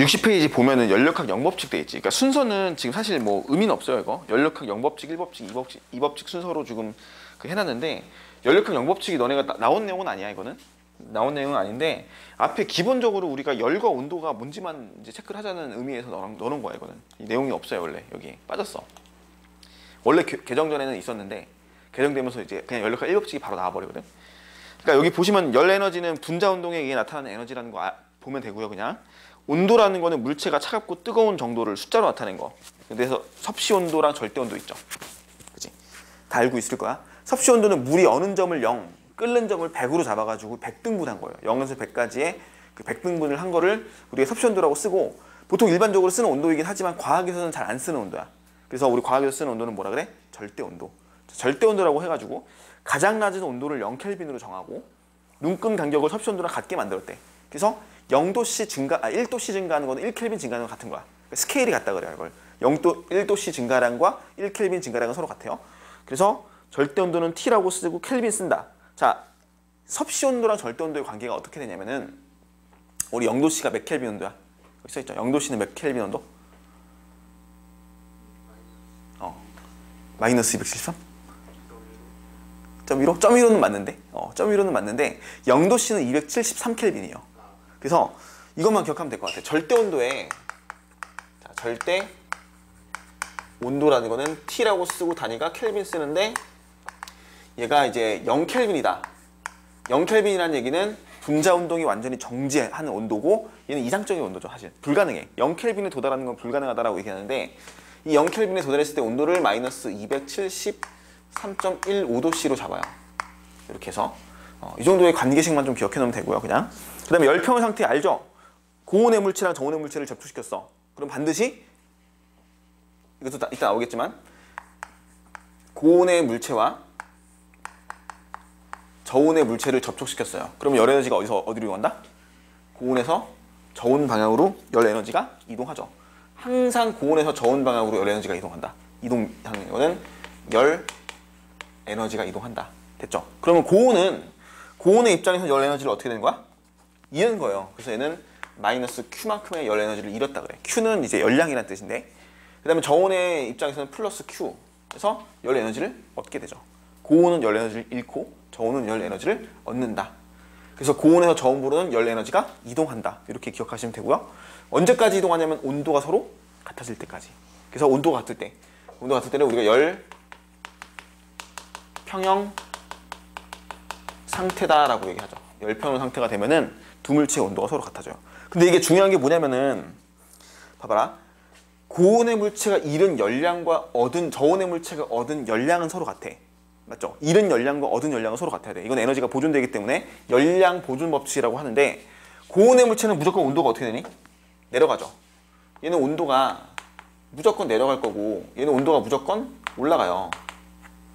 60페이지 보면은 연력학 0법칙 돼 있지. 그러니까 순서는 지금 사실 뭐 의미는 없어요, 이거. 연력학 0법칙, 1법칙, 2법칙 순서로 지금 그 해놨는데 연력학 0법칙이 너네가 나온 내용은 아니야, 이거는. 나온 내용은 아닌데 앞에 기본적으로 우리가 열과 온도가 뭔지만 이제 체크를 하자는 의미에서 넣어놓은 거야, 이거는. 이 내용이 없어요, 원래. 여기 빠졌어. 원래 개정 전에는 있었는데 개정되면서 이제 그냥 연력학 1법칙이 바로 나와버리거든. 그러니까 여기 보시면 열 에너지는 분자 운동에 의해 나타나는 에너지라는 거 보면 되고요, 그냥. 온도라는 거는 물체가 차갑고 뜨거운 정도를 숫자로 나타낸 거. 그래서 섭씨 온도랑 절대 온도 있죠. 그치? 다 알고 있을 거야. 섭씨 온도는 물이 어느 점을 0, 끓는 점을 100으로 잡아가지고 100등분한 거예요. 0에서 100까지의 그 100등분을 한 거를 우리가 섭씨 온도라고 쓰고, 보통 일반적으로 쓰는 온도이긴 하지만 과학에서는 잘 안 쓰는 온도야. 그래서 우리 과학에서 쓰는 온도는 뭐라 그래? 절대 온도. 절대 온도라고 해가지고 가장 낮은 온도를 0켈빈으로 정하고 눈금 간격을 섭씨 온도랑 같게 만들었대. 그래서 0도씨 증가, 1도씨 증가하는 거는 1켈빈 증가하는 거 같은 거야. 그러니까 스케일이 같다 그래요, 이걸. 1도씨 증가량과 1켈빈 증가량은 서로 같아요. 그래서 절대 온도는 T라고 쓰고 켈빈 쓴다. 자, 섭씨 온도랑 절대 온도의 관계가 어떻게 되냐면은 우리 0도씨가 몇 켈빈 온도야? 여기 써있죠. 0도씨는 몇 켈빈 온도? 마이너스 273? 0.15? 0.15는 맞는데? 0.15는 맞는데 0도씨는 273켈빈이에요. 그래서 이것만 기억하면 될 것 같아요. 절대 온도에, 자, 절대 온도라는 거는 T라고 쓰고 단위가 켈빈 쓰는데 얘가 이제 0켈빈이다. 0켈빈이라는 얘기는 분자 운동이 완전히 정지하는 온도고 얘는 이상적인 온도죠, 사실. 불가능해. 0켈빈에 도달하는 건 불가능하다라고 얘기하는데 이 0켈빈에 도달했을 때 온도를 마이너스 273.15도씨로 잡아요. 이렇게 해서 이 정도의 관계식만 좀 기억해 놓으면 되고요, 그냥. 그 다음에 열평형 상태 알죠? 고온의 물체랑 저온의 물체를 접촉시켰어. 그럼 반드시 이것도 이따 나오겠지만 고온의 물체와 저온의 물체를 접촉시켰어요. 그러면 열 에너지가 어디로 이동한다? 고온에서 저온 방향으로 열 에너지가 이동하죠. 항상 고온에서 저온 방향으로 열 에너지가 이동한다. 이동하는 거는 열 에너지가 이동한다. 됐죠? 그러면 고온의 입장에서 열 에너지를 어떻게 되는 거야? 잃은 거예요. 그래서 얘는 마이너스 Q만큼의 열 에너지를 잃었다 그래. Q는 이제 열량이라는 뜻인데, 그 다음에 저온의 입장에서는 플러스 Q. 그래서 열 에너지를 얻게 되죠. 고온은 열 에너지를 잃고 저온은 열 에너지를 얻는다. 그래서 고온에서 저온으로는 열 에너지가 이동한다. 이렇게 기억하시면 되고요. 언제까지 이동하냐면 온도가 서로 같아질 때까지. 그래서 온도가 같을 때는 우리가 열 평형 상태다라고 얘기하죠. 열 평형 상태가 되면은 두 물체의 온도가 서로 같아져요. 근데 이게 중요한 게 뭐냐면은 봐봐라. 고온의 물체가 잃은 열량과 저온의 물체가 얻은 열량은 서로 같아. 맞죠? 잃은 열량과 얻은 열량은 서로 같아야 돼. 이건 에너지가 보존되기 때문에 열량 보존 법칙이라고 하는데, 고온의 물체는 무조건 온도가 어떻게 되니? 내려가죠. 얘는 온도가 무조건 내려갈 거고 얘는 온도가 무조건 올라가요.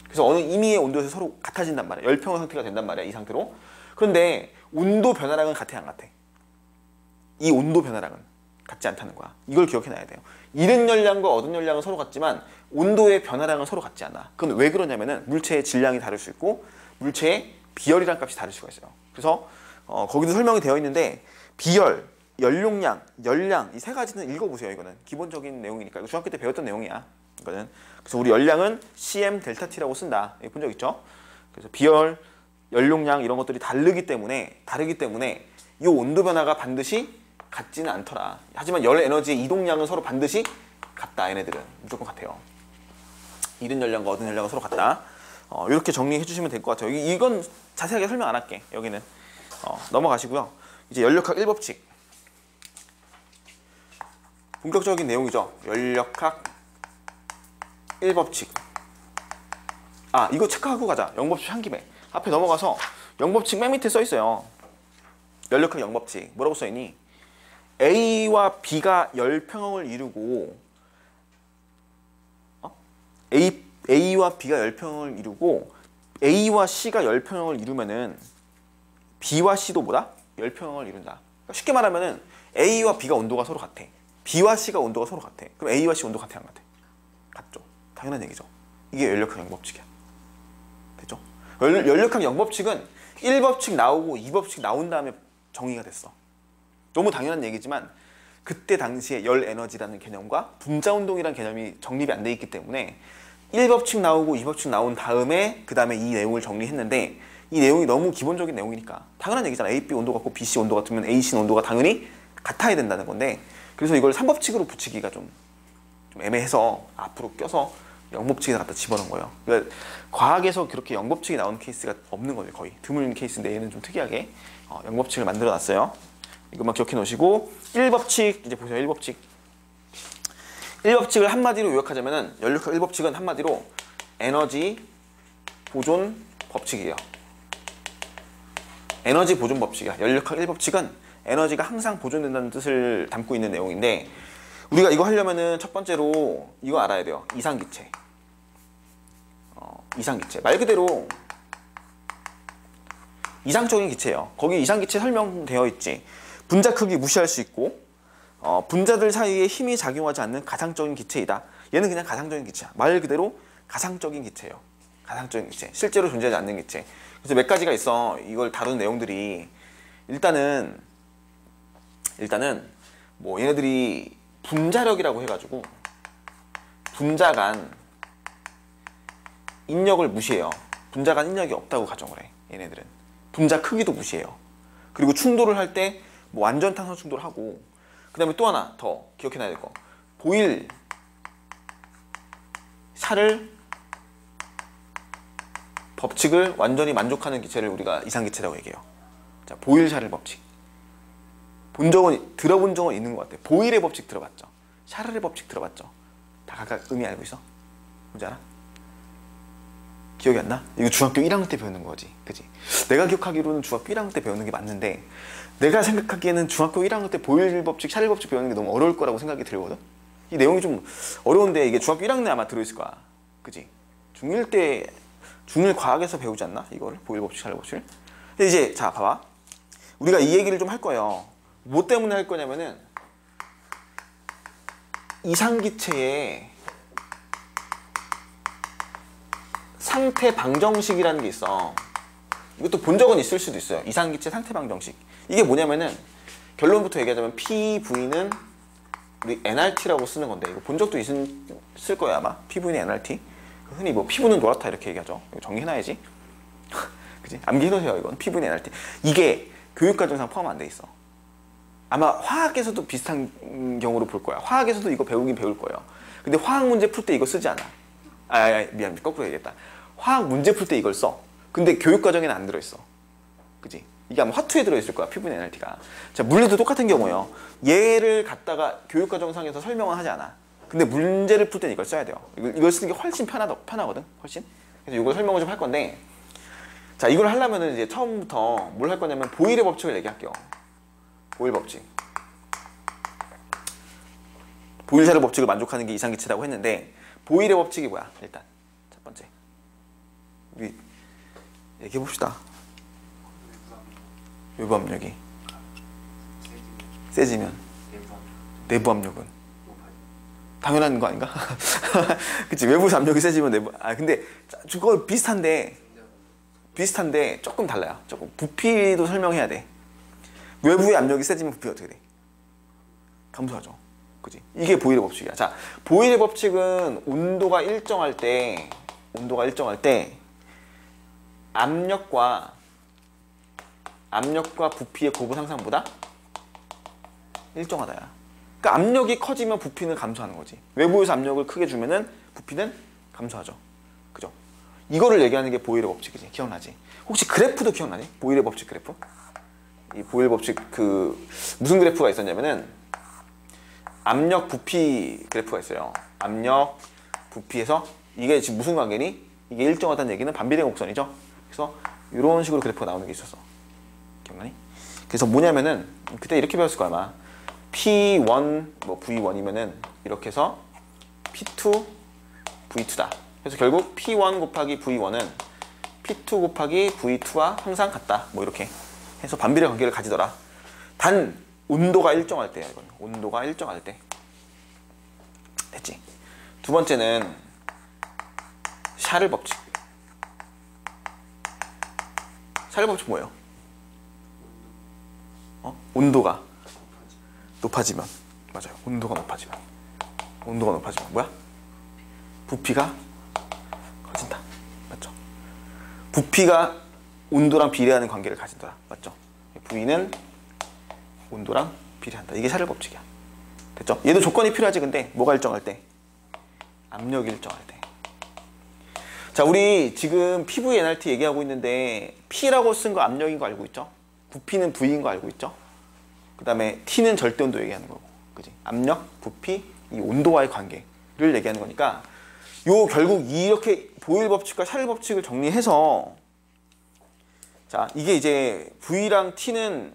그래서 어느 임의의 온도에서 서로 같아진단 말이야. 열평형 상태가 된단 말이야, 이 상태로. 그런데 온도 변화량은 같아, 안 같아? 이 온도 변화량은 같지 않다는 거야. 이걸 기억해놔야 돼요. 잃은 열량과 얻은 열량은 서로 같지만 온도의 변화량은 서로 같지 않아. 그건 왜 그러냐면은 물체의 질량이 다를 수 있고 물체의 비열이라는 값이 다를 수가 있어요. 그래서 거기도 설명이 되어 있는데 비열, 연용량, 열량 이 세 가지는 읽어보세요. 이거는 기본적인 내용이니까. 이거 중학교 때 배웠던 내용이야. 이거는. 그래서 우리 열량은 cm 델타 t라고 쓴다. 이거 본 적 있죠? 그래서 비열, 연용량 이런 것들이 다르기 때문에 이 온도 변화가 반드시 같지는 않더라. 하지만 열 에너지의 이동량은 서로 반드시 같다. 얘네들은 무조건 같아요. 잃은 열량과 얻은 열량은 서로 같다. 이렇게 정리해 주시면 될 것 같아요. 이건 자세하게 설명 안 할게. 여기는 넘어가시고요. 이제 연력학 1법칙 본격적인 내용이죠. 연력학 1법칙. 이거 체크하고 가자. 0법칙 한 김에. 앞에 넘어가서 0법칙 맨 밑에 써 있어요. 연력학 0법칙. 뭐라고 써 있니? A와 B가 열평형을 이루고 A와 B가 열평형을 이루고 A와 C가 열평형을 이루면은 B와 C도 뭐다? 열평형을 이룬다. 그러니까 쉽게 말하면은 A와 B가 온도가 서로 같아. B와 C가 온도가 서로 같아. 그럼 A와 C 온도 같아, 안 같아? 같죠. 당연한 얘기죠. 이게 연력학 0법칙이야. 됐죠? 연력학 0법칙은 1법칙 나오고 2법칙 나온 다음에 정의가 됐어. 너무 당연한 얘기지만 그때 당시에 열 에너지라는 개념과 분자 운동이라는 개념이 정립이 안 돼 있기 때문에 1법칙 나오고 2법칙 나온 다음에 그 다음에 이 내용을 정리했는데 이 내용이 너무 기본적인 내용이니까 당연한 얘기잖아. AB 온도 같고 BC 온도 같으면 AC 온도가 당연히 같아야 된다는 건데 그래서 이걸 3법칙으로 붙이기가 좀 애매해서 앞으로 껴서 0법칙에다 갖다 집어넣은 거예요. 그러니까 과학에서 그렇게 0법칙이 나오는 케이스가 없는 거죠. 거의 드문 케이스인데 얘는 좀 특이하게 0법칙을 만들어 놨어요. 이것만 기억해 놓으시고 1법칙 이제 보세요. 1법칙 1법칙을 한마디로 요약하자면은 연력학 1법칙은 한마디로 에너지 보존 법칙이에요. 에너지 보존 법칙이야. 연력학 1법칙은 에너지가 항상 보존된다는 뜻을 담고 있는 내용인데 우리가 이거 하려면은 첫 번째로 이거 알아야 돼요. 이상기체. 이상기체. 말 그대로 이상적인 기체예요. 거기 이상기체 설명되어 있지. 분자 크기 무시할 수 있고 분자들 사이에 힘이 작용하지 않는 가상적인 기체이다. 얘는 그냥 가상적인 기체야. 말 그대로 가상적인 기체예요. 가상적인 기체. 실제로 존재하지 않는 기체. 그래서 몇 가지가 있어. 이걸 다룬 내용들이 일단은 뭐 얘네들이 분자력이라고 해가지고 분자 간 인력을 무시해요. 분자 간 인력이 없다고 가정을 해. 얘네들은 분자 크기도 무시해요. 그리고 충돌을 할 때 뭐 완전탄소 충돌하고 그 다음에 또 하나 더 기억해놔야 될 거. 보일 샤를 법칙을 완전히 만족하는 기체를 우리가 이상기체라고 얘기해요. 자, 보일 샤를 법칙. 들어본 적은 있는 것 같아. 보일의 법칙 들어봤죠? 샤를의 법칙 들어봤죠? 다 각각 의미 알고 있어? 뭔지 알아? 기억이 안 나? 이거 중학교 1학년 때 배우는 거지. 그지? 내가 기억하기로는 중학교 1학년 때 배우는 게 맞는데 내가 생각하기에는 중학교 1학년 때 보일 법칙, 샤를 법칙 배우는 게 너무 어려울 거라고 생각이 들거든? 이 내용이 좀 어려운데 이게 중학교 1학년에 아마 들어있을 거야. 그지? 중1 과학에서 배우지 않나? 이거를? 보일 법칙, 샤를 법칙을? 근데 이제 자 봐봐. 우리가 이 얘기를 좀 할 거예요. 뭐 때문에 할 거냐면은 이상기체의 상태 방정식이라는 게 있어. 이것도 본 적은 있을 수도 있어요. 이상기체 상태 방정식. 이게 뭐냐면은 결론부터 얘기하자면 PV는 우리 NRT라고 쓰는 건데 이거 본 적도 있을 거예요 아마. PV는 NRT. 흔히 뭐 피부는 노랗다 이렇게 얘기하죠. 이거 정리해놔야지. 그치? 암기해놓으세요 이건. PV는 NRT. 이게 교육과정상 포함 안 돼 있어. 아마 화학에서도 비슷한 경우로 볼 거야. 화학에서도 이거 배우긴 배울 거예요. 근데 화학 문제 풀 때 이거 쓰지 않아. 미안, 거꾸로 얘기했다. 화학 문제 풀 때 이걸 써. 근데 교육과정에는 안 들어있어. 그지? 이게 아마 화투에 들어있을 거야. 피부는 NRT가. 자, 물리도 똑같은 경우예요. 얘를 갖다가 교육과정상에서 설명은 하지 않아. 근데 문제를 풀 때는 이걸 써야 돼요. 이걸 쓰는 게 훨씬 편하거든. 훨씬. 그래서 이걸 설명을 좀 할 건데 자, 이걸 하려면은 이제 처음부터 뭘 할 거냐면 보일의 법칙을 얘기할게요. 보일 법칙. 보일샤를 법칙을 만족하는 게 이상기체라고 했는데 보일의 법칙이 뭐야? 일단 첫 번째 우리 얘기해 봅시다. 외부 압력이 세지면 내부 압력은 당연한 거 아닌가? 그치? 외부 압력이 세지면 내부 근데 그거 비슷한데 조금 달라요. 조금 부피도 설명해야 돼. 외부의 압력이 세지면 부피가 어떻게 돼? 감소하죠. 그지? 이게 보일의 법칙이야. 자, 보일의 법칙은 온도가 일정할 때 압력과 부피의 고부 상승보다 일정하다야. 그러니까 압력이 커지면 부피는 감소하는 거지. 외부에서 압력을 크게 주면은 부피는 감소하죠. 그죠? 이거를 얘기하는 게 보일의 법칙이지. 기억나지? 혹시 그래프도 기억나니? 보일의 법칙 그래프? 이 보일 법칙 무슨 그래프가 있었냐면은 압력 부피 그래프가 있어요. 압력 부피에서 이게 지금 무슨 관계니? 이게 일정하다는 얘기는 반비례 곡선이죠. 그래서 이런 식으로 그래프가 나오는 게 있었어. 기억나니? 그래서 뭐냐면은 그때 이렇게 배웠을 거야 아마. P1 뭐 V1이면은 이렇게 해서 P2 V2다. 그래서 결국 P1 곱하기 V1은 P2 곱하기 V2와 항상 같다. 뭐 이렇게 해서 반비례 관계를 가지더라. 단 온도가 일정할 때야 이건. 온도가 일정할 때. 됐지? 두 번째는 샤를 법칙. 샤를 법칙 뭐예요? 온도가 높아지면 맞아요. 온도가 높아지면 뭐야? 부피가 커진다. 맞죠? 부피가 온도랑 비례하는 관계를 가진다. 맞죠? V는 온도랑 비례한다. 이게 샤를 법칙이야. 됐죠? 얘도 조건이 필요하지. 근데 뭐가 일정할 때? 압력이 일정할 때. 자, 우리 지금 PV NRT 얘기하고 있는데 P라고 쓴 거 압력인 거 알고 있죠? 부피는 V인 거 알고 있죠? 그 다음에 T는 절대 온도 얘기하는 거고, 그지? 압력, 부피, 이 온도와의 관계를 얘기하는 거니까 요 결국 이렇게 보일 법칙과 샤를 법칙을 정리해서, 자, 이게 이제 V랑 T는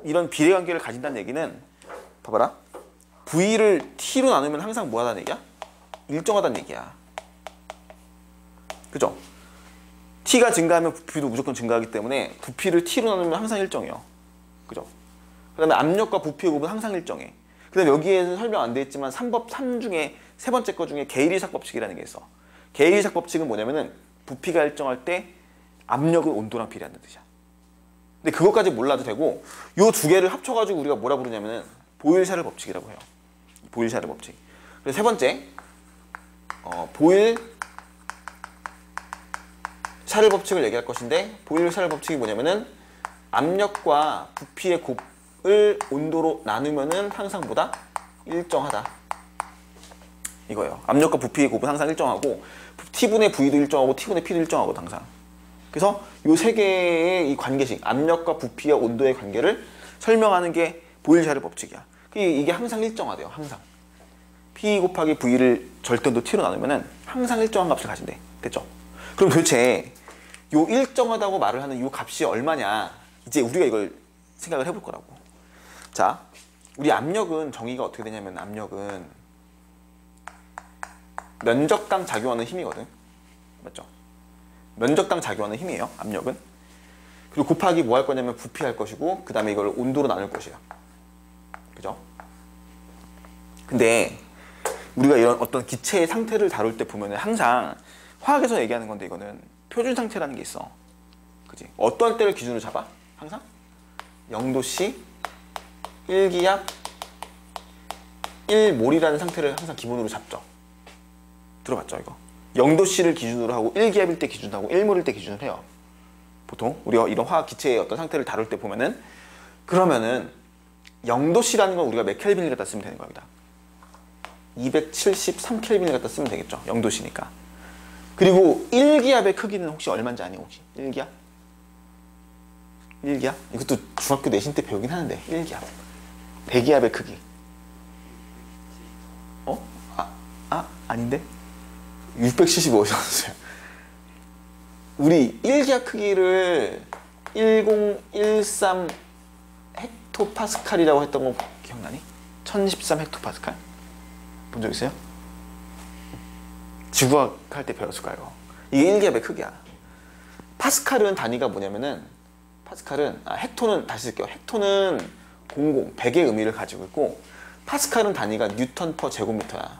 이런 비례 관계를 가진다는 얘기는, 봐봐라, V를 T로 나누면 항상 뭐 하다는 얘기야? 일정하다는 얘기야. 그죠? T가 증가하면 부피도 무조건 증가하기 때문에 부피를 T로 나누면 항상 일정해요. 그죠? 그 다음에 압력과 부피의 곱은 항상 일정해. 그 다음에 여기에는 설명 안 돼 있지만 3 중에 세 번째 거 중에 게일이삭 법칙이라는 게 있어. 게일이삭 법칙은 뭐냐면은 부피가 일정할 때 압력은 온도랑 비례한다는 뜻이야. 근데 그것까지 몰라도 되고, 요 두 개를 합쳐가지고 우리가 뭐라 부르냐면은 보일-샤를 법칙이라고 해요. 보일-샤를 법칙. 그래서 세 번째, 보일-샤를 법칙을 얘기할 것인데, 보일-샤를 법칙이 뭐냐면은 압력과 부피의 곱을 온도로 나누면은 항상 뭐다? 일정하다. 이거예요. 압력과 부피의 곱은 항상 일정하고, T분의 V도 일정하고 T분의 P도 일정하고 항상. 그래서 이 세 개의 이 관계식, 압력과 부피와 온도의 관계를 설명하는 게 보일-샤를 법칙이야. 이게 항상 일정하대요. 항상. P 곱하기 V를 절대온도 T로 나누면은 항상 일정한 값을 가진대. 됐죠? 그럼 도대체 요 일정하다고 말을 하는 요 값이 얼마냐? 이제 우리가 이걸 생각을 해볼 거라고. 자, 우리 압력은 정의가 어떻게 되냐면, 압력은 면적당 작용하는 힘이거든. 맞죠? 면적당 작용하는 힘이에요. 압력은. 그리고 곱하기 뭐 할 거냐면 부피 할 것이고, 그 다음에 이걸 온도로 나눌 것이에요. 그죠? 근데 우리가 이런 어떤 기체의 상태를 다룰 때 보면은 항상 화학에서 얘기하는 건데, 이거는 표준 상태라는 게 있어. 그지? 어떤 때를 기준으로 잡아? 항상 0도씨 1기압 1몰이라는 상태를 항상 기본으로 잡죠. 들어봤죠, 이거? 0도씨를 기준으로 하고 1기압일 때 기준으로 하고 1몰일 때 기준으로 해요. 보통 우리가 이런 화학 기체의 어떤 상태를 다룰 때 보면은, 그러면은 0도씨라는 건 우리가 몇 켈빈을 갖다 쓰면 되는 겁니다. 273켈빈을 갖다 쓰면 되겠죠. 0도씨니까. 그리고 1기압의 크기는 혹시 얼마인지 아니? 혹시 1기압? 1기압? 이것도 중학교 내신 때 배우긴 하는데, 1기압 100기압의 크기. 아닌데? 675였어요. 우리 1기압 크기를 1013 헥토파스칼이라고 했던 거 기억나니? 1013 헥토파스칼? 본 적 있어요? 지구과학 할 때 배웠을 거예요. 이게 1기압의 크기야. 파스칼은 단위가 뭐냐면은, 헥토는 다시 쓸게요. 헥토는 100의 의미를 가지고 있고, 파스칼은 단위가 뉴턴 퍼 제곱미터야.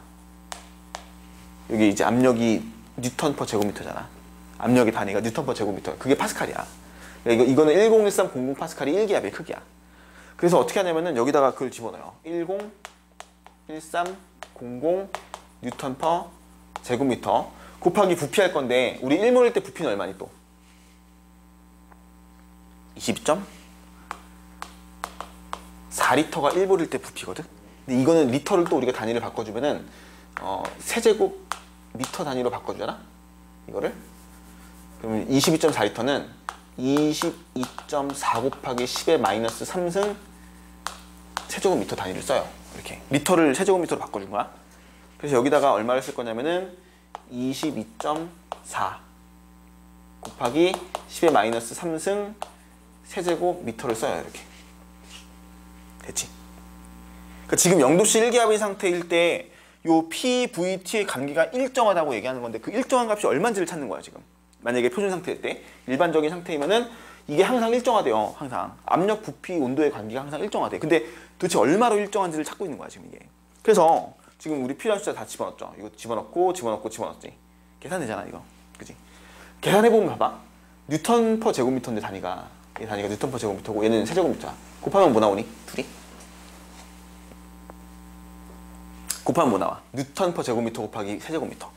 여기 이제 압력이 뉴턴 퍼 제곱미터잖아. 압력의 단위가 뉴턴 퍼 제곱미터. 그게 파스칼이야. 이거는 101300 파스칼이 1기압의 크기야. 그래서 어떻게 하냐면은 여기다가 그걸 집어넣어요. 101300 뉴턴 퍼 제곱미터 곱하기 부피 할 건데, 우리 1몰일 때 부피는 얼마니 또? 22.4리터가 1몰일 때 부피거든? 근데 이거는 리터를 또 우리가 단위를 바꿔주면은 세제곱 미터 단위로 바꿔주잖아? 이거를? 그러면 22.4리터는 22.4 곱하기 10의 마이너스 3승 세제곱미터 단위를 써요. 이렇게 리터를 세제곱미터로 바꿔준 거야. 그래서 여기다가 얼마를 쓸 거냐면은 22.4 곱하기 10의 마이너스 3승 세제곱미터를 써요. 이렇게. 됐지? 그러니까 지금 0도씨 1기압의 상태일 때 요 PVT의 관계가 일정하다고 얘기하는 건데, 그 일정한 값이 얼마인지를 찾는 거야 지금. 만약에 표준 상태일 때, 일반적인 상태이면은 이게 항상 일정하대요. 항상 압력, 부피, 온도의 관계가 항상 일정하대. 근데 도대체 얼마로 일정한지를 찾고 있는 거야 지금 이게. 그래서 지금 우리 필요한 숫자 다 집어넣었죠. 이거 집어넣었지. 계산되잖아 이거. 그지? 계산해보면 봐봐. 뉴턴 퍼 제곱미터인데 단위가, 이 단위가 뉴턴 퍼 제곱미터고 얘는 세제곱미터야. 곱하면 뭐 나오니? 둘이? 곱하면 뭐 나와? 뉴턴 퍼 제곱미터 곱하기 세제곱미터.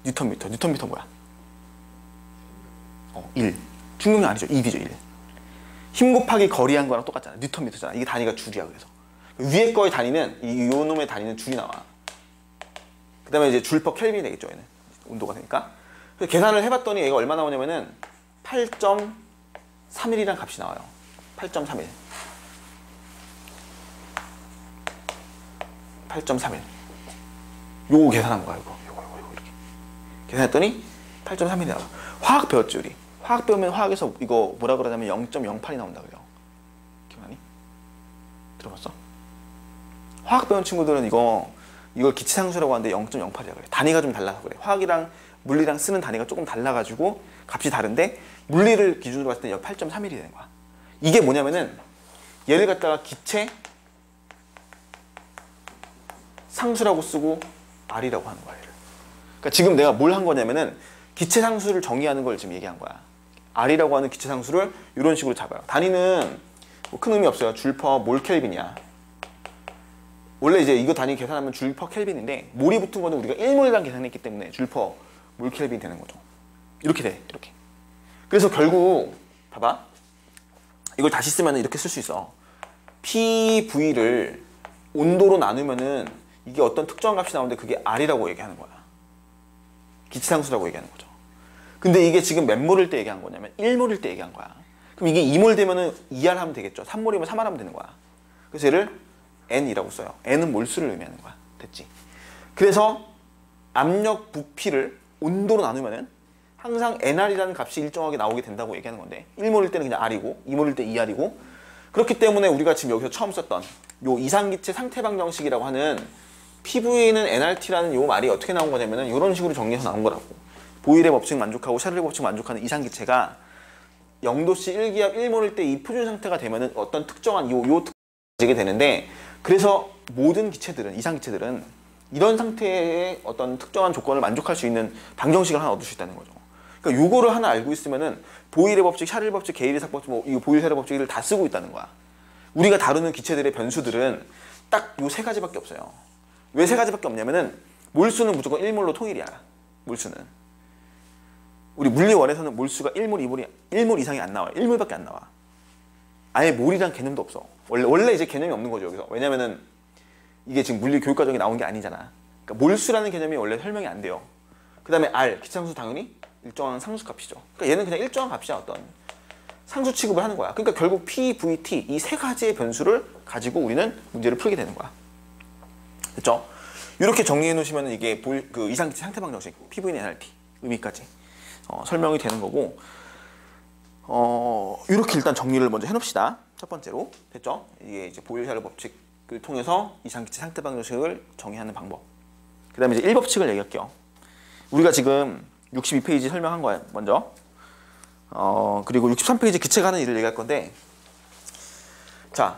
뉴턴미터 뭐야? 1. 중력량 아니죠. 2B죠. 1. 힘 곱하기 거리한 거랑 똑같잖아. 뉴턴미터잖아. 이게 단위가 줄이야. 그래서 위에 거의 단위는 요 놈의 단위는 줄이 나와. 그 다음에 이제 줄 퍼 켈빈이 되겠죠. 얘는 온도가 되니까. 그래서 계산을 해봤더니 얘가 얼마 나오냐면은 8.31이라는 값이 나와요. 8.31. 8.31. 요거 계산한 거야. 요거 이렇게 계산했더니 8.31이 나와. 화학 배웠지 우리. 화학 배우면 화학에서 이거 뭐라 그러냐면 0.08이 나온다 그래요. 기억나니? 들어봤어? 화학 배운 친구들은 이걸 기체상수라고 하는데 0.08이라고 그래. 단위가 좀 달라서 그래. 화학이랑 물리랑 쓰는 단위가 조금 달라가지고 값이 다른데 물리를 기준으로 봤을 때 8.31이 되는 거야. 이게 뭐냐면은 얘를 갖다가 기체 상수라고 쓰고 R이라고 하는 거야. 얘를. 그러니까 지금 내가 뭘 한 거냐면은 기체 상수를 정의하는 걸 지금 얘기한 거야. R이라고 하는 기체 상수를 이런 식으로 잡아요. 단위는 뭐 큰 의미 없어요. 줄 퍼 몰 켈빈이야. 원래 이제 이거 단위 계산하면 줄 퍼 켈빈인데 몰이 붙은 거는 우리가 1몰이랑 계산했기 때문에 줄 퍼 몰 켈빈 되는 거죠. 이렇게 돼. 이렇게. 그래서 결국 봐봐. 이걸 다시 쓰면 이렇게 쓸 수 있어. PV를 온도로 나누면은 이게 어떤 특정한 값이 나오는데 그게 R이라고 얘기하는 거야. 기체상수라고 얘기하는 거죠. 근데 이게 지금 몇 몰일 때 얘기한 거냐면 1몰일 때 얘기한 거야. 그럼 이게 2몰 되면은 2R 하면 되겠죠. 3몰이면 3R 하면 되는 거야. 그래서 얘를 N이라고 써요. N은 몰수를 의미하는 거야. 됐지? 그래서 압력 부피를 온도로 나누면은 항상 NR이라는 값이 일정하게 나오게 된다고 얘기하는 건데 1몰일 때는 그냥 R이고 2몰일 때 2R이고 그렇기 때문에 우리가 지금 여기서 처음 썼던 요 이상기체 상태방정식이라고 하는 PV는 nRT라는 요 말이 어떻게 나온 거냐면은 이런 식으로 정리해서 나온 거라고. 보일의 법칙 만족하고 샤를의 법칙 만족하는 이상기체가 0도씨 1기압 1몰일 때 이 표준 상태가 되면은 어떤 특정한 요 특징이 되는데 그래서 모든 기체들은 이상기체들은 이런 상태의 어떤 특정한 조건을 만족할 수 있는 방정식을 하나 얻을 수 있다는 거죠. 그러니까 요거를 하나 알고 있으면은 보일의 법칙, 샤를 법칙, 게일의 법칙, 뭐 이 보일 샤를 법칙을 다 쓰고 있다는 거야. 우리가 다루는 기체들의 변수들은 딱 요 세 가지밖에 없어요. 왜 세 가지밖에 없냐면은 몰수는 무조건 1몰로 통일이야. 몰수는. 우리 물리원에서는 몰수가 1몰, 2몰이 1몰 이상이 안 나와요. 1몰밖에 안 나와. 아예 몰이란 개념도 없어. 원래 이제 개념이 없는 거죠, 여기서. 왜냐면은 이게 지금 물리 교육 과정에 나온 게 아니잖아. 그러니까 몰수라는 개념이 원래 설명이 안 돼요. 그다음에 R, 기체상수 당연히 일정한 상수값이죠. 그러니까 얘는 그냥 일정한 값이야, 어떤 상수 취급을 하는 거야. 그러니까 결국 P, V, T 이 세 가지의 변수를 가지고 우리는 문제를 풀게 되는 거야. 됐죠? 이렇게 정리해 놓으시면 이게 그 이상기체 상태방정식, PV는 nRT 의미까지 설명이 되는 거고 이렇게 일단 정리를 먼저 해놓읍시다. 첫 번째로 됐죠? 이게 이제 보일-샤를 법칙을 통해서 이상기체 상태방정식을 정의하는 방법. 그 다음에 이제 1법칙을 얘기할게요. 우리가 지금 62페이지 설명한 거예요, 먼저. 그리고 63페이지 기체가 하는 일을 얘기할 건데 자,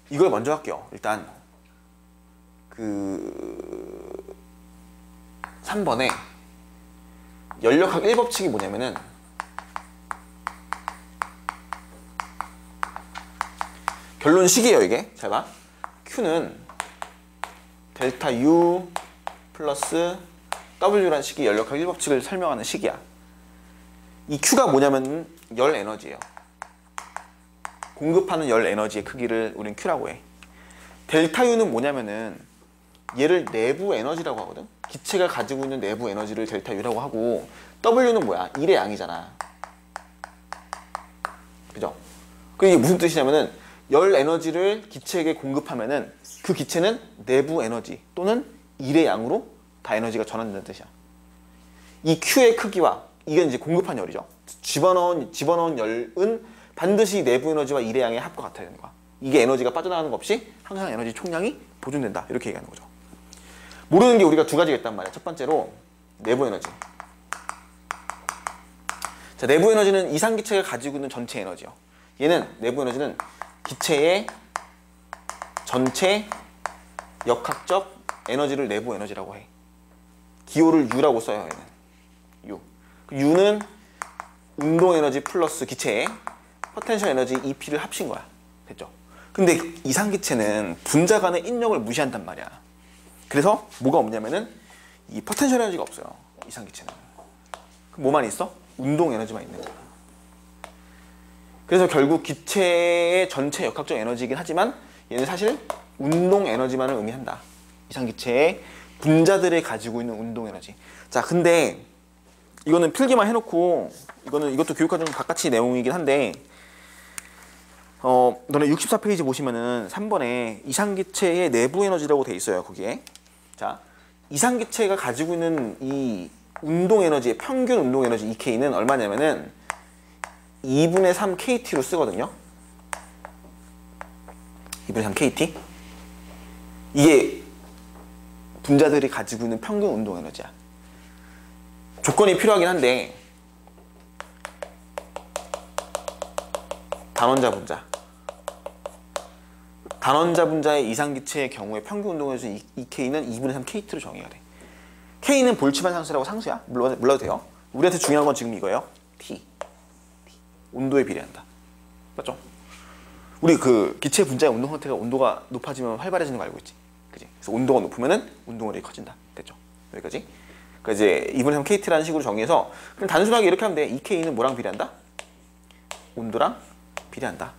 이걸 먼저 할게요. 일단 그 3번에 연력학 1법칙이 뭐냐면은 결론식이에요, 이게. 잘 봐. Q는 델타 U 플러스 W라는 식이 연력학 1법칙을 설명하는 식이야. 이 Q가 뭐냐면 열 에너지예요. 공급하는 열 에너지의 크기를 우린 Q라고 해. 델타 U는 뭐냐면은 얘를 내부 에너지라고 하거든. 기체가 가지고 있는 내부 에너지를 델타 U라고 하고 W는 뭐야? 1의 양이잖아. 그죠? 그게 무슨 뜻이냐면은 열 에너지를 기체에게 공급하면은 그 기체는 내부 에너지 또는 1의 양으로 다 에너지가 전환된다는 뜻이야. 이 Q의 크기와 이게 이제 공급한 열이죠. 집어넣은 열은 반드시 내부 에너지와 1의 양의 합과 같아야 되는 거야. 이게 에너지가 빠져나가는 거 없이 항상 에너지 총량이 보존된다. 이렇게 얘기하는 거죠. 모르는 게 우리가 두 가지가 있단 말이야. 첫 번째로 내부 에너지. 자, 내부 에너지는 이상기체가 가지고 있는 전체 에너지요. 얘는 내부 에너지는 기체의 전체 역학적 에너지를 내부 에너지라고 해. 기호를 U라고 써요. 얘는 U. U는 운동 에너지 플러스 기체의 포텐셜 에너지 EP를 합친 거야. 됐죠? 근데 이상기체는 분자 간의 인력을 무시한단 말이야. 그래서 뭐가 없냐면은 이 포텐셜 에너지가 없어요. 이상기체는. 그럼 뭐만 있어? 운동 에너지만 있는 거야. 그래서 결국 기체의 전체 역학적 에너지이긴 하지만 얘는 사실 운동 에너지만을 의미한다. 이상기체의 분자들이 가지고 있는 운동 에너지. 자, 근데 이거는 필기만 해놓고 이것도 교육과정 바깥의 내용이긴 한데 너네 64페이지 보시면은 3번에 이상기체의 내부 에너지라고 돼 있어요. 거기에. 자, 이상기체가 가지고 있는 이 운동 에너지의 평균 운동 에너지 EK는 얼마냐면은 2분의 3 KT로 쓰거든요. 2분의 3 KT. 이게 분자들이 가지고 있는 평균 운동 에너지야. 조건이 필요하긴 한데 단원자 분자의 이상기체의 경우에 평균 운동 에너지 EK는 2분의 3 KT로 정의가 돼. K는 볼츠만 상수라고 상수야. 몰라도 돼요. 우리한테 중요한 건 지금 이거예요. T. 온도에 비례한다. 맞죠? 우리 그 기체 분자의 운동 상태가 온도가 높아지면 활발해지는 거 알고 있지? 그지? 그래서 온도가 높으면은 운동원이 커진다. 됐죠? 여기까지. 그러니까 이제 2분의 3 KT라는 식으로 정의해서 그냥 단순하게 이렇게 하면 돼. EK는 뭐랑 비례한다? 온도랑 비례한다.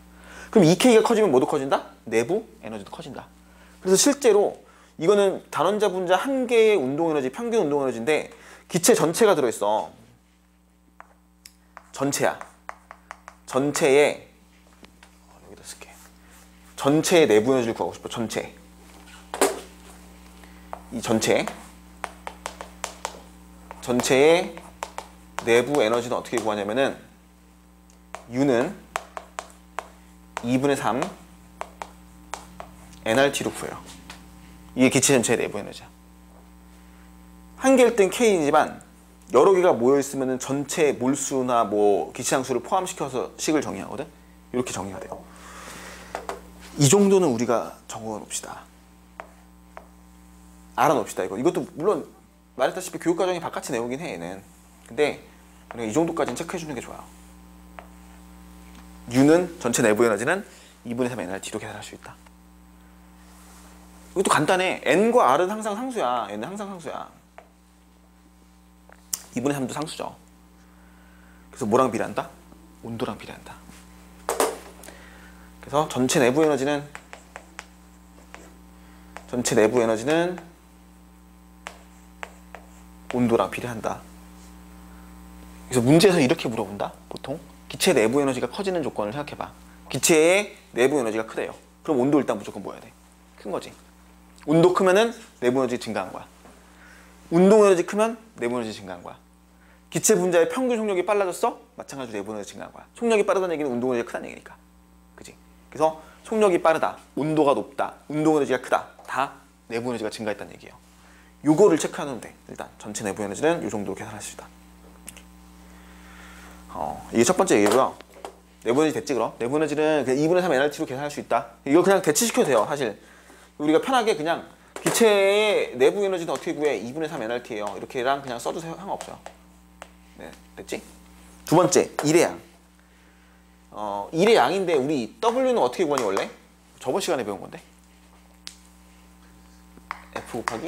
그럼 EK가 커지면 뭐도 커진다? 내부 에너지도 커진다. 그래서 실제로 이거는 단원자 분자 한 개의 운동 에너지, 평균 운동 에너지인데 기체 전체가 들어있어. 전체야. 전체에 여기다 쓸게. 전체의 내부 에너지를 구하고 싶어. 전체. 이 전체의 내부 에너지는 어떻게 구하냐면은 U는 2분의 3 nRT로 구해요. 이게 기체 전체의 내부 에너지야. 한 개일 땐 K이지만 여러 개가 모여있으면 전체 몰수나 뭐 기체항수를 포함시켜서 식을 정의하거든? 이렇게 정의가 돼요. 이 정도는 우리가 적어놓읍시다. 알아놓읍시다. 이것도 물론 말했다시피 교육과정이 바깥의 내용이긴 해, 얘는. 근데 우리가 이 정도까지는 체크해주는 게 좋아요. U는 전체 내부 에너지는 2분의 3 nRT로 계산할 수 있다. 이것도 간단해. N과 R은 항상 상수야. N은 항상 상수야. 2분의 3도 상수죠. 그래서 뭐랑 비례한다? 온도랑 비례한다. 그래서 전체 내부 에너지는 온도랑 비례한다. 그래서 문제에서 이렇게 물어본다. 보통 기체 내부 에너지가 커지는 조건을 생각해봐. 기체의 내부 에너지가 크대요. 그럼 온도 일단 무조건 뭐야 돼? 큰 거지. 온도 크면은 내부 에너지 증가한 거야. 운동 에너지 크면 내부 에너지 증가한 거야. 기체 분자의 평균 속력이 빨라졌어? 마찬가지로 내부 에너지 증가한 거야. 속력이 빠르다는 얘기는 운동 에너지가 크다는 얘기니까. 그지? 그래서 속력이 빠르다, 온도가 높다, 운동 에너지가 크다. 다 내부 에너지가 증가했다는 얘기예요. 요거를 체크하면 돼. 일단 전체 내부 에너지는 요 정도로 계산할 수 있다. 이게 첫 번째 얘기고요. 내부 에너지 됐지 그럼? 내부 에너지는 그냥 2분의 3 nRT로 계산할 수 있다. 이거 그냥 대치시켜도 돼요. 사실 우리가 편하게 그냥 기체의 내부 에너지는 어떻게 구해? 2분의 3 nRT예요. 이렇게랑 그냥 써도 상관없어요. 네, 됐지? 두 번째, 일의 양. 일의 양인데 우리 W는 어떻게 구하니 원래? 저번 시간에 배운 건데 F 곱하기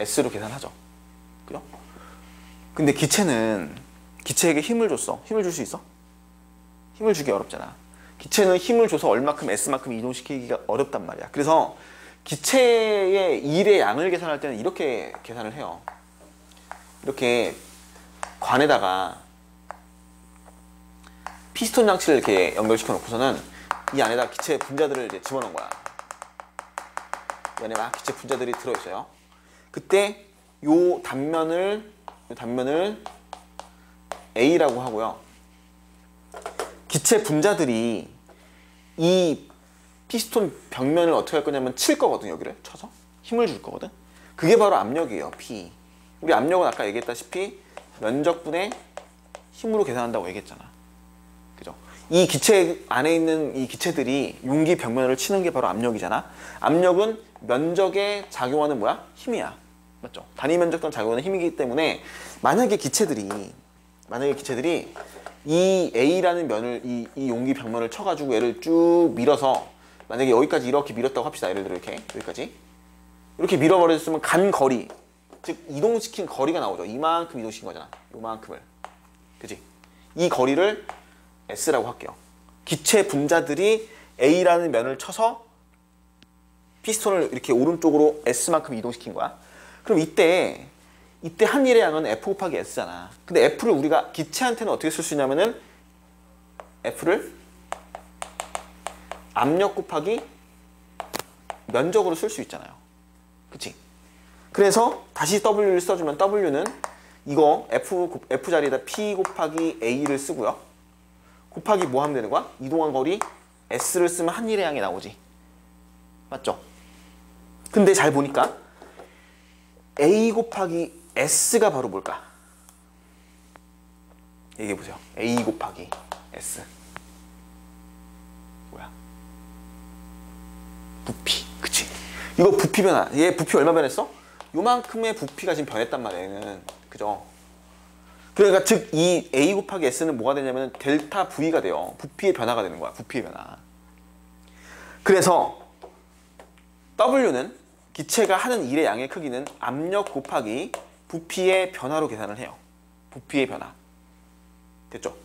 S로 계산하죠. 그죠? 근데 기체에게 힘을 줬어. 힘을 줄 수 있어? 힘을 주기 어렵잖아. 기체는 힘을 줘서 얼마큼 S만큼 이동시키기가 어렵단 말이야. 그래서 기체의 일의 양을 계산할 때는 이렇게 계산을 해요. 이렇게 관에다가 피스톤 장치를 이렇게 연결시켜 놓고서는 이 안에다 기체 분자들을 이제 집어넣은 거야. 이 안에 막 기체 분자들이 들어있어요. 그때 요 단면을 A라고 하고요. 기체 분자들이 이 피스톤 벽면을 어떻게 할 거냐면 칠 거거든. 여기를 쳐서 힘을 줄 거거든. 그게 바로 압력이에요. P. 우리 압력은 아까 얘기했다시피 면적분의 힘으로 계산한다고 얘기했잖아. 그죠? 이 기체 안에 있는 이 기체들이 용기 벽면을 치는 게 바로 압력이잖아. 압력은 면적에 작용하는 뭐야? 힘이야. 맞죠? 단위 면적당 작용하는 힘이기 때문에 만약에 기체들이 이 A라는 면을 이 용기 벽면을 쳐가지고 얘를 쭉 밀어서 만약에 여기까지 이렇게 밀었다고 합시다. 예를 들어 이렇게 여기까지 이렇게 밀어버렸으면 간 거리, 즉 이동시킨 거리가 나오죠. 이만큼 이동시킨 거잖아. 요만큼을. 그치? 이 거리를 S라고 할게요. 기체 분자들이 A라는 면을 쳐서 피스톤을 이렇게 오른쪽으로 S만큼 이동시킨 거야. 그럼 이때 한 일의 양은 F 곱하기 S잖아. 근데 F를 우리가 기체한테는 어떻게 쓸 수 있냐면은 F를 압력 곱하기 면적으로 쓸 수 있잖아요. 그치? 그래서 다시 W를 써주면 W는 이거 F 자리에다 P 곱하기 A를 쓰고요. 곱하기 뭐 하면 되는 거야? 이동한 거리 S를 쓰면 한 일의 양이 나오지. 맞죠? 근데 잘 보니까 A 곱하기 S가 바로 뭘까? 얘기해보세요. A 곱하기 S. 뭐야? 부피. 그치? 이거 부피 변화. 얘 부피 얼마 변했어? 요만큼의 부피가 지금 변했단 말이야, 얘는. 그죠? 그러니까 즉 이 A 곱하기 S는 뭐가 되냐면 델타 V가 돼요. 부피의 변화가 되는 거야. 부피의 변화. 그래서 W는 기체가 하는 일의 양의 크기는 압력 곱하기 부피의 변화로 계산을 해요. 부피의 변화. 됐죠?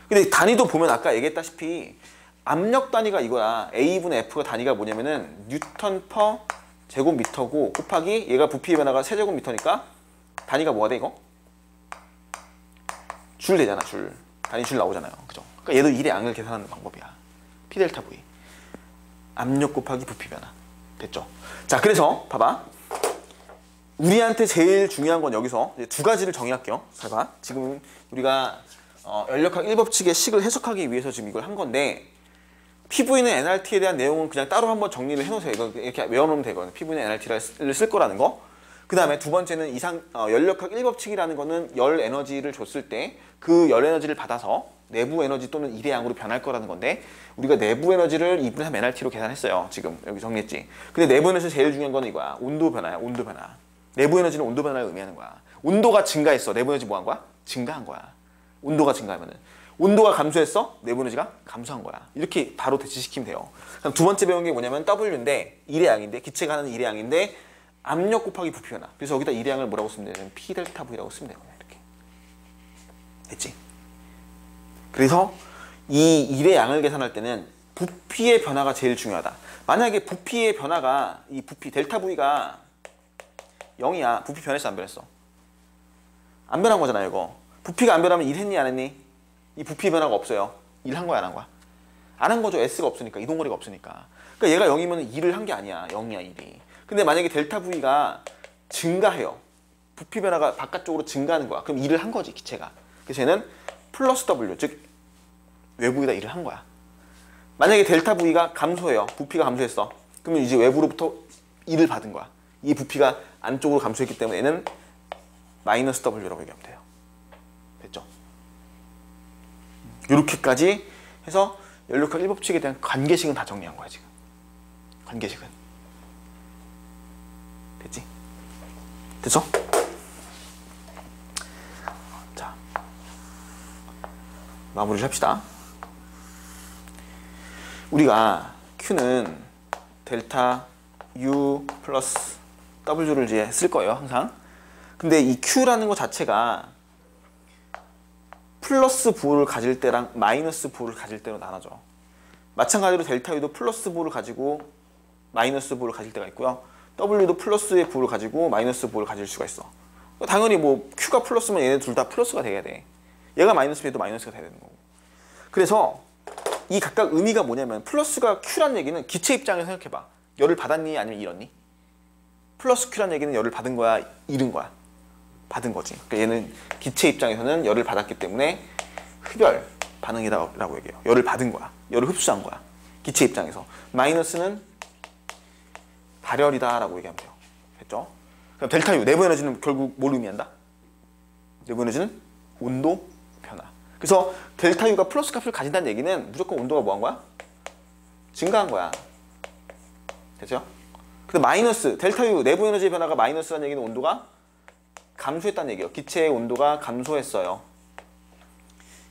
근데 단위도 보면 아까 얘기했다시피 압력 단위가 이거야. A분의 F가 단위가 뭐냐면은 뉴턴 퍼 제곱미터고 곱하기 얘가 부피의 변화가 세제곱미터니까 단위가 뭐가 돼 이거? 줄 되잖아. 줄. 단위 줄 나오잖아요. 그죠? 그러니까 얘도 일의 양을 계산하는 방법이야. P 델타 V. 압력 곱하기 부피 변화. 됐죠? 자, 그래서 봐봐. 우리한테 제일 중요한 건 여기서 이제 두 가지를 정의할게요. 잘 봐. 지금 우리가 연력학 1법칙의 식을 해석하기 위해서 지금 이걸 한 건데 PV는 NRT에 대한 내용은 그냥 따로 한번 정리를 해놓으세요. 이거 이렇게 외워놓으면 되거든요. PV는 NRT를 쓸 거라는 거. 그 다음에 두 번째는 연력학 1법칙이라는 거는 열 에너지를 줬을 때 그 열 에너지를 받아서 내부 에너지 또는 일의 양으로 변할 거라는 건데 우리가 내부 에너지를 2분의 3 NRT로 계산했어요. 지금 여기 정리했지. 근데 내부 에너지 제일 중요한 거는 이거야. 온도 변화야. 온도 변화. 내부 에너지는 온도 변화를 의미하는 거야. 온도가 증가했어. 내부 에너지 뭐 한 거야? 증가한 거야. 온도가 증가하면은. 온도가 감소했어? 내부 에너지가 감소한 거야. 이렇게 바로 대치시키면 돼요. 그럼 두 번째 배운 게 뭐냐면 W인데 일의 양인데 기체가 하는 일의 양인데 압력 곱하기 부피 변화. 그래서 여기다 일의 양을 뭐라고 쓰면 되냐면 P 델타 V라고 쓰면 되는 거야. 이렇게. 됐지? 그래서 이 일의 양을 계산할 때는 부피의 변화가 제일 중요하다. 만약에 부피의 변화가 이 부피 델타 V가 0이야. 부피 변했어 안 변했어? 안 변한 거잖아요 이거. 부피가 안 변하면 일했니 안 했니? 이 부피 변화가 없어요. 일한 거야 안 한 거야? 안 한 거죠. S가 없으니까. 이동거리가 없으니까. 그러니까 얘가 0이면 일을 한 게 아니야. 0이야 일이. 근데 만약에 델타 V가 증가해요. 부피 변화가 바깥쪽으로 증가하는 거야. 그럼 일을 한 거지 기체가. 그래서 얘는 플러스 W 즉 외부에다 일을 한 거야. 만약에 델타 V가 감소해요. 부피가 감소했어. 그러면 이제 외부로부터 일을 받은 거야. 이 부피가 안쪽으로 감소했기 때문에 얘는 마이너스 W라고 얘기하면 돼요. 됐죠? 이렇게까지 해서 연력학 1법칙에 대한 관계식은 다 정리한 거야 지금. 관계식은. 됐지? 됐죠? 자, 마무리를 합시다. 우리가 Q는 델타 U 플러스 W를 이제 쓸 거예요 항상. 근데 이 Q라는 것 자체가 플러스 부호를 가질 때랑 마이너스 부호를 가질 때로 나눠져. 마찬가지로 델타 U도 플러스 부호를 가지고 마이너스 부호를 가질 때가 있고요. W도 플러스의 부호를 가지고 마이너스 부호를 가질 수가 있어. 당연히 뭐 Q가 플러스면 얘네 둘 다 플러스가 돼야 돼. 얘가 마이너스면 마이너스가 돼야 되는 거고. 그래서 이 각각 의미가 뭐냐면 플러스가 Q란 얘기는 기체 입장에서 생각해봐. 열을 받았니 아니면 잃었니? 플러스 Q란 얘기는 열을 받은 거야 잃은 거야? 받은 거지. 그러니까 얘는 기체 입장에서는 열을 받았기 때문에 흡열 반응이라고 얘기해요. 열을 받은 거야. 열을 흡수한 거야. 기체 입장에서. 마이너스는 발열이다 라고 얘기하면 돼요. 됐죠? 그럼 델타 U 내부 에너지는 결국 뭘 의미한다? 내부 에너지는 온도 변화. 그래서 델타 U가 플러스 값을 가진다는 얘기는 무조건 온도가 뭐 한 거야? 증가한 거야. 됐죠? 근데 마이너스 델타 U 내부 에너지 변화가 마이너스라는 얘기는 온도가 감소했다는 얘기예요. 기체의 온도가 감소했어요.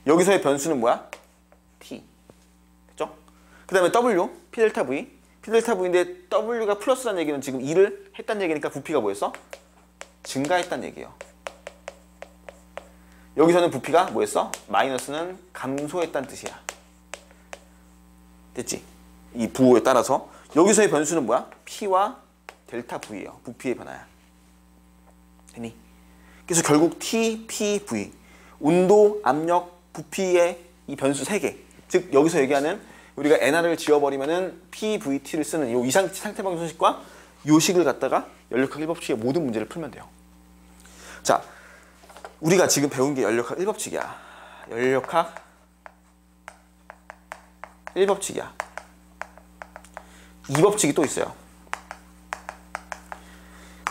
여기서의 변수는 뭐야? T. 됐죠? 그 다음에 W, P 델타 V. T 델타 V인데 W가 플러스라는 얘기는 지금 일을 했다는 얘기니까 부피가 뭐였어? 증가했다는 얘기예요. 여기서는 부피가 뭐였어? 마이너스는 감소했다는 뜻이야. 됐지? 이 부호에 따라서 여기서의 변수는 뭐야? P와 델타 V예요. 부피의 변화야. 됐니? 그래서 결국 T, P, V 온도, 압력, 부피의 이 변수 3개. 즉 여기서 얘기하는 우리가 NR을 지워버리면은 P, V, T를 쓰는 이 상태 방정식과 요 식을 갖다가 연력학 1법칙의 모든 문제를 풀면 돼요. 자, 우리가 지금 배운 게 연력학 1법칙이야. 연력학 1법칙이야. 2법칙이 또 있어요.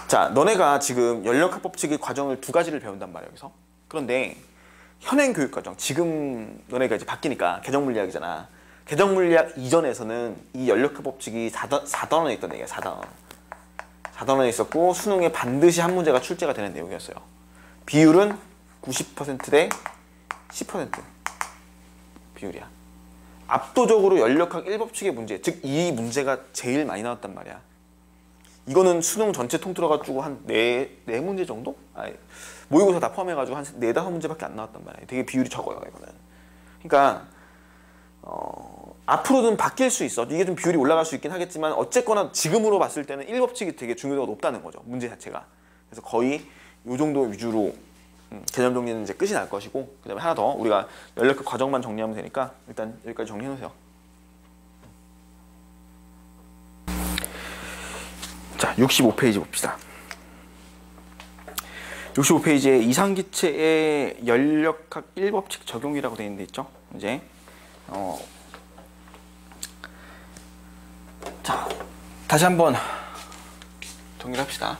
자, 너네가 지금 연력학 법칙의 과정을 2가지를 배운단 말이야, 여기서. 그런데 현행 교육 과정, 지금 너네가 이제 바뀌니까 개정물리학이잖아. 개정물리학 이전에서는 이 연력학 법칙이 4단원에 있던 얘기야, 4단원. 4단원에 있었고 수능에 반드시 한 문제가 출제가 되는 내용이었어요. 비율은 90% 대 10% 비율이야. 압도적으로 연력학 1법칙의 문제, 즉 이 문제가 제일 많이 나왔단 말이야. 이거는 수능 전체 통틀어가지고 한 4문제 정도? 아니, 모의고사 다 포함해가지고 한 4, 5문제밖에 안 나왔단 말이야. 되게 비율이 적어요, 이거는. 그러니까 앞으로는 바뀔 수 있어. 이게 좀 비율이 올라갈 수 있긴 하겠지만 어쨌거나 지금으로 봤을 때는 1법칙이 되게 중요도가 높다는 거죠, 문제 자체가. 그래서 거의 이 정도 위주로 개념 정리는 이제 끝이 날 것이고, 그 다음에 하나 더 우리가 연력학 과정만 정리하면 되니까 일단 여기까지 정리해 놓으세요. 자, 65페이지 봅시다. 65페이지에 이상기체의 연력학 1법칙 적용이라고 되어 있는 데 있죠. 이제 자, 다시 한번 정리를 합시다.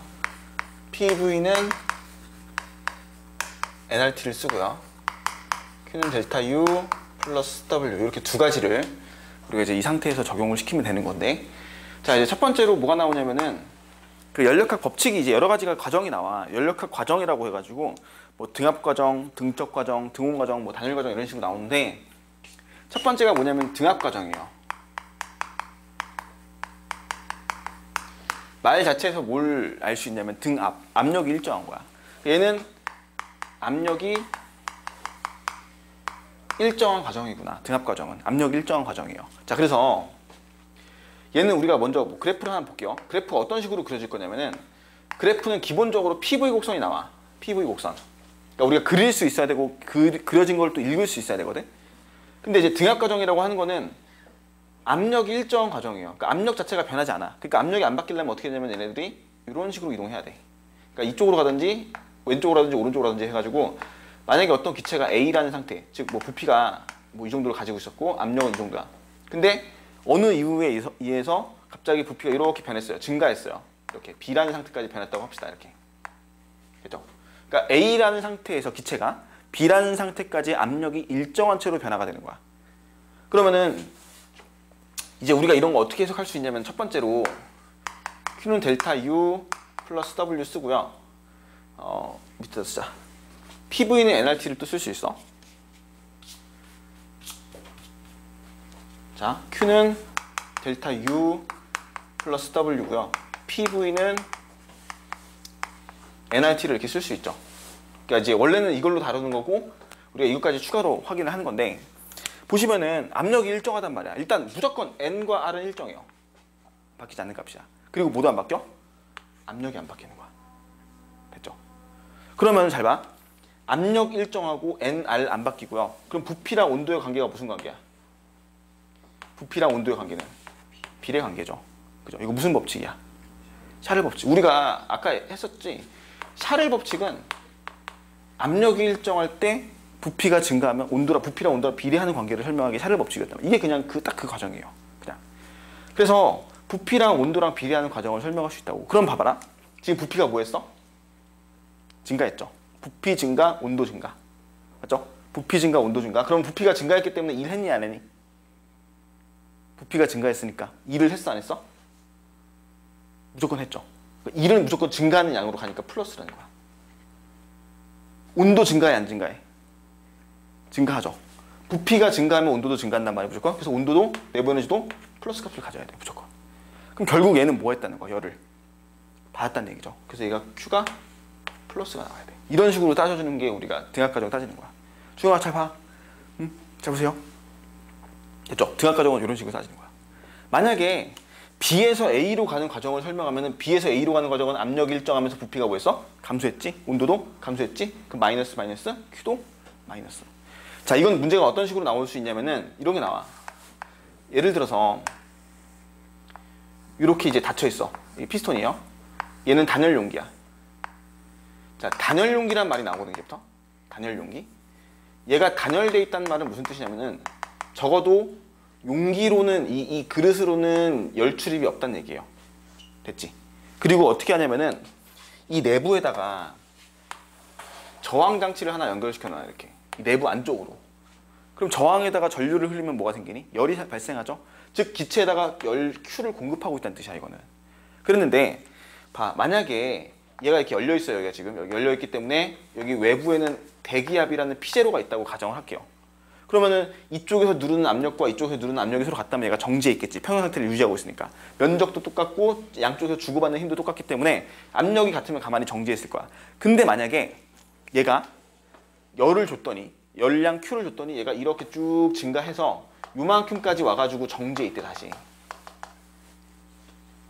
PV는 nRT를 쓰고요. Q는 델타 U 플러스 W, 이렇게 2가지를 우리가 이제 이 상태에서 적용을 시키면 되는 건데, 자, 이제 첫 번째로 뭐가 나오냐면은 그 연력학 법칙이 이제 여러 가지가 과정이 나와. 연력학 과정이라고 해가지고 뭐 등합 과정, 등적 과정, 등온 과정, 뭐 단일 과정 이런 식으로 나오는데, 첫 번째가 뭐냐면 등합 과정이에요. 말 자체에서 뭘 알 수 있냐면 등압, 압력이 일정한 거야. 얘는 압력이 일정한 과정이구나. 등합 과정은 압력이 일정한 과정이에요. 자, 그래서 얘는 우리가 먼저 뭐 그래프를 하나 볼게요. 그래프가 어떤 식으로 그려질 거냐면은, 그래프는 기본적으로 PV 곡선이 나와. PV 곡선. 그러니까 우리가 그릴 수 있어야 되고 그려진 걸 또 읽을 수 있어야 되거든. 근데 이제 등합 과정이라고 하는 거는 압력이 일정한 과정이에요. 그러니까 압력 자체가 변하지 않아. 그러니까 압력이 안 바뀌려면 어떻게 되냐면 얘네들이 이런 식으로 이동해야 돼. 그러니까 이쪽으로 가든지 왼쪽으로 가든지 오른쪽으로 가든지 해가지고, 만약에 어떤 기체가 A라는 상태, 즉 뭐 부피가 뭐 이 정도를 가지고 있었고 압력은 이 정도야. 근데 어느 이유에 의해서 갑자기 부피가 이렇게 변했어요. 증가했어요. 이렇게 B라는 상태까지 변했다고 합시다. 이렇게. 그죠? 그러니까 A라는 상태에서 기체가 B라는 상태까지 압력이 일정한 채로 변화가 되는 거야. 그러면은 이제 우리가 이런 거 어떻게 해석할 수 있냐면, 첫 번째로 Q는 델타 U 플러스 W 쓰고요. 밑에다 쓰자. PV는 nRT를 또 쓸 수 있어. 자, Q는 델타 U 플러스 W고요. PV는 nRT를 이렇게 쓸 수 있죠. 그러니까 이제 원래는 이걸로 다루는 거고 우리가 이것까지 추가로 확인을 하는 건데, 보시면은 압력이 일정하단 말이야. 일단 무조건 N과 R은 일정해요. 바뀌지 않는 값이야. 그리고 뭐도 안 바뀌어? 압력이 안 바뀌는 거야. 됐죠? 그러면 잘 봐. 압력 일정하고 NR 안 바뀌고요. 그럼 부피랑 온도의 관계가 무슨 관계야? 부피랑 온도의 관계는 비례 관계죠. 그죠? 이거 무슨 법칙이야? 샤를 법칙. 우리가 아까 했었지. 샤를 법칙은 압력이 일정할 때 부피가 증가하면 부피랑 온도랑 비례하는 관계를 설명하기 샤를 법칙이었단 말이야. 이게 그냥 딱 그 과정이에요. 그냥. 그래서 부피랑 온도랑 비례하는 과정을 설명할 수 있다고. 그럼 봐봐라. 지금 부피가 뭐했어? 증가했죠. 부피 증가, 온도 증가. 맞죠? 부피 증가, 온도 증가. 그럼 부피가 증가했기 때문에 일했니 안 했니? 부피가 증가했으니까 일을 했어 안 했어? 무조건 했죠. 일은 무조건 증가하는 양으로 가니까 플러스라는 거야. 온도 증가해 안 증가해? 증가하죠. 부피가 증가하면 온도도 증가한단 말이야, 무조건. 그래서 온도도 내부 에너지도 플러스 값을 가져야 돼, 무조건. 그럼 결국 얘는 뭐 했다는 거야? 열을 받았다는 얘기죠. 그래서 얘가 Q가 플러스가 나와야 돼. 이런 식으로 따져주는 게 우리가 등압과정 따지는 거야. 주영아 잘 봐. 잘 보세요. 됐죠? 등압과정은 이런 식으로 따지는 거야. 만약에 B에서 A로 가는 과정을 설명하면은 B에서 A로 가는 과정은 압력이 일정하면서 부피가 뭐였어? 감소했지? 온도도 감소했지? 그럼 마이너스 마이너스 Q도 마이너스. 자, 이건 문제가 어떤 식으로 나올 수 있냐면은 이런 게 나와. 예를 들어서 이렇게 이제 닫혀 있어. 이 피스톤이에요. 얘는 단열 용기야. 자, 단열 용기란 말이 나오거든, 이제부터. 단열 용기. 얘가 단열돼 있다는 말은 무슨 뜻이냐면은 적어도 용기로는 이 그릇으로는 열 출입이 없다는 얘기예요. 됐지? 그리고 어떻게 하냐면은 이 내부에다가 저항 장치를 하나 연결시켜 놔. 이렇게 이 내부 안쪽으로. 그럼 저항에다가 전류를 흘리면 뭐가 생기니? 열이 발생하죠. 즉 기체에다가 열 Q를 공급하고 있다는 뜻이야, 이거는. 그랬는데 봐, 만약에 얘가 이렇게 열려 있어요. 여기가 지금 여기 열려 있기 때문에 여기 외부에는 대기압이라는 P제로가 있다고 가정을 할게요. 그러면은 이쪽에서 누르는 압력과 이쪽에서 누르는 압력이 서로 같다면 얘가 정지해 있겠지. 평형 상태를 유지하고 있으니까. 면적도 똑같고 양쪽에서 주고받는 힘도 똑같기 때문에 압력이 같으면 가만히 정지해 있을 거야. 근데 만약에 얘가 열을 줬더니 열량 Q를 줬더니 얘가 이렇게 쭉 증가해서 요만큼까지 와가지고 정지해 있대 다시.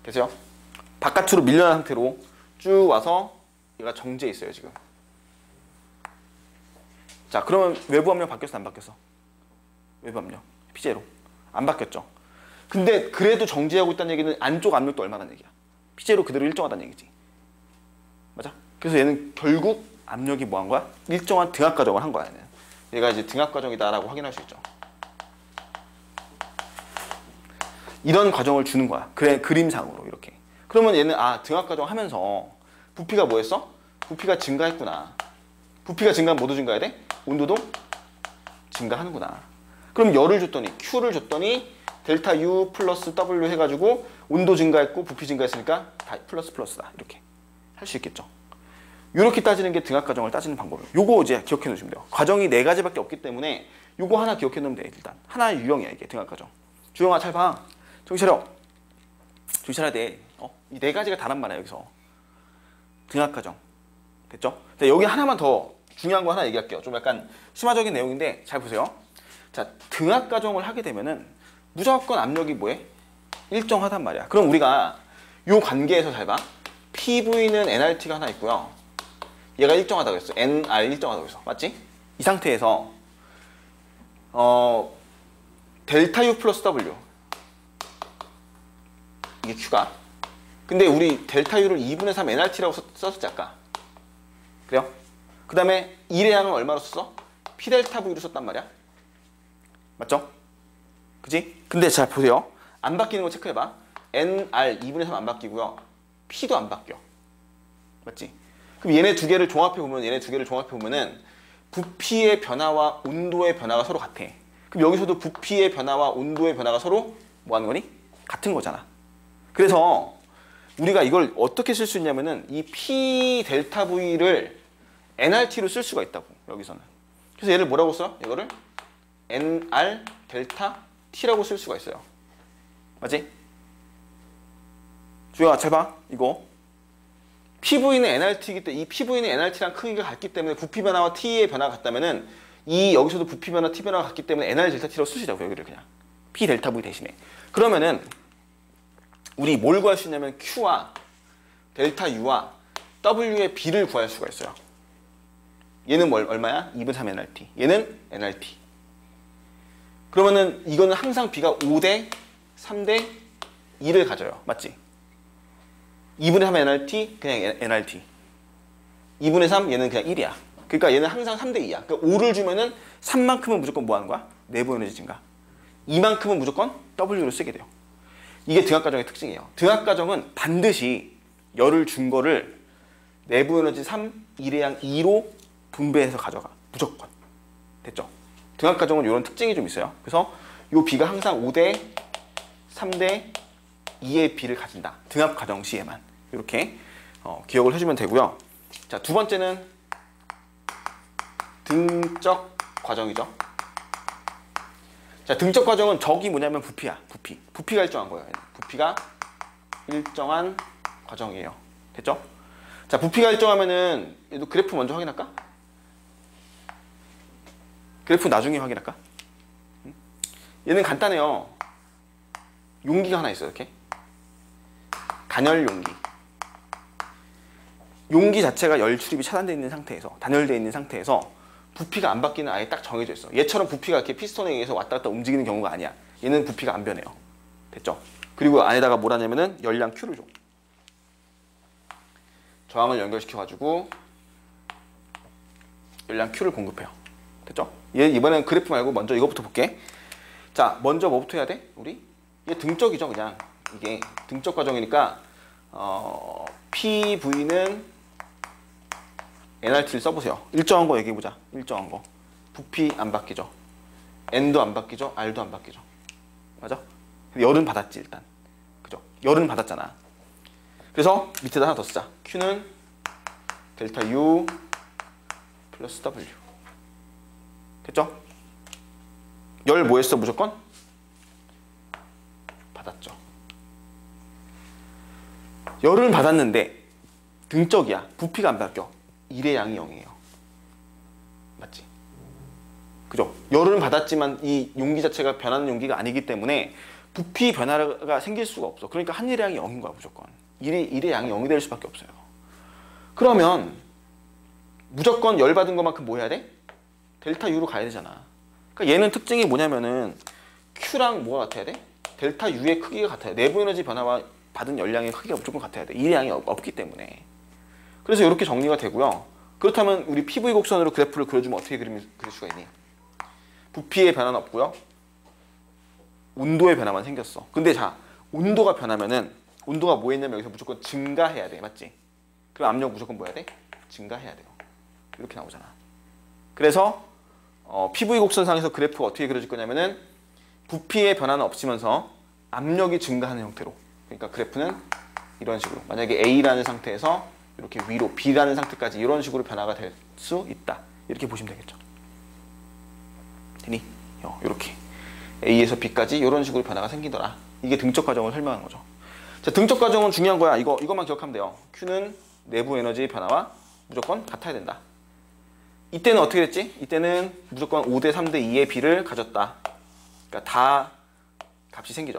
됐어요? 바깥으로 밀려난 상태로 쭉 와서 얘가 정지해 있어요 지금. 자, 그러면 외부 압력 바뀌었어 안 바뀌었어? 외부 압력 P제로 안 바뀌었죠. 근데 그래도 정지하고 있다는 얘기는 안쪽 압력도 얼마다는 얘기야. P제로 그대로 일정하다는 얘기지. 맞아? 그래서 얘는 결국 압력이 뭐 한 거야? 일정한 등압 과정을 한 거야. 얘가 이제 등압 과정이다라고 확인할 수 있죠. 이런 과정을 주는 거야. 그래, 그림상으로 이렇게. 그러면 얘는 등압 과정 하면서 부피가 뭐였어? 부피가 증가했구나. 부피가 증가하면 뭐도 증가해야 돼? 온도도 증가하는구나. 그럼 열을 줬더니 Q를 줬더니 델타 U 플러스 W 해가지고 온도 증가했고 부피 증가했으니까 다 플러스 플러스다. 이렇게 할 수 있겠죠. 이렇게 따지는 게 등압 과정을 따지는 방법이에요. 요거 이제 기억해 놓으시면 돼요. 과정이 4가지밖에 없기 때문에 요거 하나 기억해 놓으면 돼. 일단 하나의 유형이야 이게 등압 과정. 주영아 잘 봐. 정신 차려. 정신 차려야 돼. 이 4가지가 다란 말이야 여기서. 등압 과정. 됐죠? 자, 여기 하나만 더 중요한 거 하나 얘기할게요. 좀 약간 심화적인 내용인데 잘 보세요. 자, 등압 과정을 하게 되면은 무조건 압력이 뭐해? 일정하단 말이야. 그럼 우리가 요 관계에서 잘 봐. PV는 nRT가 하나 있고요. 얘가 일정하다고 했어. nR 일정하다고 했어. 맞지? 이 상태에서 델타 U 플러스 W 이게 Q가. 근데 우리 델타 U를 2분의 3 nRT라고 썼었지 아까. 그래요? 그 다음에 1의 양은 얼마로 썼어? P 델타 V로 썼단 말이야. 맞죠? 그지? 근데 잘 보세요. 안 바뀌는 거 체크해봐. nR 2분의 3 안 바뀌고요. P도 안 바뀌어. 맞지? 그럼 얘네 두 개를 종합해 보면은 부피의 변화와 온도의 변화가 서로 같아. 그럼 여기서도 부피의 변화와 온도의 변화가 서로 뭐 하는 거니? 같은 거잖아. 그래서 우리가 이걸 어떻게 쓸 수 있냐면은 이 P 델타 V를 nRT로 쓸 수가 있다고 여기서는. 그래서 얘를 뭐라고 써? 이거를 nR 델타 T라고 쓸 수가 있어요. 맞지? 주영아 잘 봐. 이거 PV는 nRT이기 때문에 이 PV는 nRT랑 크기가 같기 때문에 부피 변화와 T의 변화가 같다면은 이 여기서도 부피 변화, T 변화가 같기 때문에 nR 델타 T라고 쓰시자고 여기를 그냥 P 델타 V 대신에. 그러면은 우리 뭘 구할 수 있냐면 Q와 델타 U와 W의 B를 구할 수가 있어요. 얘는 얼마야? 2분의 3 nRT. 얘는 nRT. 그러면은 이거는 항상 B가 5대 3대 2를 가져요. 맞지? 2분의 3 nRT 그냥 nRT. 2분의 3 얘는 그냥 1이야. 그러니까 얘는 항상 3대 2야. 그러니까 5를 주면은 3만큼은 무조건 뭐 하는 거야? 내부 에너지 증가. 2만큼은 무조건 W로 쓰게 돼요. 이게 등압 과정의 특징이에요. 등압 과정은 반드시 열을 준 거를 내부 에너지 3, 1의 양 2로 분배해서 가져가. 무조건. 됐죠? 등압 과정은 이런 특징이 좀 있어요. 그래서 이 B가 항상 5대 3대 2의 B를 가진다. 등압 과정 시에만. 이렇게 기억을 해주면 되고요. 자, 두 번째는 등적 과정이죠. 자, 등적 과정은 적이 뭐냐면 부피야. 부피가 일정한 거예요. 부피가 일정한 과정이에요. 됐죠? 자, 부피가 일정하면은 얘도 그래프 먼저 확인할까? 그래프 나중에 확인할까? 얘는 간단해요. 용기가 하나 있어요. 이렇게 단열 용기. 용기 자체가 열 출입이 차단되어 있는 상태에서, 단열되어 있는 상태에서 부피가 안 바뀌는 아예 딱 정해져 있어. 얘처럼 부피가 이렇게 피스톤에 의해서 왔다 갔다 움직이는 경우가 아니야. 얘는 부피가 안 변해요. 됐죠? 그리고 안에다가 뭘 하냐면은 열량 Q를 줘. 저항을 연결시켜가지고 열량 Q를 공급해요. 됐죠? 얘 이번엔 그래프 말고 먼저 이거부터 볼게. 자, 먼저 뭐부터 해야 돼? 우리? 얘 등적이죠, 그냥. 이게 등적 과정이니까 PV는 nRT를 써보세요. 일정한 거 얘기해보자. 일정한 거. 부피 안 바뀌죠. N도 안 바뀌죠. R도 안 바뀌죠. 맞아? 열은 받았지 일단. 그죠? 열은 받았잖아. 그래서 밑에다 하나 더 쓰자. Q는 델타 U 플러스 W. 됐죠? 열 뭐 했어 무조건? 받았죠. 열을 받았는데 등적이야. 부피가 안 바뀌어. 1의 양이 0이에요. 맞지? 그죠? 열은 받았지만 이 용기 자체가 변하는 용기가 아니기 때문에 부피 변화가 생길 수가 없어. 그러니까 한 일의 양이 0인 거야 무조건. 1의 양이 0이 될 수밖에 없어요. 그러면 무조건 열 받은 것만큼 뭐 해야 돼? 델타 U로 가야 되잖아. 그러니까 얘는 특징이 뭐냐면은 Q랑 뭐가 같아야 돼? 델타 U의 크기가 같아요. 내부 에너지 변화와 받은 열량의 크기가 무조건 같아야 돼. 1의 양이 없기 때문에. 그래서 이렇게 정리가 되고요. 그렇다면 우리 PV 곡선으로 그래프를 그려주면 어떻게 그릴 수가 있니? 부피의 변화는 없고요. 온도의 변화만 생겼어. 근데 자, 온도가 변하면은 온도가 뭐 했냐면 여기서 무조건 증가해야 돼. 맞지? 그럼 압력 무조건 뭐 해야 돼? 증가해야 돼요. 이렇게 나오잖아. 그래서 PV 곡선상에서 그래프가 어떻게 그려질 거냐면은 부피의 변화는 없으면서 압력이 증가하는 형태로. 그러니까 그래프는 이런 식으로. 만약에 A라는 상태에서 이렇게 위로 B라는 상태까지 이런 식으로 변화가 될 수 있다. 이렇게 보시면 되겠죠. 되니? 이렇게 A에서 B까지 이런 식으로 변화가 생기더라. 이게 등적 과정을 설명하는 거죠. 자, 등적 과정은 중요한 거야. 이것만 기억하면 돼요. Q는 내부 에너지의 변화와 무조건 같아야 된다. 이때는 어떻게 됐지? 이때는 무조건 5대 3대 2의 B를 가졌다. 그러니까 다 값이 생기죠.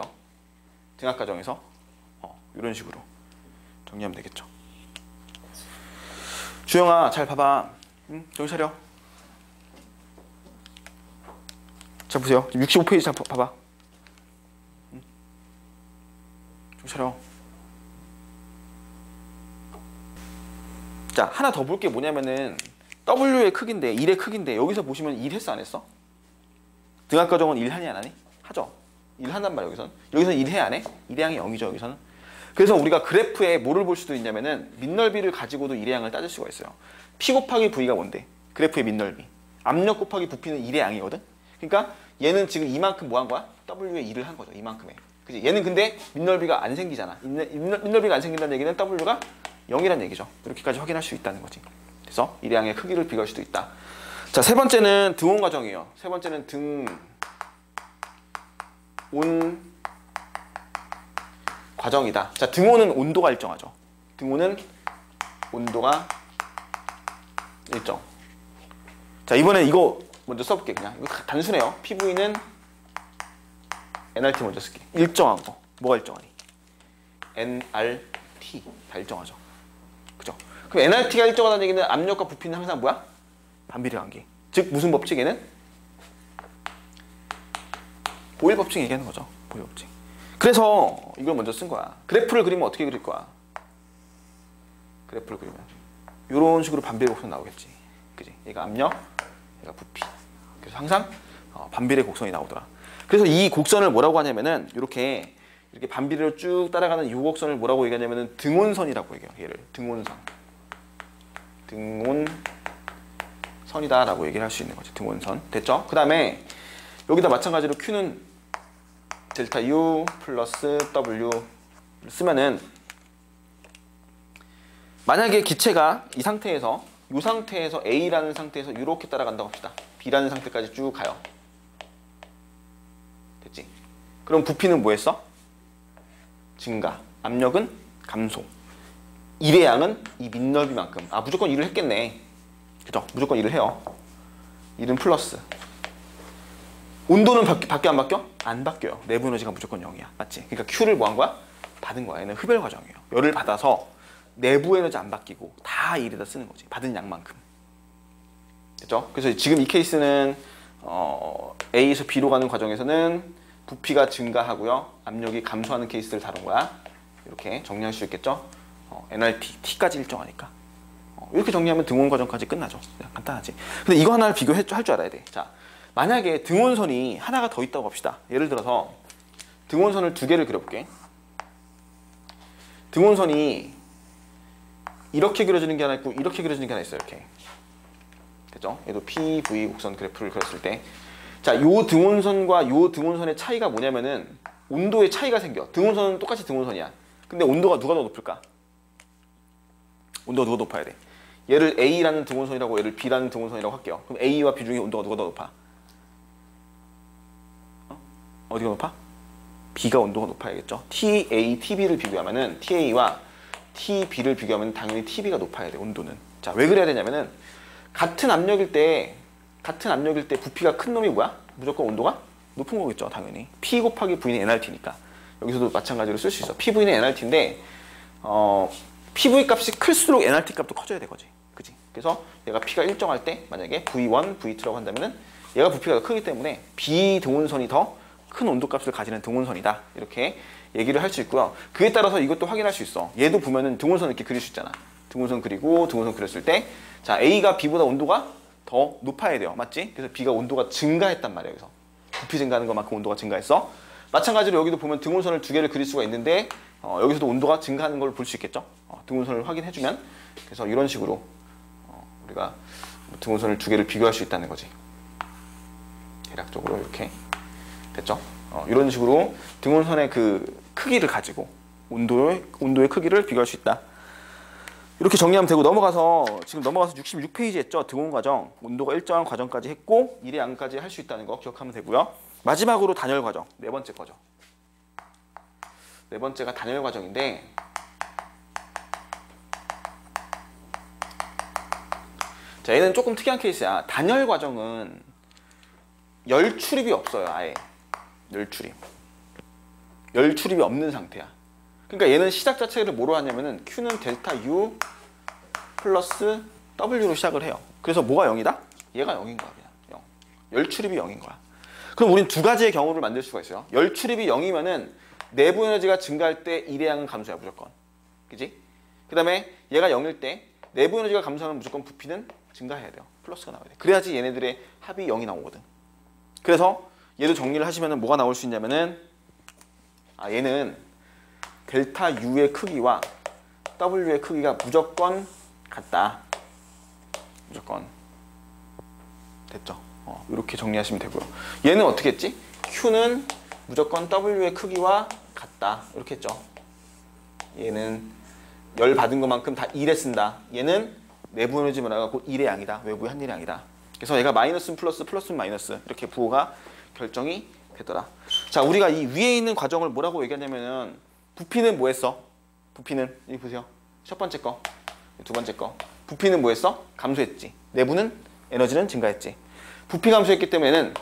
등합 과정에서 이런 식으로 정리하면 되겠죠. 주영아, 잘 봐봐. 응? 정신 차려. 자, 보세요. 65페이지 잘 봐봐. 응? 정신 차려. 자, 하나 더 볼 게 뭐냐면은 W의 크기인데 1의 크기인데 여기서 보시면 1 했어 안 했어? 등합 과정은 1 하니 안 하니? 하죠. 1 한단 말이야 여기서는. 여기서는 1 해 안 해? 1의 양이 0이죠 여기서는. 그래서 우리가 그래프에 뭐를 볼 수도 있냐면은 민넓이를 가지고도 1의 양을 따질 수가 있어요. P 곱하기 V가 뭔데? 그래프의 민넓이. 압력 곱하기 부피는 1의 양이거든? 그러니까 얘는 지금 이만큼 뭐 한 거야? W에 1을 한 거죠. 이만큼에. 그치? 얘는 근데 민넓이가 안 생기잖아. 민넓이가 안 생긴다는 얘기는 W가 0이라는 얘기죠. 이렇게까지 확인할 수 있다는 거지. 그래서 1의 양의 크기를 비교할 수도 있다. 자, 세 번째는 등온 과정이에요. 세 번째는 등온 과정이다. 자, 등온은 온도가 일정하죠. 등온은 온도가 일정. 자, 이번엔 이거 먼저 써볼게. 그냥 이거 단순해요. PV는 nRT 먼저 쓸게. 일정한 거. 뭐가 일정하니? nRT 다 일정하죠. 그죠? 그럼 nRT가 일정하다는 얘기는 압력과 부피는 항상 뭐야? 반비례 관계. 즉 무슨 법칙에는? 보일 법칙 얘기하는 거죠. 보일 법칙. 그래서 이걸 먼저 쓴 거야. 그래프를 그리면 어떻게 그릴 거야? 그래프를 그리면 이런 식으로 반비례 곡선 나오겠지. 그지? 얘가 압력, 얘가 부피. 그래서 항상 반비례 곡선이 나오더라. 그래서 이 곡선을 뭐라고 하냐면은 이렇게 반비례로 쭉 따라가는 이 곡선을 뭐라고 얘기하냐면은 등온선이라고 얘기해요. 얘를 등온선. 등온선이다라고 얘기를 할 수 있는 거지. 등온선. 됐죠? 그 다음에 여기다 마찬가지로 Q는 델타 U 플러스 W 쓰면은 만약에 기체가 이 상태에서 A라는 상태에서 이렇게 따라간다고 합시다. B라는 상태까지 쭉 가요. 됐지? 그럼 부피는 뭐 했어? 증가. 압력은 감소. 일의 양은 이 밑넓이만큼. 아, 무조건 일을 했겠네. 그죠? 무조건 일을 해요. 일은 플러스. 온도는 바뀌어 안 바뀌어? 안 바뀌어요. 내부 에너지가 무조건 0이야. 맞지? 그러니까 Q를 뭐 한 거야? 받은 거야. 얘는 흡열 과정이에요. 열을 받아서 내부 에너지 안 바뀌고 다 일에다 쓰는 거지. 받은 양만큼. 됐죠? 그래서 지금 이 케이스는 A에서 B로 가는 과정에서는 부피가 증가하고요. 압력이 감소하는 케이스를 다룬 거야. 이렇게 정리할 수 있겠죠? NRT, T까지 일정하니까. 이렇게 정리하면 등원 과정까지 끝나죠. 그냥 간단하지. 근데 이거 하나를 비교할 줄 알아야 돼. 자, 만약에 등원선이 하나가 더 있다고 합시다. 예를 들어서 등원선을 두 개를 그려볼게. 등원선이 이렇게 그려지는 게 하나 있고 이렇게 그려지는 게 하나 있어요. 이렇게. 됐죠? 얘도 PV 곡선 그래프를 그렸을 때, 자, 요 등원선과 요 등원선의 차이가 뭐냐면은 온도의 차이가 생겨. 등원선은 똑같이 등원선이야. 근데 온도가 누가 더 높을까? 온도가 누가 높아야 돼? 얘를 A라는 등원선이라고 얘를 B라는 등원선이라고 할게요. 그럼 A와 B 중에 온도가 누가 더 높아? 어디가 높아? B가 온도가 높아야겠죠. TA, TB를 비교하면은 TA와 TB를 비교하면 당연히 TB가 높아야 돼. 온도는. 자, 왜 그래야 되냐면은 같은 압력일 때 부피가 큰 놈이 뭐야? 무조건 온도가 높은 거겠죠. 당연히. P 곱하기 V는 NRT니까. 여기서도 마찬가지로 쓸 수 있어. PV는 NRT인데 PV 값이 클수록 NRT 값도 커져야 되거지. 그지? 그래서 얘가 P가 일정할 때 만약에 V1, V2라고 한다면은 얘가 부피가 더 크기 때문에 B 등원선이 더 큰 온도 값을 가지는 등원선이다. 이렇게 얘기를 할 수 있고요. 그에 따라서 이것도 확인할 수 있어. 얘도 보면은 등원선 이렇게 그릴 수 있잖아. 등원선 그리고 등원선 그렸을 때, 자, A가 B보다 온도가 더 높아야 돼요. 맞지? 그래서 B가 온도가 증가했단 말이에요. 여기서 부피 증가하는 것만큼 온도가 증가했어. 마찬가지로 여기도 보면 등원선을 두 개를 그릴 수가 있는데 여기서도 온도가 증가하는 걸 볼 수 있겠죠. 등원선을 확인해주면. 그래서 이런 식으로 우리가 등원선을 두 개를 비교할 수 있다는 거지. 대략적으로 이렇게 됐죠. 이런 식으로 등원선의 그 크기를 가지고 온도의 크기를 비교할 수 있다. 이렇게 정리하면 되고, 지금 넘어가서 66페이지 했죠. 등원 과정, 온도가 일정한 과정까지 했고 일의 양까지 할 수 있다는 거 기억하면 되고요. 마지막으로 단열 과정, 네 번째 거죠. 네 번째가 단열 과정인데, 자, 얘는 조금 특이한 케이스야. 단열 과정은 열 출입이 없어요. 아예 열 출입이 없는 상태야. 그러니까 얘는 시작 자체를 뭐로 하냐면은 Q는 델타 U 플러스 W로 시작을 해요. 그래서 뭐가 0이다? 얘가 0인 거야. 그냥 0. 열 출입이 0인 거야. 그럼 우린 두 가지의 경우를 만들 수가 있어요. 열 출입이 0이면은 내부 에너지가 증가할 때 일의 양은 감소야, 무조건. 그지? 그 다음에 얘가 0일 때 내부 에너지가 감소하면 무조건 부피는 증가해야 돼요. 플러스가 나와야 돼. 그래야지 얘네들의 합이 0이 나오거든. 그래서 얘도 정리를 하시면은 뭐가 나올 수 있냐면은, 얘는 델타 U의 크기와 W의 크기가 무조건 같다. 무조건. 됐죠? 이렇게 정리하시면 되고요. 얘는 어떻게 했지? Q는 무조건 W의 크기와 같다. 이렇게 했죠. 얘는 열 받은 것만큼 다 1에 쓴다. 얘는 내부 에너지 변화가 곧 1의 양이다. 외부의 한 일의 양이다. 그래서 얘가 마이너스는 플러스, 플러스는 마이너스, 이렇게 부호가 결정이 되더라. 자, 우리가 이 위에 있는 과정을 뭐라고 얘기하냐면은, 부피는 뭐 했어? 부피는 여기 보세요. 첫 번째 거, 두 번째 거. 부피는 뭐 했어? 감소했지. 내부는 에너지는 증가했지. 부피 감소했기 때문에는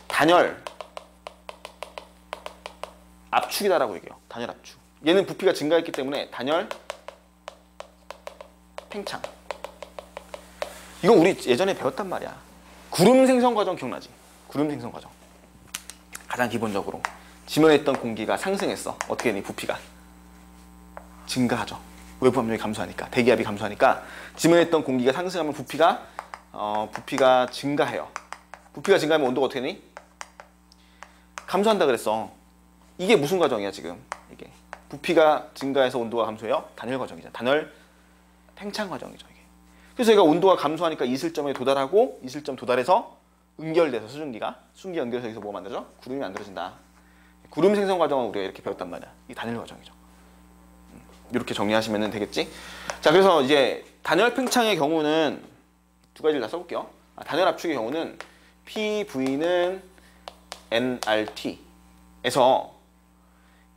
단열 압축이다라고 얘기해요. 단열 압축. 얘는 부피가 증가했기 때문에 단열 팽창. 이거 우리 예전에 배웠단 말이야. 구름 생성 과정 기억나지? 구름 생성 과정. 가장 기본적으로 지면에 있던 공기가 상승했어. 어떻게 되니? 부피가 증가하죠. 외부 압력이 감소하니까, 대기압이 감소하니까 지면에 있던 공기가 상승하면 부피가 증가해요. 부피가 증가하면 온도가 어떻게 되니? 감소한다 그랬어. 이게 무슨 과정이야 지금? 이게 부피가 증가해서 온도가 감소해요? 단열 과정이잖아. 단열 팽창 과정이죠 이게. 그래서 얘가 온도가 감소하니까 이슬점에 도달하고, 이슬점 도달해서 응결돼서 수증기 연결해서 여기서 뭐 만들어져? 구름이 만들어진다. 구름 생성 과정은 우리가 이렇게 배웠단 말이야. 이 단열 과정이죠. 이렇게 정리하시면 되겠지? 자, 그래서 이제 단열 팽창의 경우는 두 가지를 다 써볼게요. 단열 압축의 경우는 PV는 NRT에서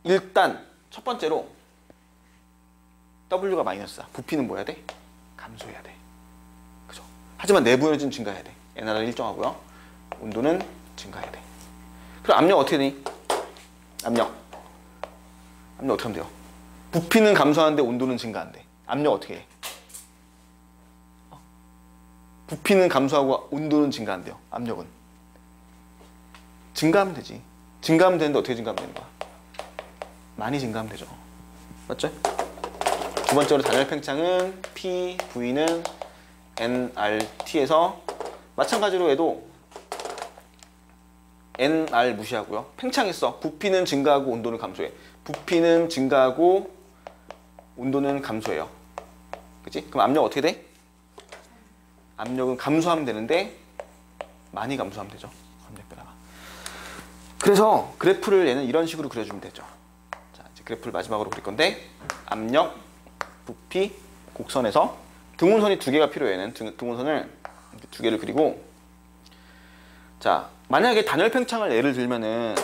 일단 첫 번째로 W가 마이너스야. 부피는 뭐 해야 돼? 감소해야 돼. 그죠? 하지만 내부 에너지는 증가해야 돼. NR은 일정하고요. 온도는 증가해야 돼. 그럼 압력 어떻게 되니? 압력 어떻게 하면 돼요? 부피는 감소하는데 온도는 증가한대. 압력 어떻게 해? 부피는 감소하고 온도는 증가한대요. 압력은 증가하면 되지. 증가하면 되는데 어떻게 증가하면 되는 거야? 많이 증가하면 되죠. 맞죠? 두 번째로 단열 팽창은 P, V는 nRT에서 마찬가지로 해도 nR 무시하고요. 팽창했어. 부피는 증가하고 온도는 감소해. 부피는 증가하고 온도는 감소해요. 그치? 그럼 압력 어떻게 돼? 압력은 감소하면 되는데 많이 감소하면 되죠. 압력 변화가. 그래서 그래프를 얘는 이런 식으로 그려주면 되죠. 자, 이제 그래프를 마지막으로 그릴 건데 압력, 부피, 곡선에서 등운선이 두 개가 필요해요. 얘는 등운선을 두 개를 그리고 자, 만약에 단열 팽창을 예를 들면은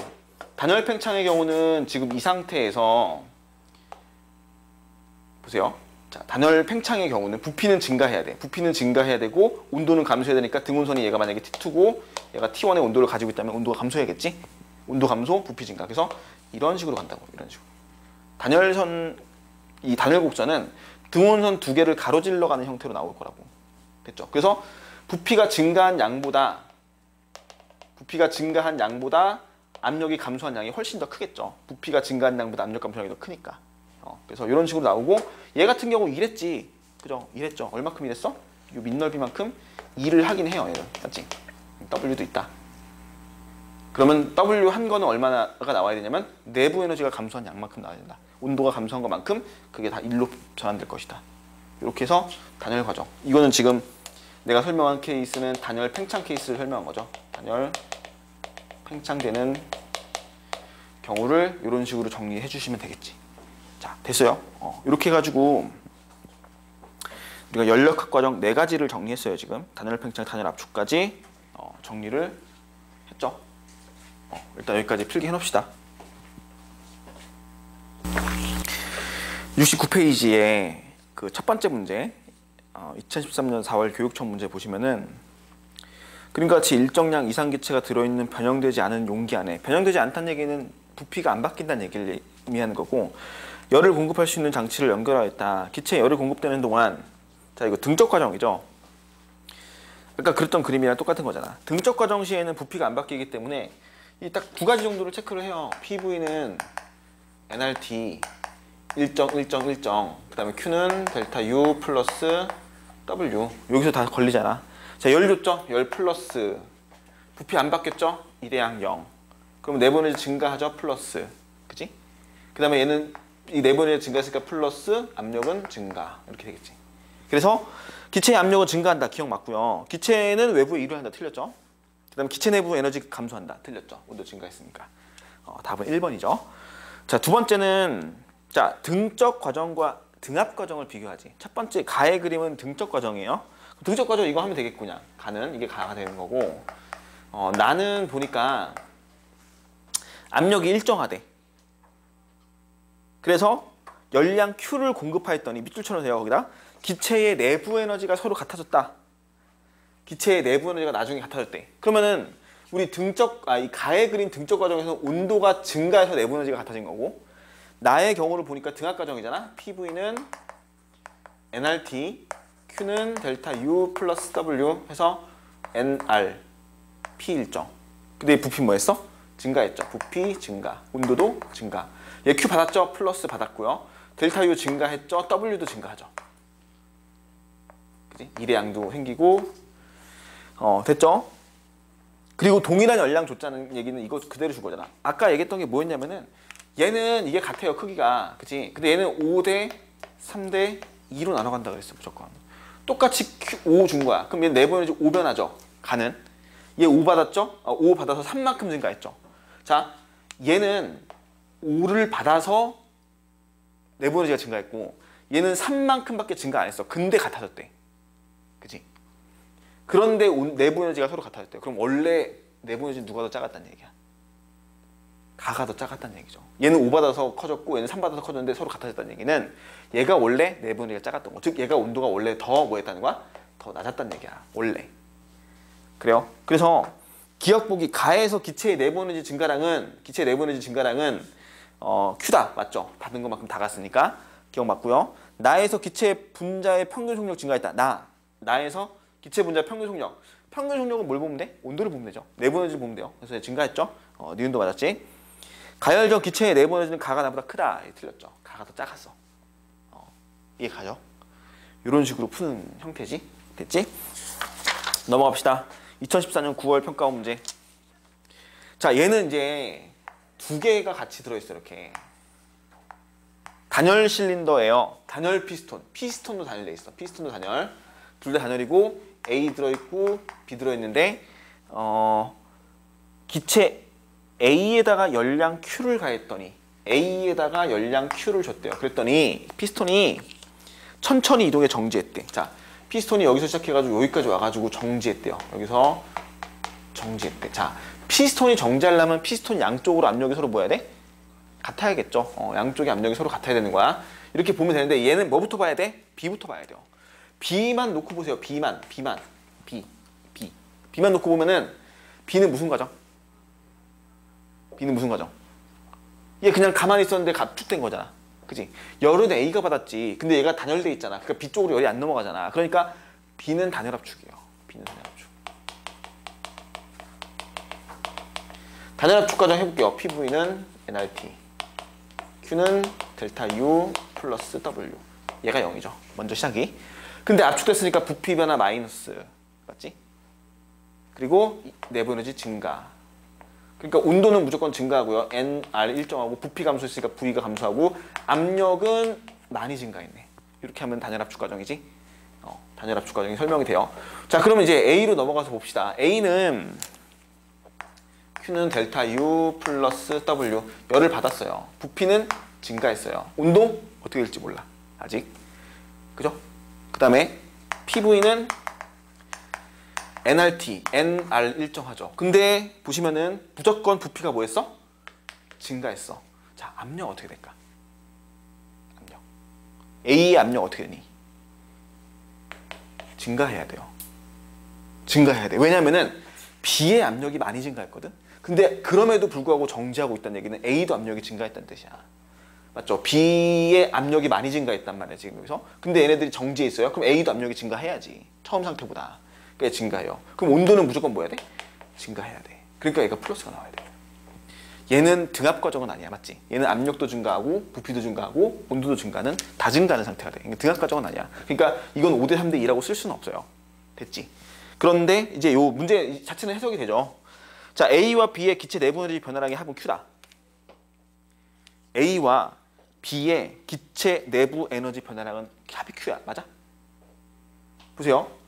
단열 팽창의 경우는 지금 이 상태에서 보세요. 자, 단열 팽창의 경우는 부피는 증가해야 돼. 부피는 증가해야 되고 온도는 감소해야 되니까 등운선이 얘가 만약에 T2고 얘가 T1의 온도를 가지고 있다면 온도가 감소해야겠지? 온도 감소, 부피 증가. 그래서 이런 식으로 간다고. 이런 식으로. 단열선, 이 단열 곡선은 등운선 두 개를 가로질러 가는 형태로 나올 거라고. 됐죠? 그래서 부피가 증가한 양보다 압력이 감소한 양이 훨씬 더 크겠죠. 부피가 증가한 양보다 압력 감소한 양이 더 크니까. 그래서 이런 식으로 나오고 얘 같은 경우 이랬지. 그죠? 이랬죠. 얼마큼 이랬어? 이 밑넓이만큼 일을 하긴 해요. 얘는. 맞지? W도 있다. 그러면 W 한 거는 얼마나가 나와야 되냐면 내부 에너지가 감소한 양만큼 나와야 된다. 온도가 감소한 것만큼 그게 다 일로 전환될 것이다. 이렇게 해서 단열 과정. 이거는 지금 내가 설명한 케이스는 단열 팽창 케이스를 설명한 거죠. 단열 팽창되는 경우를 이런 식으로 정리해 주시면 되겠지. 자, 됐어요. 이렇게 해가지고 우리가 연력학 과정 4가지를 정리했어요. 지금 단열 팽창, 단열 압축까지 정리를 했죠. 일단 여기까지 필기 해놓읍시다. 69페이지에 그 첫 번째 문제 2013년 4월 교육청 문제 보시면은 그림과 같이 일정량 이상기체가 들어있는 변형되지 않은 용기 안에, 변형되지 않다는 얘기는 부피가 안 바뀐다는 얘기를 의미하는 거고, 열을 공급할 수 있는 장치를 연결하였다. 기체에 열이 공급되는 동안, 자, 이거 등적 과정이죠. 아까 그렸던 그림이랑 똑같은 거잖아. 등적 과정 시에는 부피가 안 바뀌기 때문에 이 딱 두 가지 정도를 체크를 해요. PV는 nRT 일정, 그 다음에 Q는 델타 U 플러스 W. 여기서 다 걸리잖아. 자, 열 줬죠? 열 플러스 부피 안 바뀌었죠? 2대양 0. 그럼 내부 에너지 증가하죠? 플러스. 그치? 그 다음에 얘는 이 내부 에너지 증가했으니까 플러스 압력은 증가. 이렇게 되겠지. 그래서 기체의 압력은 증가한다. 기억 맞고요. 기체는 외부에 이루한다. 틀렸죠? 그 다음에 기체 내부 에너지 감소한다. 틀렸죠? 온도 증가했으니까. 답은 1번이죠. 자, 두 번째는 자, 등적 과정과 등압 과정을 비교하지. 첫 번째 가의 그림은 등적 과정이에요. 등적 과정 이거 하면 되겠구나. 가는 이게 가가 되는 거고, 나는 보니까 압력이 일정하대. 그래서 열량 Q를 공급하였더니 밑줄처럼 돼요. 거기다 기체의 내부 에너지가 서로 같아졌다. 기체의 내부 에너지가 나중에 같아졌대. 그러면은 우리 이 가의 그림 등적 과정에서 온도가 증가해서 내부 에너지가 같아진 거고, 나의 경우를 보니까 등압 과정이잖아. PV는 nRT, Q는 델타 U 플러스 W 해서 nR, P 일정. 근데 부피 뭐 했어? 증가했죠. 부피 증가, 온도도 증가. 얘 Q 받았죠? 플러스 받았고요. 델타 U 증가했죠? W도 증가하죠. 그치? 일의 양도 생기고, 됐죠? 그리고 동일한 열량 줬자는 얘기는 이거 그대로 준 거잖아. 아까 얘기했던 게 뭐였냐면은 얘는 이게 같아요. 크기가. 그치? 근데 얘는 5대 3대 2로 나눠 간다 그랬어. 무조건. 똑같이 5 준 거야. 그럼 얘는 내부 에너지 5 변하죠. 가는. 얘 5 받았죠? 5 받아서 3만큼 증가했죠. 자, 얘는 5를 받아서 내부 에너지가 증가했고, 얘는 3만큼밖에 증가 안 했어. 근데 같아졌대. 그치? 그런데 내부 에너지가 서로 같아졌대. 그럼 원래 내부 에너지는 누가 더 작았다는 얘기야? 가가 더 작았다는 얘기죠. 얘는 5 받아서 커졌고 얘는 3 받아서 커졌는데 서로 같아졌다는 얘기는 얘가 원래 내부 에너지가 작았던 거. 즉 얘가 온도가 원래 더 뭐였다는 거야? 더 낮았다는 얘기야. 원래. 그래요? 그래서 기억보기 가에서 기체의 내부 에너지 증가량은 Q다. 맞죠? 받은 것만큼 다 갔으니까 기억 맞고요. 나에서 기체 분자의 평균 속력 증가했다. 나에서 기체 분자의 평균 속력. 평균 속력은 뭘 보면 돼? 온도를 보면 되죠. 내부 에너지 보면 돼요. 그래서 증가했죠. 니은도 맞았지. 가열적 기체의 내부 에너지는 가가 나보다 크다. 틀렸죠. 가가 더 작았어. 이해 가죠? 이런 식으로 푸는 형태지. 됐지? 넘어갑시다. 2014년 9월 평가원 문제. 자, 얘는 이제 두 개가 같이 들어있어. 이렇게 단열 실린더예요. 단열 피스톤. 피스톤도 단열돼 있어. 피스톤도 단열. 둘 다 단열이고 A 들어있고 B 들어있는데 기체 A에다가 열량 Q를 가했더니 A에다가 열량 Q를 줬대요. 그랬더니 피스톤이 천천히 이동해 정지했대. 자, 피스톤이 여기서 시작해가지고 여기까지 와가지고 정지했대요. 여기서 정지했대. 자, 피스톤이 정지하려면 피스톤 양쪽으로 압력이 서로 뭐 해야 돼? 같아야겠죠. 양쪽의 압력이 서로 같아야 되는 거야. 이렇게 보면 되는데 얘는 뭐부터 봐야 돼? B부터 봐야 돼요. B만 놓고 보세요. B만 놓고 보면은 B는 무슨 과정? B는 무슨 과정? 얘 그냥 가만히 있었는데 압축된 거잖아. 그치? 열은 A가 받았지. 근데 얘가 단열돼 있잖아. 그러니까 B 쪽으로 열이 안 넘어가잖아. 그러니까 B는 단열압축이에요. B는 단열압축. 단열압축 과정 해볼게요. PV는 nRT, Q는 델타 U 플러스 W. 얘가 0이죠. 먼저 시작이. 근데 압축됐으니까 부피 변화 마이너스. 맞지? 그리고 내부 에너지 증가. 그러니까 온도는 무조건 증가하고요. NR 일정하고 부피 감소했으니까 V가 감소하고 압력은 많이 증가했네. 이렇게 하면 단열압축 과정이지. 단열압축 과정이 설명이 돼요. 자, 그러면 이제 A로 넘어가서 봅시다. A는 Q는 델타 U 플러스 W. 열을 받았어요. 부피는 증가했어요. 온도 어떻게 될지 몰라. 아직. 그죠? 그 다음에 PV는 nRT, NR 일정하죠. 근데 보시면은 무조건 부피가 뭐했어? 증가했어. 자, 압력 어떻게 될까? 압력. A의 압력 어떻게 되니? 증가해야 돼요. 증가해야 돼. 왜냐면은 B의 압력이 많이 증가했거든. 근데 그럼에도 불구하고 정지하고 있다는 얘기는 A도 압력이 증가했다는 뜻이야. 맞죠? B의 압력이 많이 증가했단 말이야, 지금 여기서. 근데 얘네들이 정지해 있어요. 그럼 A도 압력이 증가해야지. 처음 상태보다. 그러니까 증가해요. 그럼 온도는 무조건 뭐 해야 돼? 증가해야 돼. 그러니까 얘가 플러스가 나와야 돼. 얘는 등압 과정은 아니야. 맞지? 얘는 압력도 증가하고 부피도 증가하고 온도도 증가는 다 증가하는 상태가 돼. 그러니까 등압 과정은 아니야. 그러니까 이건 5대 3대 2라고 쓸 수는 없어요. 됐지? 그런데 이제 요 문제 자체는 해석이 되죠. 자, A와 B의 기체 내부 에너지 변화량의 합은 Q다. A와 B의 기체 내부 에너지 변화량은 합이 Q야. 맞아? 보세요.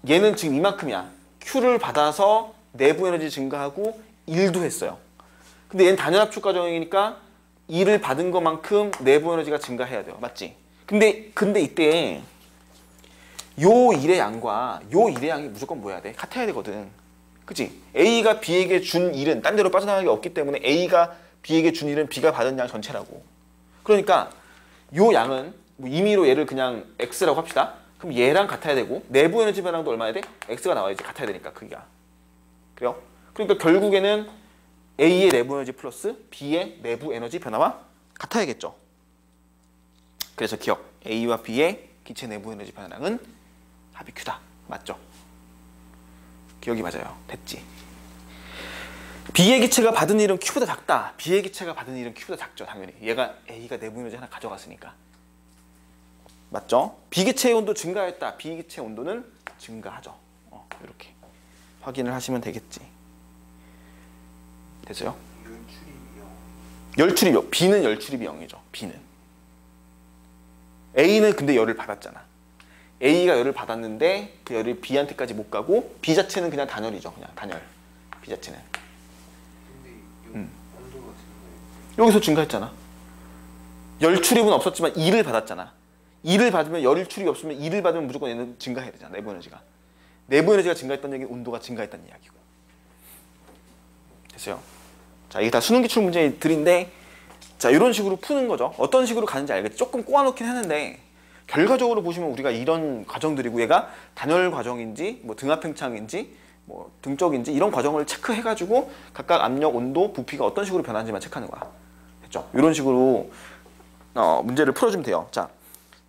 얘는 지금 이만큼이야. Q를 받아서 내부 에너지 증가하고 1도 했어요. 근데 얘는 단열압축 과정이니까 1을 받은 것만큼 내부 에너지가 증가해야 돼요. 맞지? 근데 이때 요 일의 양과 요 일의 양이 무조건 뭐 해야 돼? 같아야 되거든. 그치? A가 B에게 준 일은 딴 데로 빠져나가기 없기 때문에 A가 B에게 준 일은 B가 받은 양 전체라고. 그러니까 요 양은 뭐 임의로 얘를 그냥 X라고 합시다. 그럼 얘랑 같아야 되고 내부 에너지 변화량도 얼마야 돼? X가 나와야지. 같아야 되니까 크기가. 그래요? 그러니까 결국에는 A의 내부 에너지 플러스 B의 내부 에너지 변화와 같아야겠죠. 그래서 기억. A와 B의 기체 내부 에너지 변화량은 합이 Q다. 맞죠? 기억이 맞아요. 됐지? B의 기체가 받은 일은 Q보다 작다. B의 기체가 받은 일은 Q보다 작죠. 당연히. 얘가 A가 내부 에너지 하나 가져갔으니까. 맞죠? 비기체의 온도 증가했다. 비기체 온도는 증가하죠. 이렇게 확인을 하시면 되겠지. 됐어요? 열출입이 0. B는 열출입이 0이죠. B는. A는 근데 열을 받았잖아. A가 열을 받았는데 그 열이 B한테까지 못 가고 B 자체는 그냥 단열이죠. 그냥 단열. B 자체는. 근데 온도가 여기서 증가했잖아. 열 출입은 없었지만 2를 받았잖아. 2를 받으면 열 출입이 없으면 2를 받으면 무조건 얘는 증가해야 되잖아. 내부 에너지가. 내부 에너지가 증가했다는 얘기는 온도가 증가했다는 이야기고. 됐어요? 자, 이게 다 수능 기출 문제들인데 자, 이런 식으로 푸는 거죠. 어떤 식으로 가는지 알겠죠? 조금 꼬아놓긴 하는데 결과적으로 보시면 우리가 이런 과정들이고 얘가 단열 과정인지 뭐 등압팽창인지 뭐 등적인지 이런 과정을 체크해가지고 각각 압력, 온도, 부피가 어떤 식으로 변하는지만 체크하는 거야. 됐죠? 이런 식으로 문제를 풀어주면 돼요. 자,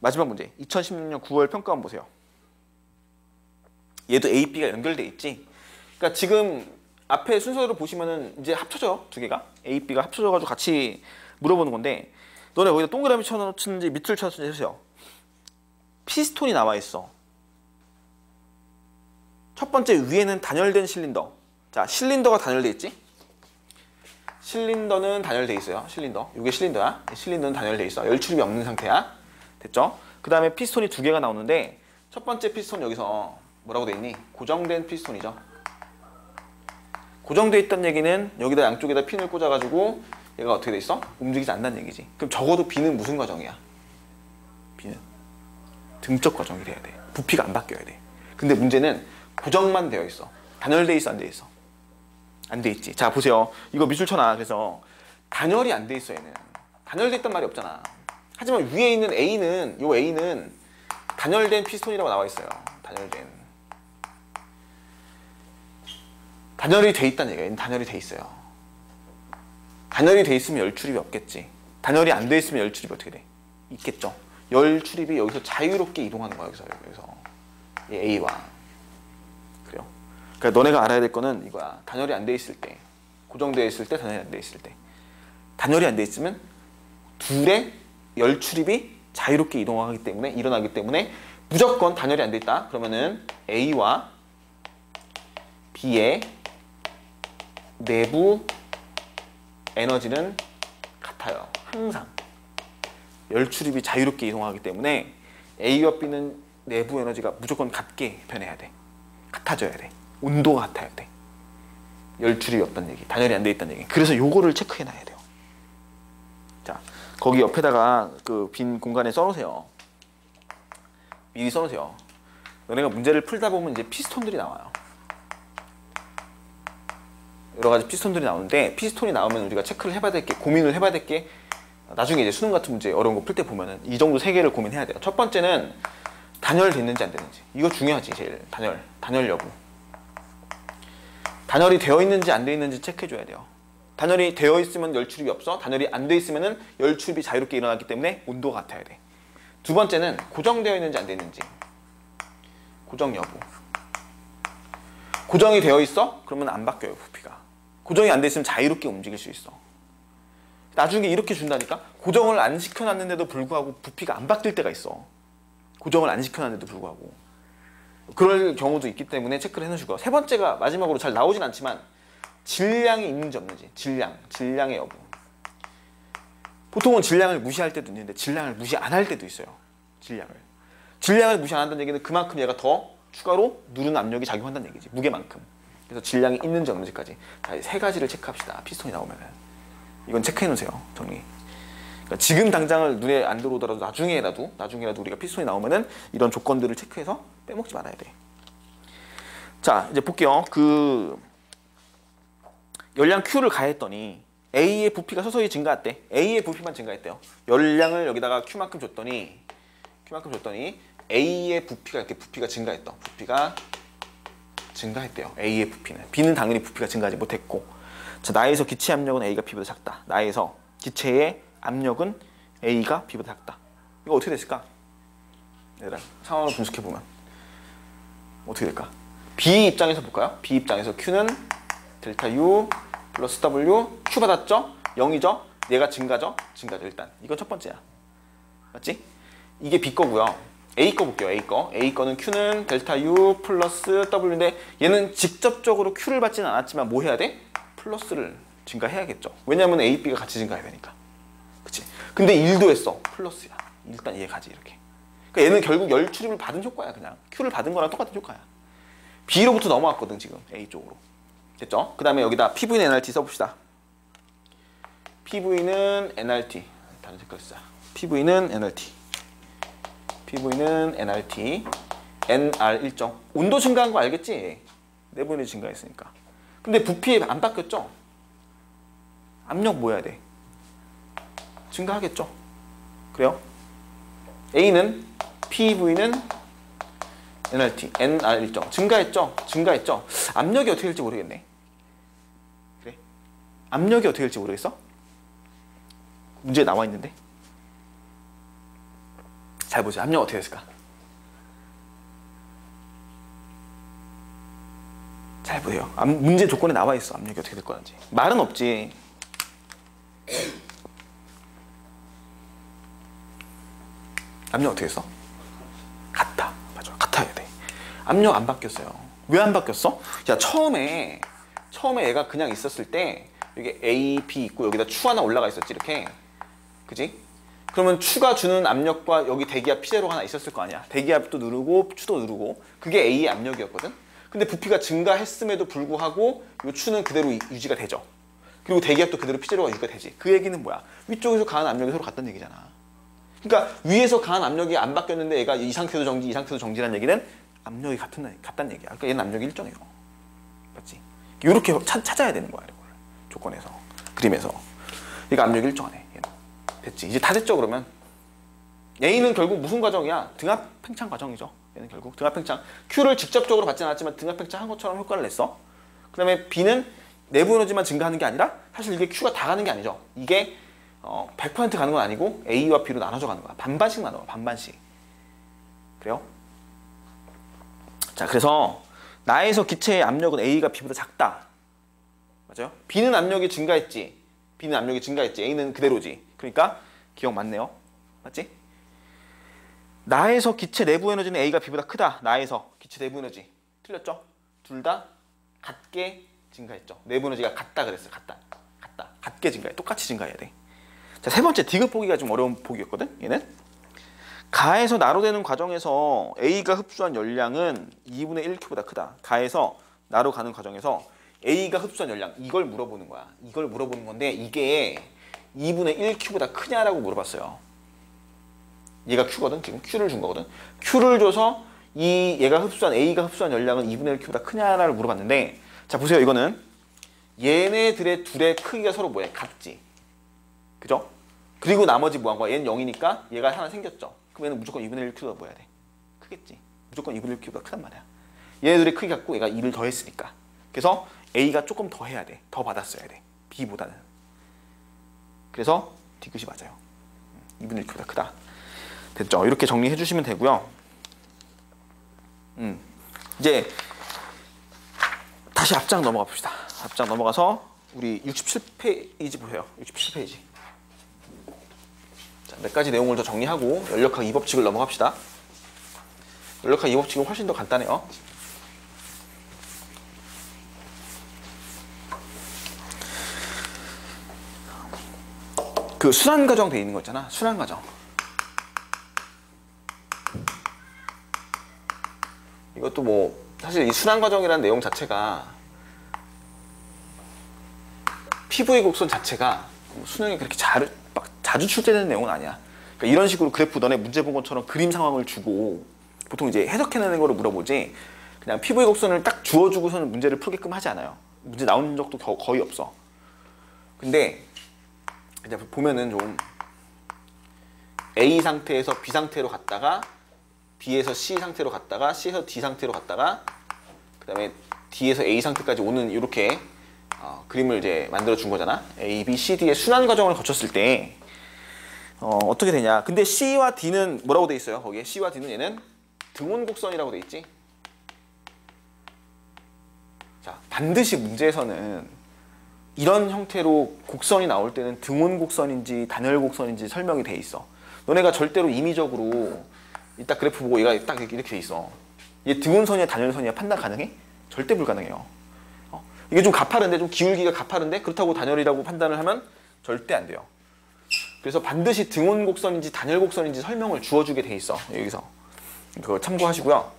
마지막 문제. 2016년 9월 평가원 보세요. 얘도 A, B가 연결돼 있지. 그러니까 지금 앞에 순서대로 보시면은 이제 합쳐져 두 개가 A, B가 합쳐져가지고 같이 물어보는 건데 너네 거기다 동그라미 쳐놓든지 밑줄 쳐놓든지 해주세요. 피스톤이 나와 있어. 첫 번째 위에는 단열된 실린더. 자, 실린더가 단열돼 있지? 실린더는 단열돼 있어요. 실린더. 이게 실린더야. 실린더는 단열돼 있어. 열 출입이 없는 상태야. 됐죠? 그 다음에 피스톤이 두 개가 나오는데 첫 번째 피스톤 여기서 뭐라고 돼 있니? 고정된 피스톤이죠. 고정돼 있다는 얘기는 여기다 양쪽에다 핀을 꽂아가지고 얘가 어떻게 돼 있어? 움직이지 않는다는 얘기지. 그럼 적어도 B는 무슨 과정이야? B는 등적 과정이 돼야 돼. 부피가 안 바뀌어야 돼. 근데 문제는 고정만 되어 있어. 단열돼 있어, 안 돼 있어? 안 돼 있지. 자, 보세요. 이거 미술 쳐놔. 그래서 단열이 안 돼 있어, 얘는. 단열돼 있단 말이 없잖아. 하지만 위에 있는 A는, 요 A는 단열된 피스톤이라고 나와 있어요. 단열된. 단열이 돼 있다는 얘기야. 얘는 단열이 돼 있어요. 단열이 돼 있으면 열 출입이 없겠지. 단열이 안 돼 있으면 열 출입이 어떻게 돼? 있겠죠. 열 출입이 여기서 자유롭게 이동하는 거야. 여기서 이 A와. 그래요. 그러니까 너네가 알아야 될 거는 이거야. 단열이 안 돼 있을 때, 고정되어 있을 때, 단열이 안 돼 있을 때. 단열이 안 돼 있으면 둘의 열 출입이 자유롭게 일어나기 때문에 무조건 단열이 안 돼 있다. 그러면은 A와 B의 내부 에너지는 같아요. 항상. 열 출입이 자유롭게 이동하기 때문에 A와 B는 내부 에너지가 무조건 같게 변해야 돼. 같아져야 돼. 온도가 같아야 돼. 열 출입이 없다는 얘기. 단열이 안 돼 있다는 얘기. 그래서 요거를 체크해 놔야 돼요. 자, 거기 옆에다가 그 빈 공간에 써놓으세요. 미리 써놓으세요. 너네가 문제를 풀다 보면 이제 피스톤들이 나와요. 여러 가지 피스톤들이 나오는데 피스톤이 나오면 우리가 체크를 해봐야 될 게, 고민을 해봐야 될 게 나중에 이제 수능 같은 문제 어려운 거 풀 때 보면은 이 정도 세 개를 고민해야 돼요. 첫 번째는 단열됐는지 안 됐는지. 이거 중요하지. 제일 단열 여부. 단열이 되어 있는지 안 되어 있는지 체크해 줘야 돼요. 단열이 되어 있으면 열 출입이 없어. 단열이 안 되어 있으면은 열 출입이 자유롭게 일어나기 때문에 온도가 같아야 돼. 두 번째는 고정되어 있는지 안 되어 있는지. 고정 여부. 고정이 되어 있어? 그러면 안 바뀌어요, 부피가. 고정이 안 돼 있으면 자유롭게 움직일 수 있어. 나중에 이렇게 준다니까? 고정을 안 시켜놨는데도 불구하고 부피가 안 바뀔 때가 있어. 고정을 안 시켜놨는데도 불구하고. 그럴 경우도 있기 때문에 체크를 해놓으시고. 세 번째가 마지막으로 잘 나오진 않지만 질량이 있는지 없는지. 질량의 여부. 보통은 질량을 무시할 때도 있는데 질량을 무시 안 할 때도 있어요. 질량을 무시 안 한다는 얘기는 그만큼 얘가 더 추가로 누르는 압력이 작용한다는 얘기지. 무게만큼. 그래서 질량이 있는지 없는지까지. 자, 이 세 가지를 체크합시다. 피스톤이 나오면은. 이건 체크해 놓으세요. 정리. 그러니까 지금 당장을 눈에 안 들어오더라도 나중에라도 우리가 피스톤이 나오면은 이런 조건들을 체크해서 빼먹지 말아야 돼. 자, 이제 볼게요. 그 열량 Q를 가했더니 A의 부피가 서서히 증가했대. A의 부피만 증가했대요. 열량을 여기다가 Q만큼 줬더니 A의 부피가 이렇게 부피가 증가했다. 부피가 증가했대요. A의 부피는. B는 당연히 부피가 증가하지 못했고. 자, 나에서 기체 압력은 A가 B보다 작다. 나에서 기체의 압력은 A가 B보다 작다. 이거 어떻게 됐을까? 얘들아, 상황을 분석해보면 어떻게 될까? B 입장에서 볼까요? B 입장에서 Q는 델타 U 플러스 W. Q 받았죠? 0이죠? 얘가 증가죠? 일단 이건 첫 번째야. 맞지? 이게 B 거고요. A 거 볼게요. A 거는 Q는 델타 U 플러스 W인데 얘는 직접적으로 Q를 받지는 않았지만 뭐 해야 돼? 플러스를 증가해야겠죠. 왜냐면 A, B가 같이 증가해야 되니까. 그치? 근데 1도 했어. 플러스야. 일단 얘 가지 이렇게. 그러니까 얘는 결국 열 출입을 받은 효과야. 그냥 Q를 받은 거랑 똑같은 효과야. B로부터 넘어왔거든 지금 A 쪽으로. 됐죠? 그 다음에 여기다 PV는 NRT 써봅시다. PV는 NRT. 다른 색깔 써. PV는 NRT. NR 일정. 온도 증가한 거 알겠지? 내부 에너지 증가했으니까. 근데 부피 안 바뀌었죠? 압력 뭐 해야 돼? 증가하겠죠. 그래요? A는 PV는 nRT, nR 일정 증가했죠? 증가했죠? 압력이 어떻게 될지 모르겠네. 그래? 압력이 어떻게 될지 모르겠어? 문제에 나와 있는데. 잘 보세요. 압력 어떻게 됐을까? 잘 보세요. 문제 조건에 나와 있어. 압력이 어떻게 될 거는지. 말은 없지. 압력 어떻게 했어? 같다. 맞아. 같아야 돼. 압력 안 바뀌었어요. 왜 안 바뀌었어? 야, 처음에 얘가 그냥 있었을 때 여기 A, B 있고 여기다 추 하나 올라가 있었지. 이렇게. 그지? 그러면 추가 주는 압력과 여기 대기압 P0가 하나 있었을 거 아니야. 대기압도 누르고 추도 누르고. 그게 A의 압력이었거든. 근데 부피가 증가했음에도 불구하고 이 추는 그대로 유지가 되죠. 그리고 대기압도 그대로 P0가 유지가 되지. 그 얘기는 뭐야? 위쪽에서 가한 압력이 서로 같다는 얘기잖아. 그러니까 위에서 가한 압력이 안 바뀌었는데 얘가 이 상태도 정지, 이 상태도 정지라는 얘기는 압력이 같다는 얘기야. 그러니까 얘는 압력이 일정해요. 맞지? 이렇게 찾아야 되는 거야. 이걸. 조건에서. 그림에서. 얘가 압력이 일정하네. 얘는. 됐지? 이제 다 됐죠 그러면? A는 결국 무슨 과정이야? 등압 팽창 과정이죠. 얘는 결국 등압 팽창. Q를 직접적으로 받지 않았지만 등압 팽창 한 것처럼 효과를 냈어. 그 다음에 B는 내부 에너지만 증가하는 게 아니라 사실 이게 Q가 다 가는 게 아니죠. 이게 100% 가는 건 아니고 A와 B로 나눠져 가는 거야. 반반씩 나눠. 반반씩. 그래요? 자, 그래서 나에서 기체의 압력은 A가 B보다 작다. 맞아요? B는 압력이 증가했지. B는 압력이 증가했지. A는 그대로지. 그러니까 기억 맞네요. 맞지? 나에서 기체 내부 에너지는 A가 B보다 크다. 나에서 기체 내부 에너지. 틀렸죠? 둘 다 같게 증가했죠. 내부 에너지가 같다 그랬어요. 같다. 같게 증가해. 똑같이 증가해야 돼. 자, 세 번째 디귿 보기가 좀 어려운 보기였거든. 얘는 가에서 나로 되는 과정에서 A가 흡수한 열량은 2분의 1Q보다 크다. 가에서 나로 가는 과정에서 A가 흡수한 열량, 이걸 물어보는 거야. 이걸 물어보는 건데 이게 2분의 1Q보다 크냐라고 물어봤어요. 얘가 Q거든. 지금 Q를 준 거거든. Q를 줘서 A가 흡수한 열량은 2분의 1Q보다 크냐를 물어봤는데, 자 보세요. 이거는 얘네들의 둘의 크기가 서로 뭐야? 같지. 그죠? 그리고 나머지 뭐한 거야? 얘는 0이니까 얘가 하나 생겼죠. 그럼 얘는 무조건 2분의 1Q보다 뭐야 돼? 크겠지. 무조건 2분의 1Q보다 크단 말이야. 얘네들의 크기 갖고 얘가 2를 더했으니까. 그래서 A가 조금 더 해야 돼. 더 받았어야 돼. B보다는. 그래서 디귿이 맞아요. 2분의 1Q보다 크다. 됐죠? 이렇게 정리해 주시면 되고요. 이제 다시 앞장 넘어가 봅시다. 앞장 넘어가서 우리 67페이지 보세요. 67페이지. 자, 몇 가지 내용을 더 정리하고 연력학 2법칙을 넘어갑시다. 연력학 2법칙은 훨씬 더 간단해요. 그 순환 과정 돼 있는 거 있잖아. 순환 과정. 이것도 뭐 사실 이 순환 과정이라는 내용 자체가 PV 곡선 자체가 수능에 그렇게 자주 출제되는 내용은 아니야. 그러니까 이런 식으로 그래프 너네 문제 본 것처럼 그림 상황을 주고 보통 이제 해석해내는 거를 물어보지, 그냥 PV 곡선을 딱 주어주고서는 문제를 풀게끔 하지 않아요. 문제 나온 적도 거의 없어. 근데 이제 보면은 좀 A 상태에서 B 상태로 갔다가 B에서 C 상태로 갔다가 C에서 D 상태로 갔다가 그 다음에 D에서 A 상태까지 오는 이렇게 그림을 이제 만들어 준 거잖아. A, B, C, D의 순환 과정을 거쳤을 때 어떻게 되냐. 근데 C와 D는 뭐라고 돼 있어요? 거기에 C와 D는 얘는 등원 곡선이라고 돼 있지. 자, 반드시 문제에서는 이런 형태로 곡선이 나올 때는 등원 곡선인지 단열 곡선인지 설명이 돼 있어. 너네가 절대로 임의적으로 이따 그래프 보고 얘가 딱 이렇게 돼 있어. 얘 등원선이야 단열선이야 판단 가능해? 절대 불가능해요. 이게 좀 가파른데, 좀 기울기가 가파른데 그렇다고 단열이라고 판단을 하면 절대 안 돼요. 그래서 반드시 등원 곡선인지 단열 곡선인지 설명을 주어주게 돼 있어. 여기서 그거 참고하시고요.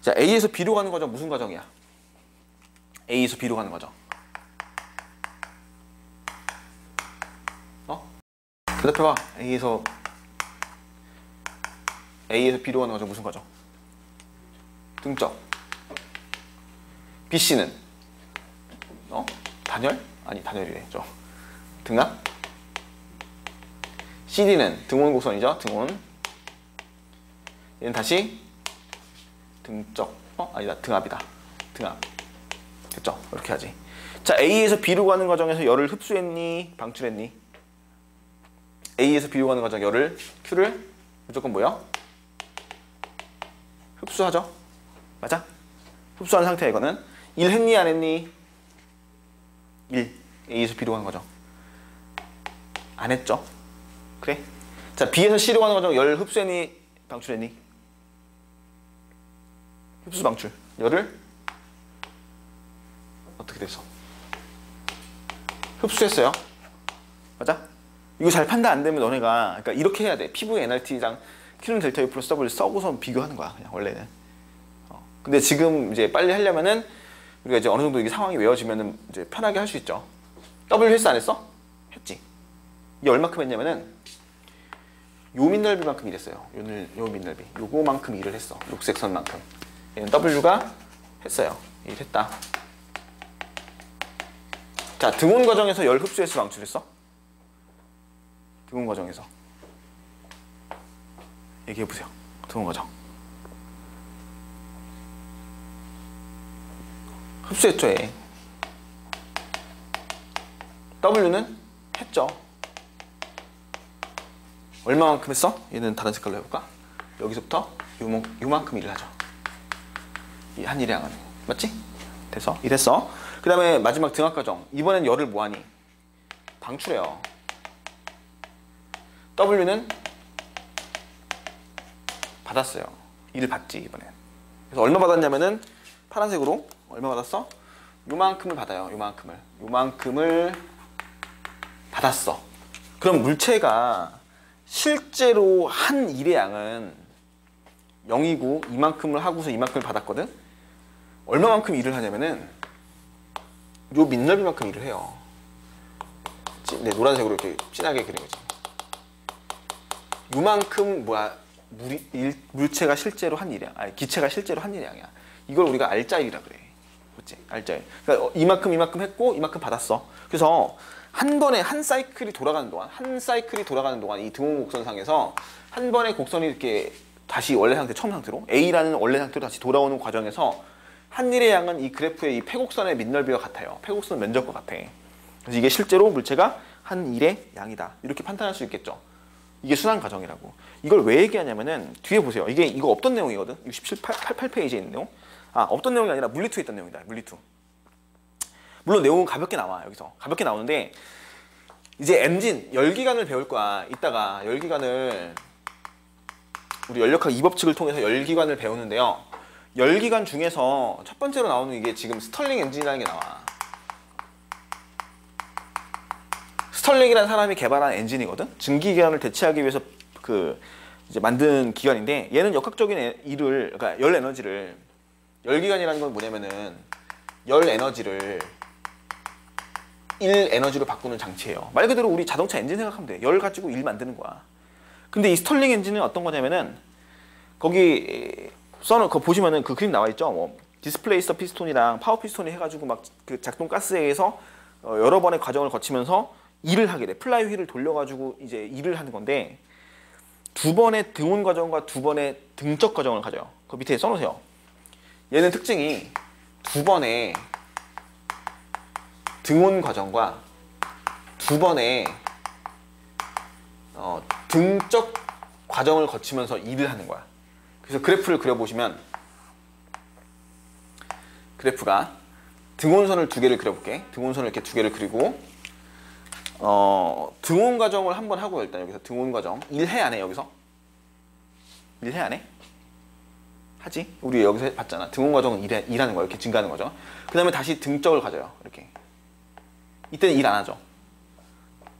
자, A에서 B로 가는 과정 무슨 과정이야? A에서 B로 가는 과정. 대답해봐. A에서 B로 가는 과정 무슨 과정? 등점. BC는 단열? 아니 단열이래. 등압. CD는 등온 곡선이죠. 등온. 얘는 다시 등적. 아니다. 등압이다. 등압. 됐죠? 이렇게 하지. 자, A에서 B로 가는 과정에서 열을 흡수했니? 방출했니? A에서 B로 가는 과정 열을 Q를 무조건 뭐야? 흡수하죠? 맞아? 흡수한 상태야 이거는. 1 했니? 안 했니? 1. A에서 B로 가는 과정. 안 했죠? 그래? 자, B에서 C로 가는 과정 열 흡수했니? 방출했니? 흡수 방출. 열을 어떻게 돼서? 흡수했어요. 맞아? 이거 잘 판단 안 되면 너네가 그러니까 이렇게 해야 돼. 피부의 NRT랑 Q는 델타 U 플러스 W 써고서 비교하는 거야. 그냥 원래는. 근데 지금 이제 빨리 하려면은 우리가 이제 어느 정도 이게 상황이 외워지면은 이제 편하게 할 수 있죠. W 했어 안 했어? 했지. 이게 얼마큼 했냐면은 요 밑넓이만큼 일했어요. 요 밑넓이. 요거만큼 일을 했어. 녹색 선만큼. 얘는 W가 했어요. 일했다. 자, 등온 과정에서 열 흡수했어 방출했어? 등온 과정에서 얘기해보세요. 등온 과정 흡수했죠. 얘 W는 했죠. 얼마만큼 했어? 얘는 다른 색깔로 해볼까? 여기서부터 요만큼 일을 하죠. 이 한 일의 양은 맞지? 돼서 일했어. 그 다음에 마지막 등압 과정. 이번엔 열을 뭐하니? 방출해요. W는 받았어요. 일을 받지 이번엔. 그래서 얼마 받았냐면은 파란색으로 얼마 받았어? 요만큼을 받아요. 요만큼을 받았어. 그럼 물체가 실제로 한 일의 양은 0이고 이만큼을 하고서 이만큼을 받았거든? 얼마만큼 일을 하냐면은 요 밑넓이만큼 일을 해요. 네, 노란색으로 이렇게 진하게 그린 거지. 요만큼 물체가 실제로 한 일량, 아니 기체가 실제로 한 일량이야. 이걸 우리가 알짜일이라 그래. 그렇지? 알짜일. 그러니까 이만큼 했고 이만큼 받았어. 그래서 한 번에 한 사이클이 돌아가는 동안 이 등온 곡선상에서 한 번에 곡선이 이렇게 다시 원래 상태, 처음 상태로 A라는 원래 상태로 다시 돌아오는 과정에서 한 일의 양은 이 그래프의 이 폐곡선의 밑넓이와 같아요. 폐곡선 면적과 같아. 그래서 이게 실제로 물체가 한 일의 양이다. 이렇게 판단할 수 있겠죠. 이게 순환 과정이라고. 이걸 왜 얘기하냐면은 뒤에 보세요. 이거 없던 내용이거든. 88페이지에 있는 내용. 아, 없던 내용이 아니라 물리2에 있던 내용이다. 물리2. 물론 내용은 가볍게 나와. 여기서 가볍게 나오는데 이제 엔진 열기관을 배울 거야. 이따가 열기관을 우리 연력학 2법칙을 통해서 열기관을 배우는데요. 열기관 중에서 첫 번째로 나오는 이게 지금 스털링 엔진이라는 게 나와. 스털링이라는 사람이 개발한 엔진이거든. 증기기관을 대체하기 위해서 이제 만든 기관인데 얘는 역학적인 일을, 그러니까 열 에너지를, 열기관이라는 건 뭐냐면은 열 에너지를 1 에너지로 바꾸는 장치예요. 말 그대로 우리 자동차 엔진 생각하면 돼. 열 가지고 일 만드는 거야. 근데 이 스털링 엔진은 어떤 거냐면은 거기 그거 보시면은 그 그림 나와 있죠. 뭐 디스플레이서 피스톤이랑 파워 피스톤이 해가지고 막 그 작동 가스에 의해서 여러 번의 과정을 거치면서 일을 하게 돼. 플라이 휠을 돌려가지고 이제 일을 하는 건데 두 번의 등온 과정과 두 번의 등적 과정을 가져요. 그 밑에 써놓으세요. 얘는 특징이 두 번의 등온 과정과 두 번의 등적 과정을 거치면서 일을 하는 거야. 그래서 그래프를 그려보시면 그래프가 등온선을 두 개를 그려볼게. 등온선을 이렇게 두 개를 그리고 등온 과정을 한번 하고 일단 여기서 등온 과정 일해 안 해? 여기서 일해 안 해? 하지? 우리 여기서 봤잖아. 등온 과정은 일하는 거야. 이렇게 증가하는 거죠. 그 다음에 다시 등적을 가져요. 이렇게 이때는 일 안 하죠.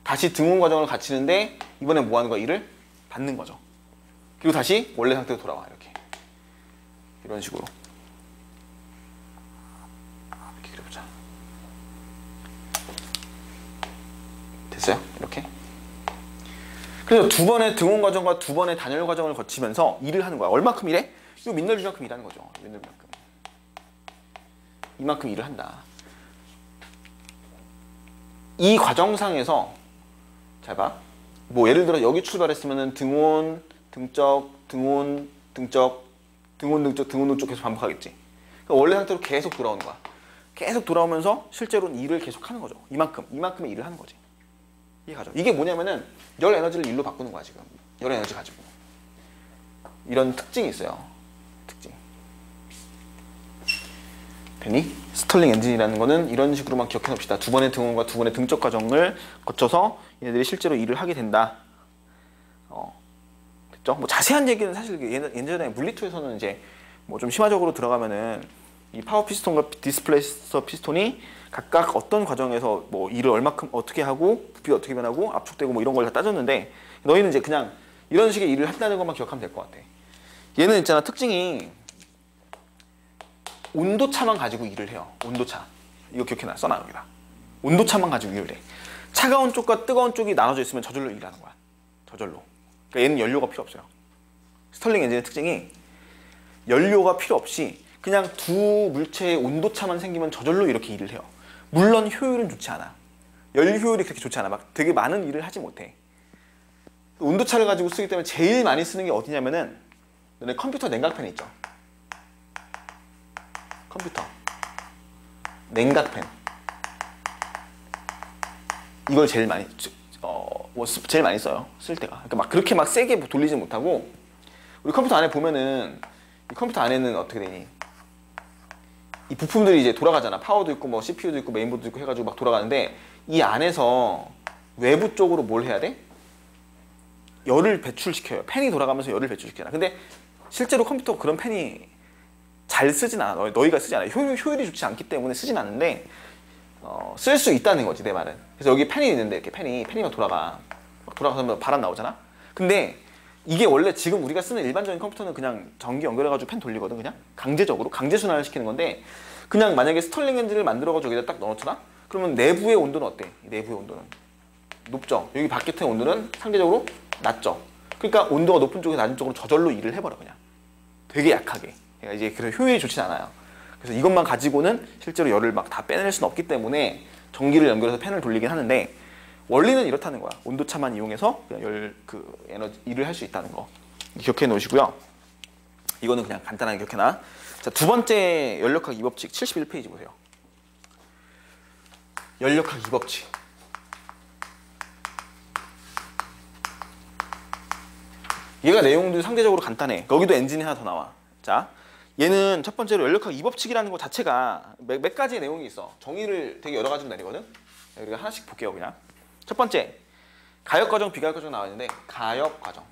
다시 등온 과정을 갖추는데 이번엔 뭐 하는 거야? 일을 받는 거죠. 그리고 다시 원래 상태로 돌아와. 이렇게 이런 식으로 이렇게 그려보자. 됐어요? 이렇게. 그래서 두 번의 등온 과정과 두 번의 단열 과정을 거치면서 일을 하는 거야. 얼마큼 일해? 이 밑넓이만큼 일하는 거죠. 밑넓이만큼. 이만큼 일을 한다. 이 과정상에서 잘 봐. 뭐 예를 들어 여기 출발했으면은 등온, 등적, 등온, 등적, 등온, 등적, 등온, 등적 계속 반복하겠지. 그러니까 원래 상태로 계속 돌아오는 거야. 계속 돌아오면서 실제로는 일을 계속 하는 거죠. 이만큼의 일을 하는 거지. 이해가죠? 이게 뭐냐면은 열 에너지를 일로 바꾸는 거야 지금. 열 에너지 가지고. 이런 특징이 있어요. 특징. 되니? 스털링 엔진이라는 거는 이런 식으로만 기억해 놓읍시다. 두 번의 등온과 두 번의 등적 과정을 거쳐서 얘네들이 실제로 일을 하게 된다. 됐죠? 뭐 자세한 얘기는 사실 예전에 물리투에서는 이제 뭐 좀 심화적으로 들어가면은 이 파워 피스톤과 디스플레이서 피스톤이 각각 어떤 과정에서 뭐 일을 얼마큼 어떻게 하고 부피가 어떻게 변하고 압축되고 뭐 이런 걸 다 따졌는데 너희는 이제 그냥 이런 식의 일을 한다는 것만 기억하면 될 것 같아. 얘는 있잖아 특징이 온도차만 가지고 일을 해요. 온도차. 이거 기억해놔. 써놔 여기다. 온도차만 가지고 일을 해. 차가운 쪽과 뜨거운 쪽이 나눠져 있으면 저절로 일하는 거야. 저절로. 그러니까 얘는 연료가 필요 없어요. 스털링 엔진의 특징이 연료가 필요 없이 그냥 두 물체의 온도차만 생기면 저절로 이렇게 일을 해요. 물론 효율은 좋지 않아. 열 효율이 그렇게 좋지 않아. 막 되게 많은 일을 하지 못해. 온도차를 가지고 쓰기 때문에 제일 많이 쓰는 게 어디냐면은 너네 컴퓨터 냉각팬 있죠? 컴퓨터 냉각팬 이걸 제일 많이 제일 많이 써요. 쓸 때가. 그러니까 막 그렇게 막 세게 돌리지 못하고 우리 컴퓨터 안에 보면은 이 컴퓨터 안에는 어떻게 되니? 이 부품들이 이제 돌아가잖아. 파워도 있고 뭐 CPU도 있고 메인보드도 있고 해가지고 막 돌아가는데 이 안에서 외부 쪽으로 뭘 해야 돼? 열을 배출시켜요. 팬이 돌아가면서 열을 배출시키잖아. 근데 실제로 컴퓨터 그런 팬이 잘 쓰진 않아. 너희가 쓰지 않아. 효율이 좋지 않기 때문에 쓰진 않는데 쓸 수 있다는 거지 내 말은. 그래서 여기 팬이 있는데 이렇게 팬이 막 돌아가. 막 돌아가서 바람 나오잖아. 근데 이게 원래 지금 우리가 쓰는 일반적인 컴퓨터는 그냥 전기 연결해가지고 팬 돌리거든. 그냥 강제적으로 강제 순환을 시키는 건데 그냥 만약에 스털링 엔진을 만들어가지고 여기다 딱 넣어놓잖아. 그러면 내부의 온도는 어때? 내부의 온도는 높죠. 여기 바깥의 온도는 상대적으로 낮죠. 그러니까 온도가 높은 쪽에 낮은 쪽으로 저절로 일을 해버려 그냥. 되게 약하게. 그러니까 이제 그래서 효율이 좋진 않아요. 그래서 이것만 가지고는 실제로 열을 막 다 빼낼 수는 없기 때문에 전기를 연결해서 팬을 돌리긴 하는데 원리는 이렇다는 거야. 온도차만 이용해서 그냥 에너지 일을 할 수 있다는 거 기억해 놓으시고요. 이거는 그냥 간단하게 기억해놔. 자, 두 번째 연력학 2법칙 71페이지 보세요. 연력학 2법칙. 얘가 내용도 상대적으로 간단해. 여기도 엔진이 하나 더 나와. 자, 얘는 첫 번째로 연력학 2법칙이라는 것 자체가 몇 가지의 내용이 있어. 정의를 되게 여러 가지로 내리거든. 우리가 하나씩 볼게요 그냥. 첫 번째, 가역과정, 비가역과정 나와 있는데 가역과정과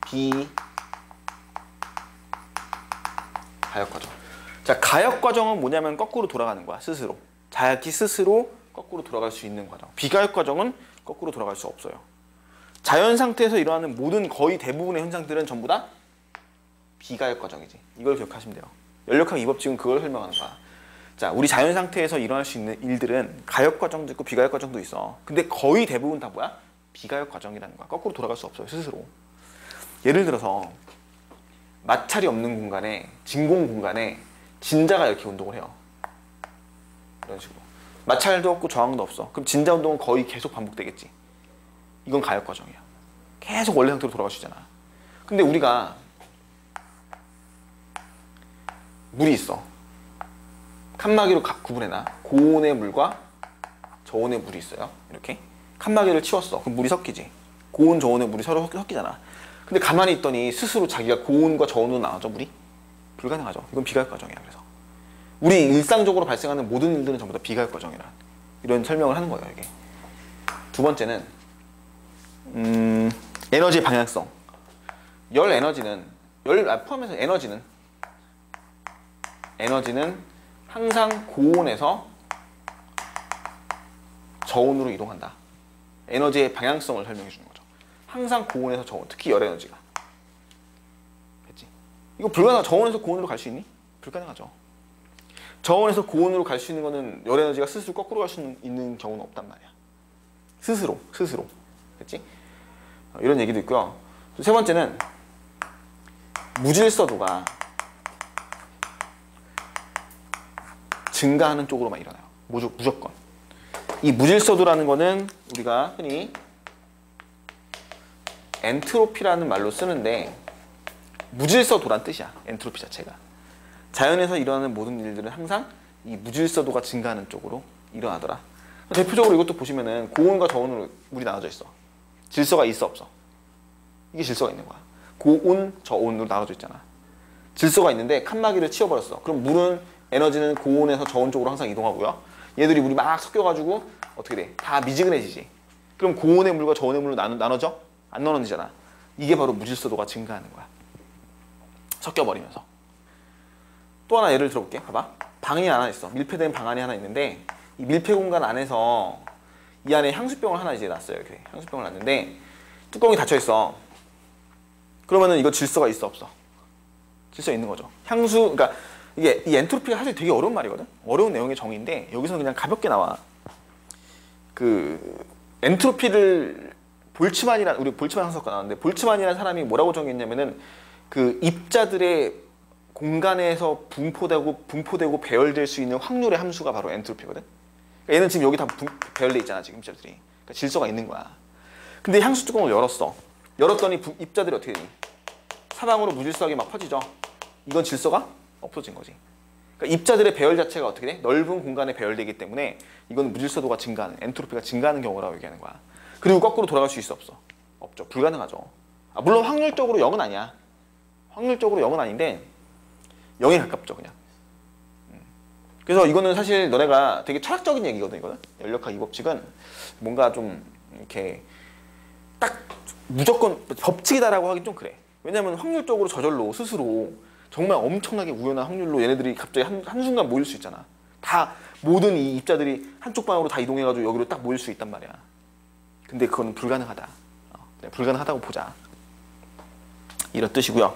비가역과정. 자, 가역과정은 뭐냐면 거꾸로 돌아가는 거야. 스스로. 자기 스스로 거꾸로 돌아갈 수 있는 과정. 비가역과정은 거꾸로 돌아갈 수 없어요. 자연 상태에서 일어나는 모든 거의 대부분의 현상들은 전부 다 비가역과정이지. 이걸 기억하시면 돼요. 연력학 2법칙은 그걸 설명하는 거야. 자, 우리 자연 상태에서 일어날 수 있는 일들은 가역 과정도 있고 비가역 과정도 있어. 근데 거의 대부분 다 뭐야? 비가역 과정이라는 거야. 거꾸로 돌아갈 수 없어요, 스스로. 예를 들어서 마찰이 없는 공간에, 진공 공간에 진자가 이렇게 운동을 해요. 이런 식으로. 마찰도 없고 저항도 없어. 그럼 진자 운동은 거의 계속 반복되겠지. 이건 가역 과정이야. 계속 원래 상태로 돌아갈 수 있잖아. 근데 우리가 물이 있어. 칸막이로 구분해놔. 고온의 물과 저온의 물이 있어요. 이렇게 칸막이를 치웠어. 그럼 물이 섞이지. 고온, 저온의 물이 서로 섞이잖아. 근데 가만히 있더니 스스로 자기가 고온과 저온으로 나눠져 물이? 불가능하죠. 이건 비가역 과정이야. 그래서 우리 일상적으로 발생하는 모든 일들은 전부 다 비가역 과정이라 이런 설명을 하는 거예요. 이게 두 번째는 에너지의 방향성. 열 에너지는 포함해서 에너지는 항상 고온에서 저온으로 이동한다. 에너지의 방향성을 설명해 주는 거죠. 항상 고온에서 저온, 특히 열 에너지가. 됐지? 이거 불가능하죠. 저온에서 고온으로 갈 수 있니? 불가능하죠. 저온에서 고온으로 갈 수 있는 거는 열 에너지가 스스로 거꾸로 갈 수 있는 경우는 없단 말이야. 스스로. 됐지? 이런 얘기도 있고요. 세 번째는 무질서도가 증가하는 쪽으로만 일어나요. 무조건. 이 무질서도라는 거는 우리가 흔히 엔트로피라는 말로 쓰는데 무질서도란 뜻이야. 엔트로피 자체가. 자연에서 일어나는 모든 일들은 항상 이 무질서도가 증가하는 쪽으로 일어나더라. 대표적으로 이것도 보시면은 고온과 저온으로 물이 나눠져 있어. 질서가 있어 없어? 이게 질서가 있는 거야. 고온, 저온으로 나눠져 있잖아. 질서가 있는데 칸막이를 치워버렸어. 그럼 물은 에너지는 고온에서 저온 쪽으로 항상 이동하고요. 얘들이 물이 막 섞여가지고 어떻게 돼? 다 미지근해지지. 그럼 고온의 물과 저온의 물로 나눠져? 안 나눠지잖아. 이게 바로 무질서도가 증가하는 거야. 섞여버리면서. 또 하나 예를 들어볼게. 봐봐. 방이 하나 있어. 밀폐된 방 안에 하나 있는데 이 밀폐 공간 안에서 이 안에 향수병을 하나 이제 놨어요. 이렇게 향수병을 놨는데 뚜껑이 닫혀 있어. 그러면은 이거 질서가 있어 없어? 질서 있는 거죠. 그러니까 이게 이 엔트로피가 사실 되게 어려운 말이거든. 어려운 내용의 정의인데 여기서는 그냥 가볍게 나와. 그 엔트로피를 우리 볼츠만 항수학과 나왔는데 볼츠만이라는 사람이 뭐라고 정의했냐면은 그 입자들의 공간에서 분포되고 배열될 수 있는 확률의 함수가 바로 엔트로피거든. 그러니까 얘는 지금 여기 다 배열돼 있잖아 지금 입자들이. 그러니까 질서가 있는 거야. 근데 향수 뚜껑을 열었더니 입자들이 어떻게 되니? 사방으로 무질서하게 막 퍼지죠. 이건 질서가 없어진 거지. 그러니까 입자들의 배열 자체가 어떻게 돼? 넓은 공간에 배열되기 때문에 이건 무질서도가 증가하는, 엔트로피가 증가하는 경우라고 얘기하는 거야. 그리고 거꾸로 돌아갈 수 있어 없어? 없죠. 불가능하죠. 물론 확률적으로 0은 아니야. 확률적으로 0은 아닌데 0에 가깝죠 그냥. 그래서 이거는 사실 너네가 되게 철학적인 얘기거든. 이거는 연력학 이 법칙은 뭔가 좀 이렇게 딱 무조건 법칙이다라고 하긴 좀 그래. 왜냐면 확률적으로 저절로 스스로 정말 엄청나게 우연한 확률로 얘네들이 갑자기 한순간 모일 수 있잖아. 다 모든 이 입자들이 한쪽 방향으로 다 이동해가지고 여기로 딱 모일 수 있단 말이야. 근데 그건 불가능하다. 불가능하다고 보자. 이런 뜻이고요.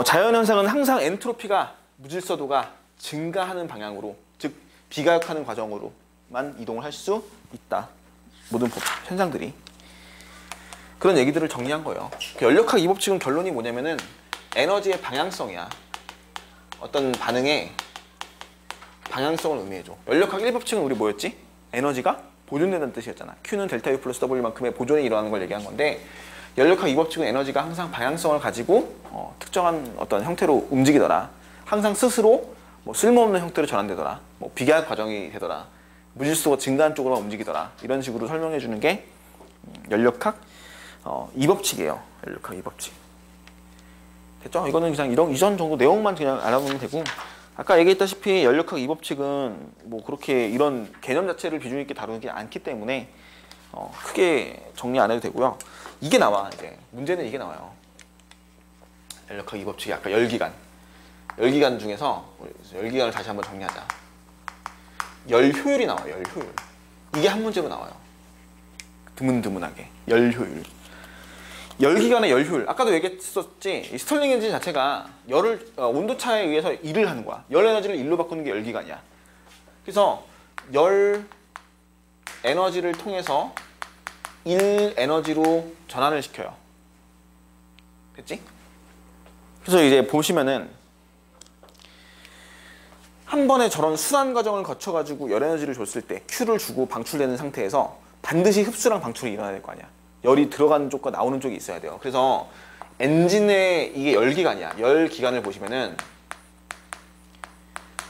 자연현상은 항상 엔트로피가 무질서도가 증가하는 방향으로, 즉 비가역하는 과정으로만 이동을 할 수 있다. 모든 현상들이. 그런 얘기들을 정리한 거예요. 연력학 이 법칙은 결론이 뭐냐면은 에너지의 방향성이야. 어떤 반응의 방향성을 의미해줘. 연력학 1법칙은 우리 뭐였지? 에너지가 보존된다는 뜻이었잖아. Q는 델타 U 플러스 W만큼의 보존이 일어나는 걸 얘기한 건데 연력학 이 법칙은 에너지가 항상 방향성을 가지고 특정한 어떤 형태로 움직이더라. 항상 스스로 쓸모없는 형태로 전환되더라. 비가역 과정이 되더라. 무질서가 증가한 쪽으로만 움직이더라. 이런 식으로 설명해 주는 게 연력학 이 법칙이에요. 연력학 이 법칙. 됐죠? 이거는 그냥 이전 정도 내용만 그냥 알아보면 되고, 아까 얘기했다시피 연력학 이 법칙은 그렇게 이런 개념 자체를 비중 있게 다루는 게 않기 때문에 크게 정리 안 해도 되고요. 이게 나와. 이제 문제는 이게 나와요. 연력학 이 법칙이 아까 열기관 중에서 열기관을 다시 한번 정리하자. 열 효율이 나와요. 열 효율. 이게 한 문제로 나와요. 드문드문하게 열 효율. 열기관의 열 효율. 아까도 얘기했었지. 이 스털링 엔진 자체가 온도차에 의해서 일을 하는 거야. 열 에너지를 일로 바꾸는 게 열기관이야. 그래서 열 에너지를 통해서 일 에너지로 전환을 시켜요. 됐지? 그래서 이제 보시면은 한 번에 저런 순환 과정을 거쳐가지고 열 에너지를 줬을 때 Q를 주고 방출되는 상태에서 반드시 흡수랑 방출이 일어나야 될 거 아니야. 열이 들어가는 쪽과 나오는 쪽이 있어야 돼요. 그래서 엔진의 이게 열기관이야. 열기관을 보시면은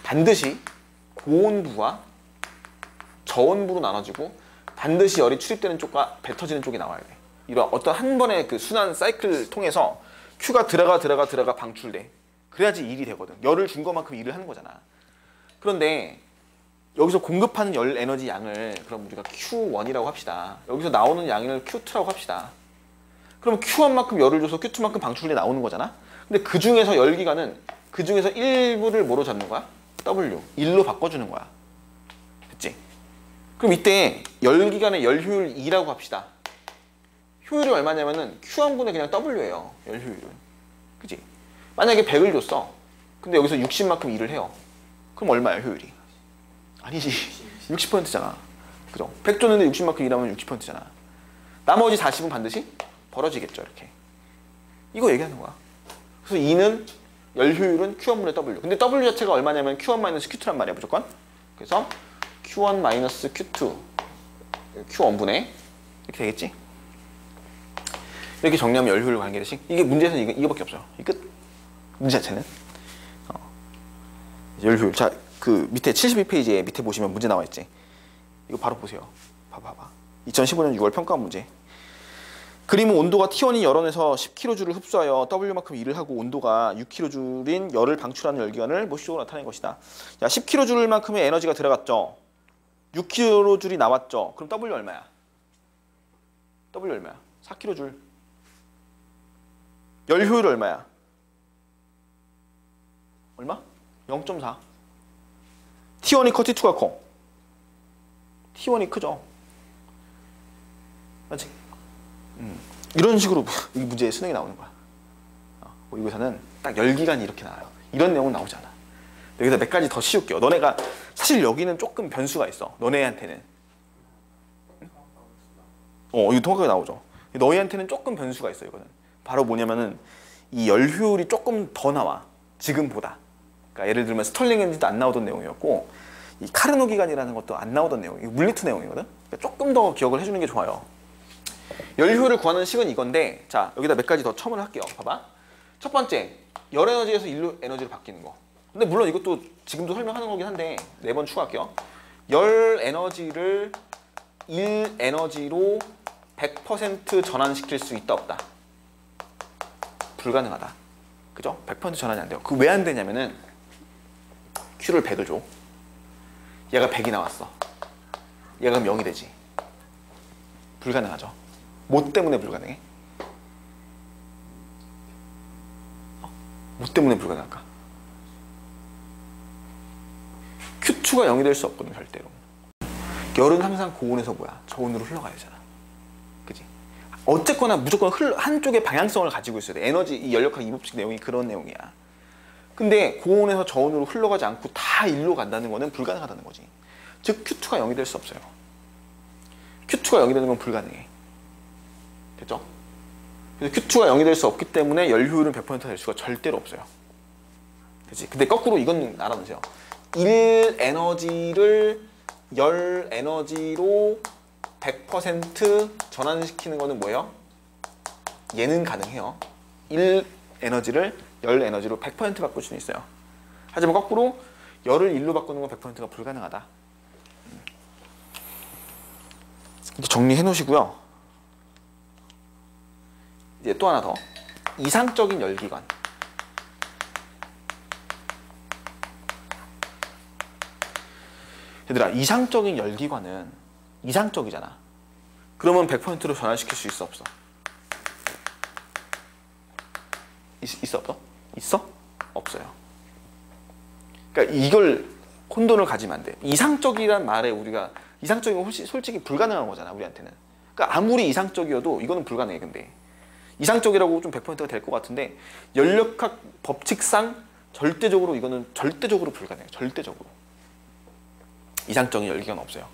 반드시 고온부와 저온부로 나눠지고 반드시 열이 출입되는 쪽과 뱉어지는 쪽이 나와야 돼. 이런 어떤 한 번의 그 순환 사이클을 통해서 Q가 들어가 방출돼. 그래야지 일이 되거든. 열을 준 것만큼 일을 하는 거잖아. 그런데 여기서 공급하는 열 에너지 양을 그럼 우리가 Q1이라고 합시다. 여기서 나오는 양을 Q2라고 합시다. 그럼 Q1만큼 열을 줘서 Q2만큼 방출이 나오는 거잖아. 근데 그 중에서 열기관은 그 중에서 일부를 뭐로 잡는 거야? W, 1로 바꿔주는 거야. 됐지? 그럼 이때 열기관의 열 효율 2라고 합시다. 효율이 얼마냐면은 Q1분의 그냥 W예요. 열 효율은. 그치? 만약에 100을 줬어. 근데 여기서 60만큼 일을 해요. 그럼 얼마야 효율이? 아니지. 60%잖아. 그죠? 100 줬는데 60만큼 일하면 60%잖아. 나머지 40은 반드시 벌어지겠죠. 이렇게. 이거 얘기하는 거야. 그래서 2는 열 효율은 Q1분의 W. 근데 W 자체가 얼마냐면 Q1-Q2란 말이야 무조건. 그래서 Q1 마이너스 Q2 Q1분의 이렇게 되겠지? 이렇게 정리하면 열 효율 관계대식. 이게 문제에서는 이거밖에 없어요. 이 끝. 문제 자체는 열 효율. 자, 그 밑에 72페이지에 밑에 보시면 문제 나와 있지. 이거 바로 보세요. 봐봐. 2015년 6월 평가 문제. 그림은 온도가 T1인 열원에서 10kJ를 흡수하여 W만큼 일을 하고 온도가 6kJ인 열을 방출하는 열기관을 모식적으로 나타낸 것이다. 야, 10kJ만큼의 에너지가 들어갔죠. 6kJ 나왔죠. 그럼 W 얼마야? W 얼마야? 4kJ. 열 효율 얼마야? 얼마? 0.4. T1이 커, T2가 커. T1이 크죠. 맞지? 이런 식으로 이 문제에 수능이 나오는 거야. 모의고사는 딱 열기관이 이렇게 나와요. 이런 내용은 나오지 않아. 여기다 몇 가지 더 씌울게요. 너네가 사실 여기는 조금 변수가 있어. 너네한테는. 이거 통합하게 나오죠. 너희한테는 조금 변수가 있어. 이거는 바로 뭐냐면은 이 열 효율이 조금 더 나와. 지금보다. 그러니까 예를 들면 스털링 엔진도 안 나오던 내용이었고 이 카르노 기관이라는 것도 안 나오던 내용. 이거 물리투 내용이거든. 그러니까 조금 더 기억을 해주는 게 좋아요. 열 효율을 구하는 식은 이건데, 자, 여기다 몇 가지 더 첨언을 할게요. 봐봐. 첫 번째, 열 에너지에서 일로 에너지로 바뀌는 거. 근데 물론 이것도 지금도 설명하는 거긴 한데 4번 추가할게요. 열 에너지를 일 에너지로 100% 전환시킬 수 있다 없다? 불가능하다. 그죠? 100% 전환이 안 돼요. 그 왜 안 되냐면은 Q를 100을 줘. 얘가 100이 나왔어. 얘가 그럼 0이 되지. 불가능하죠. 뭐 때문에 불가능해? 뭐 때문에 불가능할까? Q2가 0이 될 수 없거든, 절대로. 열은 항상 고온에서 뭐야? 저온으로 흘러가야 되잖아. 그지? 어쨌거나 무조건 한쪽의 방향성을 가지고 있어야 돼. 에너지, 이 연력학 이법칙 내용이 그런 내용이야. 근데 고온에서 저온으로 흘러가지 않고 다 일로 간다는 거는 불가능하다는 거지. 즉, Q2가 0이 될 수 없어요. Q2가 0이 되는 건 불가능해. 됐죠? 그래서 Q2가 0이 될 수 없기 때문에 열 효율은 100%가 될 수가 절대로 없어요. 그치? 근데 거꾸로 이건 알아두세요. 일 에너지를 열 에너지로 100% 전환시키는 거는 뭐예요? 얘는 가능해요. 일 에너지를 열 에너지로 100% 바꿀 수는 있어요. 하지만 거꾸로 열을 일로 바꾸는 건 100%가 불가능하다. 이렇게 정리해 놓으시고요. 이제 또 하나 더. 이상적인 열기관. 얘들아, 이상적인 열기관은 이상적이잖아. 그러면 100%로 전환시킬 수 있어 없어? 있어 없어? 있어? 없어요. 그러니까 이걸 혼돈을 가지면 안 돼. 이상적이란 말에 우리가 이상적인 건 솔직히 불가능한 거잖아, 우리한테는. 그러니까 아무리 이상적이어도 이거는 불가능해. 근데 이상적이라고 좀 100%가 될 것 같은데 연력학 법칙상 절대적으로 이거는 절대적으로 불가능해요. 절대적으로. 이상적인 열기관 없어요.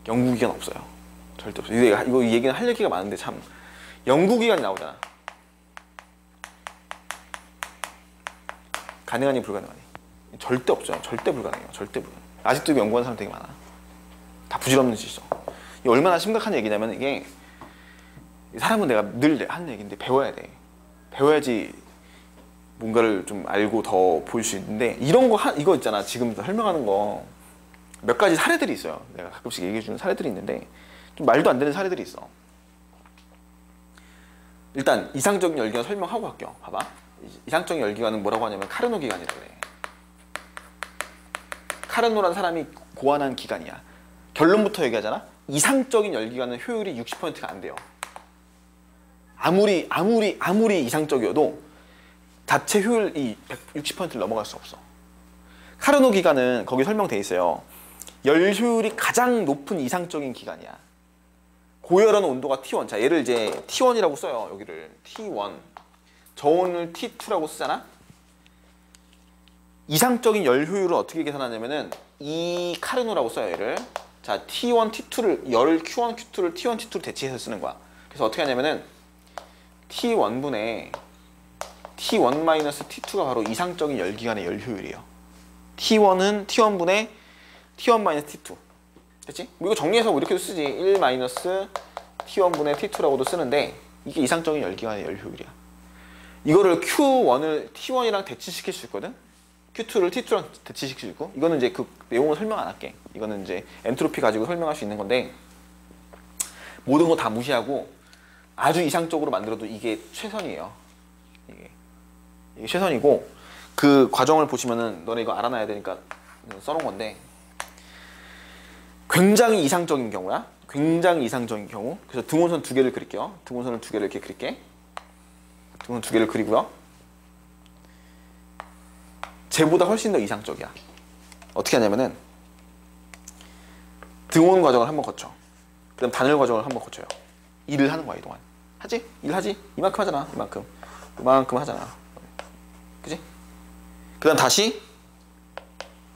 연구기관 없어요. 절대 없어요. 이거 이 얘기는 할 얘기가 많은데 참 연구기관이 나오잖아. 가능하니 불가능하니? 절대 없죠. 절대 불가능해요. 절대 불가능. 아직도 연구하는 사람 되게 많아. 다 부질없는 짓이죠. 이게 얼마나 심각한 얘기냐면 이게 사람은 내가 늘 하는 얘기인데 배워야 돼. 배워야지 뭔가를 좀 알고 더 보일 수 있는데 이런 거 이거 있잖아. 지금 설명하는 거 몇 가지 사례들이 있어요. 내가 가끔씩 얘기해 주는 사례들이 있는데 좀 말도 안 되는 사례들이 있어. 일단 이상적인 열기관 설명하고 할게요. 봐봐. 이상적인 열기관은 뭐라고 하냐면 카르노 기관이라고 그래. 카르노란 사람이 고안한 기관이야. 결론부터 얘기하잖아. 이상적인 열기관은 효율이 60%가 안 돼요. 아무리 이상적이어도 자체 효율이 60%를 넘어갈 수 없어. 카르노 기관은 거기 설명돼 있어요. 열 효율이 가장 높은 이상적인 기관이야. 고열하는 온도가 T1. 자, 얘를 이제 T1이라고 써요. 여기를 T1. 저온을 T2라고 쓰잖아. 이상적인 열 효율은 어떻게 계산하냐면은 이 카르노라고 써요. 얘를. 자, T1, T2를 열 Q1, Q2를 T1, T2로 대체해서 쓰는 거야. 그래서 어떻게 하냐면은 T1분의 T1-T2가 바로 이상적인 열기관의 열 효율이에요. T1은 T1분의 T1-T2. 그치? 뭐 이거 정리해서 뭐 이렇게도 쓰지. 1-T1분의 T2라고도 쓰는데 이게 이상적인 열기관의 열 효율이야. 이거를 Q1을 T1이랑 대치시킬 수 있거든? Q2를 T2랑 대치시킬 수 있고, 이거는 이제 그 내용을 설명 안 할게. 이거는 이제 엔트로피 가지고 설명할 수 있는 건데, 모든 거 다 무시하고 아주 이상적으로 만들어도 이게 최선이에요. 이게 최선이고, 그 과정을 보시면은 너네 이거 알아놔야 되니까 써놓은 건데, 굉장히 이상적인 경우야. 굉장히 이상적인 경우. 그래서 등원선 두 개를 그릴게요. 등원선을 두 개를 이렇게 그릴게. 등원 두 개를 그리고요. 쟤보다 훨씬 더 이상적이야. 어떻게 하냐면은 등원 과정을 한번 거쳐. 그다음 단열 과정을 한번 거쳐요. 일을 하는 거야, 이동안. 하지? 일하지? 이만큼 하잖아. 이만큼 하잖아. 그지? 그다음 다시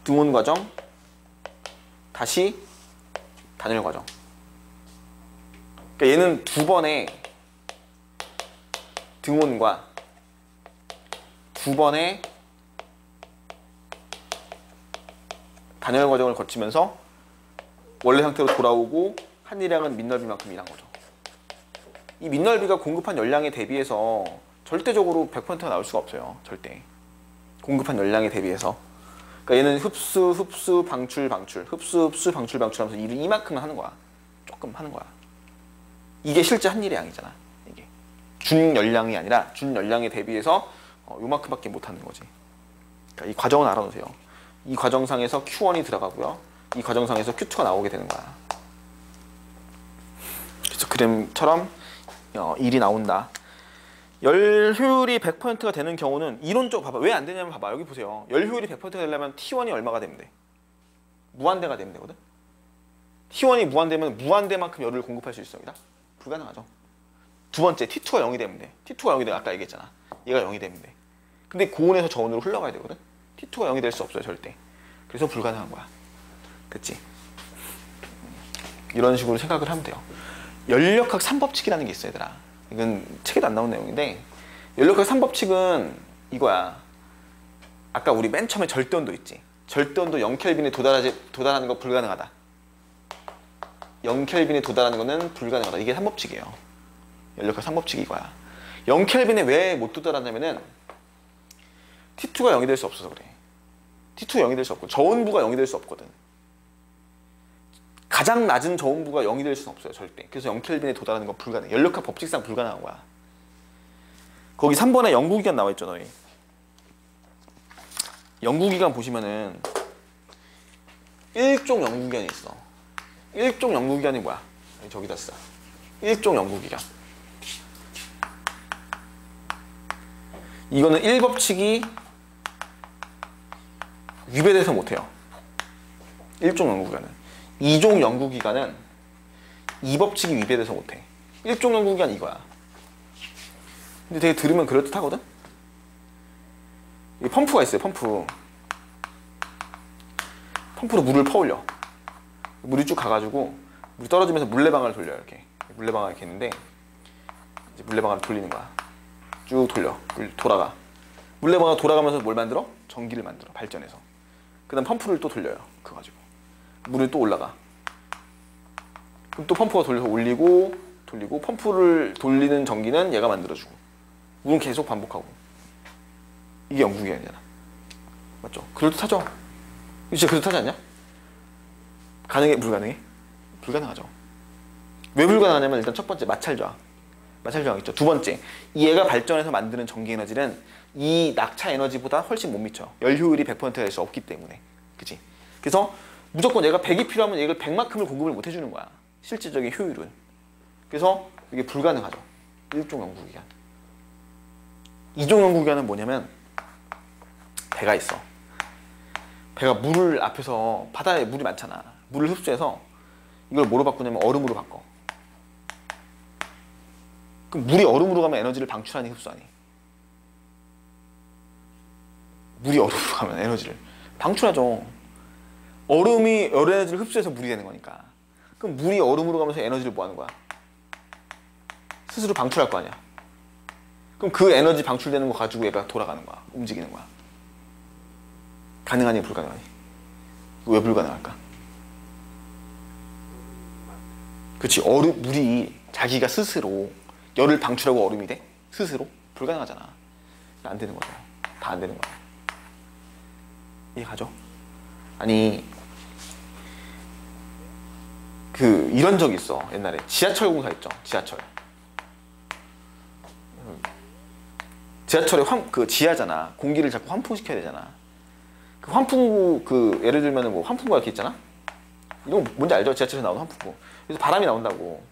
등원 과정, 다시 단열 과정. 그러니까 얘는 두 번의 등원과 두 번의 단열 과정을 거치면서 원래 상태로 돌아오고 한일량은 민넓이만큼 일한 거죠. 이 민넓이가 공급한 열량에 대비해서 절대적으로 100%가 나올 수가 없어요. 절대. 공급한 열량에 대비해서. 그러니까 얘는 흡수, 방출, 흡수, 방출 하면서 일을 이만큼 하는 거야. 조금 하는 거야. 이게 실제 한일의 양이잖아. 이게 준 열량이 아니라 준 열량에 대비해서 요만큼밖에 못 하는 거지. 그러니까 이 과정은 알아놓으세요. 이 과정상에서 Q1이 들어가고요. 이 과정상에서 Q2가 나오게 되는 거야. 그래서 그림처럼 일이 나온다. 열 효율이 100%가 되는 경우는 이론적으로 봐봐. 왜 안 되냐면 봐봐. 여기 보세요. 열 효율이 100%가 되려면 T1이 얼마가 되면 돼? 무한대가 되면 되거든. T1이 무한대면 무한대만큼 열을 공급할 수 있어. 여기다? 불가능하죠. 두 번째 T2가 0이 되면 돼. T2가 0이 되면 아까 얘기했잖아. 얘가 0이 되면 돼. 근데 고온에서 저온으로 흘러가야 되거든. T2가 0이 될 수 없어요. 절대. 그래서 불가능한 거야. 됐지? 이런 식으로 생각을 하면 돼요. 연력학 3법칙이라는 게 있어, 얘들아. 이건 책에도 안 나온 내용인데, 연력학 3법칙은 이거야. 아까 우리 맨 처음에 절대온도 있지. 절대온도 0켈빈에 도달하는 거 불가능하다. 0켈빈에 도달하는 거는 불가능하다. 이게 3법칙이에요. 연력학 3법칙이 이거야. 0켈빈에 왜 못 도달하냐면은 T2가 0이 될 수 없어서 그래. T2가 0이 될 수 없고 저온부가 0이 될 수 없거든. 가장 낮은 저온부가 0이 될 수는 없어요. 절대. 그래서 0켈빈에 도달하는 건 불가능해. 연력학 법칙상 불가능한 거야. 거기 3번에 연구기간 나와 있죠. 너희. 연구기간 보시면은 1종 연구기간이 있어. 1종 연구기간이 뭐야? 저기다 써. 1종 연구기간. 이거는 1법칙이 위배돼서 못해요. 1종 연구기간은. 2종 연구기간은 2법칙이 위배돼서 못해. 1종 연구기간 이거야. 근데 되게 들으면 그럴듯하거든? 이 펌프가 있어요. 펌프로 물을 퍼올려. 물이 쭉 가가지고 물이 떨어지면서 물레방아를 돌려요. 이렇게 물레방아 이렇게 있는데 이제 물레방아를 돌리는 거야. 쭉 돌아가. 물레방아 돌아가면서 뭘 만들어? 전기를 만들어. 발전해서. 그 다음 펌프를 또 돌려요. 그거 가지고 물이 또 올라가. 그럼 또 펌프가 돌려서 올리고 돌리고, 펌프를 돌리는 전기는 얘가 만들어주고, 물은 계속 반복하고. 이게 연구기간이잖아. 맞죠? 그럴듯하죠? 진짜 그럴듯하지 않냐? 가능해? 불가능해? 불가능하죠. 왜 불가능하냐면 일단 첫 번째 마찰저항 있죠. 두 번째, 얘가 발전해서 만드는 전기 에너지는 이 낙차 에너지보다 훨씬 못 미쳐. 열 효율이 100%가 될 수 없기 때문에. 그치? 그래서 무조건 얘가 100이 필요하면 얘가 100만큼을 공급을 못 해주는 거야. 실질적인 효율은. 그래서 이게 불가능하죠. 1종 연구기간. 2종 연구기간은 뭐냐면 배가 있어. 배가 물을 앞에서, 바다에 물이 많잖아. 물을 흡수해서 이걸 뭐로 바꾸냐면 얼음으로 바꿔. 그럼 물이 얼음으로 가면 에너지를 방출하니 흡수하니? 물이 얼음으로 가면 에너지를 방출하죠. 얼음이 열 에너지를 흡수해서 물이 되는 거니까. 그럼 물이 얼음으로 가면서 에너지를 뭐 하는 거야? 스스로 방출할 거 아니야. 그럼 그 에너지 방출되는 거 가지고 얘가 돌아가는 거야. 움직이는 거야. 가능하니 불가능하니? 왜 불가능할까? 그렇지. 물이 자기가 스스로 열을 방출하고 얼음이 돼? 스스로? 불가능하잖아. 안 되는 거죠. 다 안 되는 거야. 이해가죠? 아니 이런 적이 있어. 옛날에 지하철 공사 있죠. 지하철에 지하잖아. 공기를 자꾸 환풍시켜야 되잖아. 그 환풍구 예를 들면은 뭐 환풍구가 이렇게 있잖아. 이거 뭔지 알죠? 지하철에서 나오는 환풍구. 그래서 바람이 나온다고.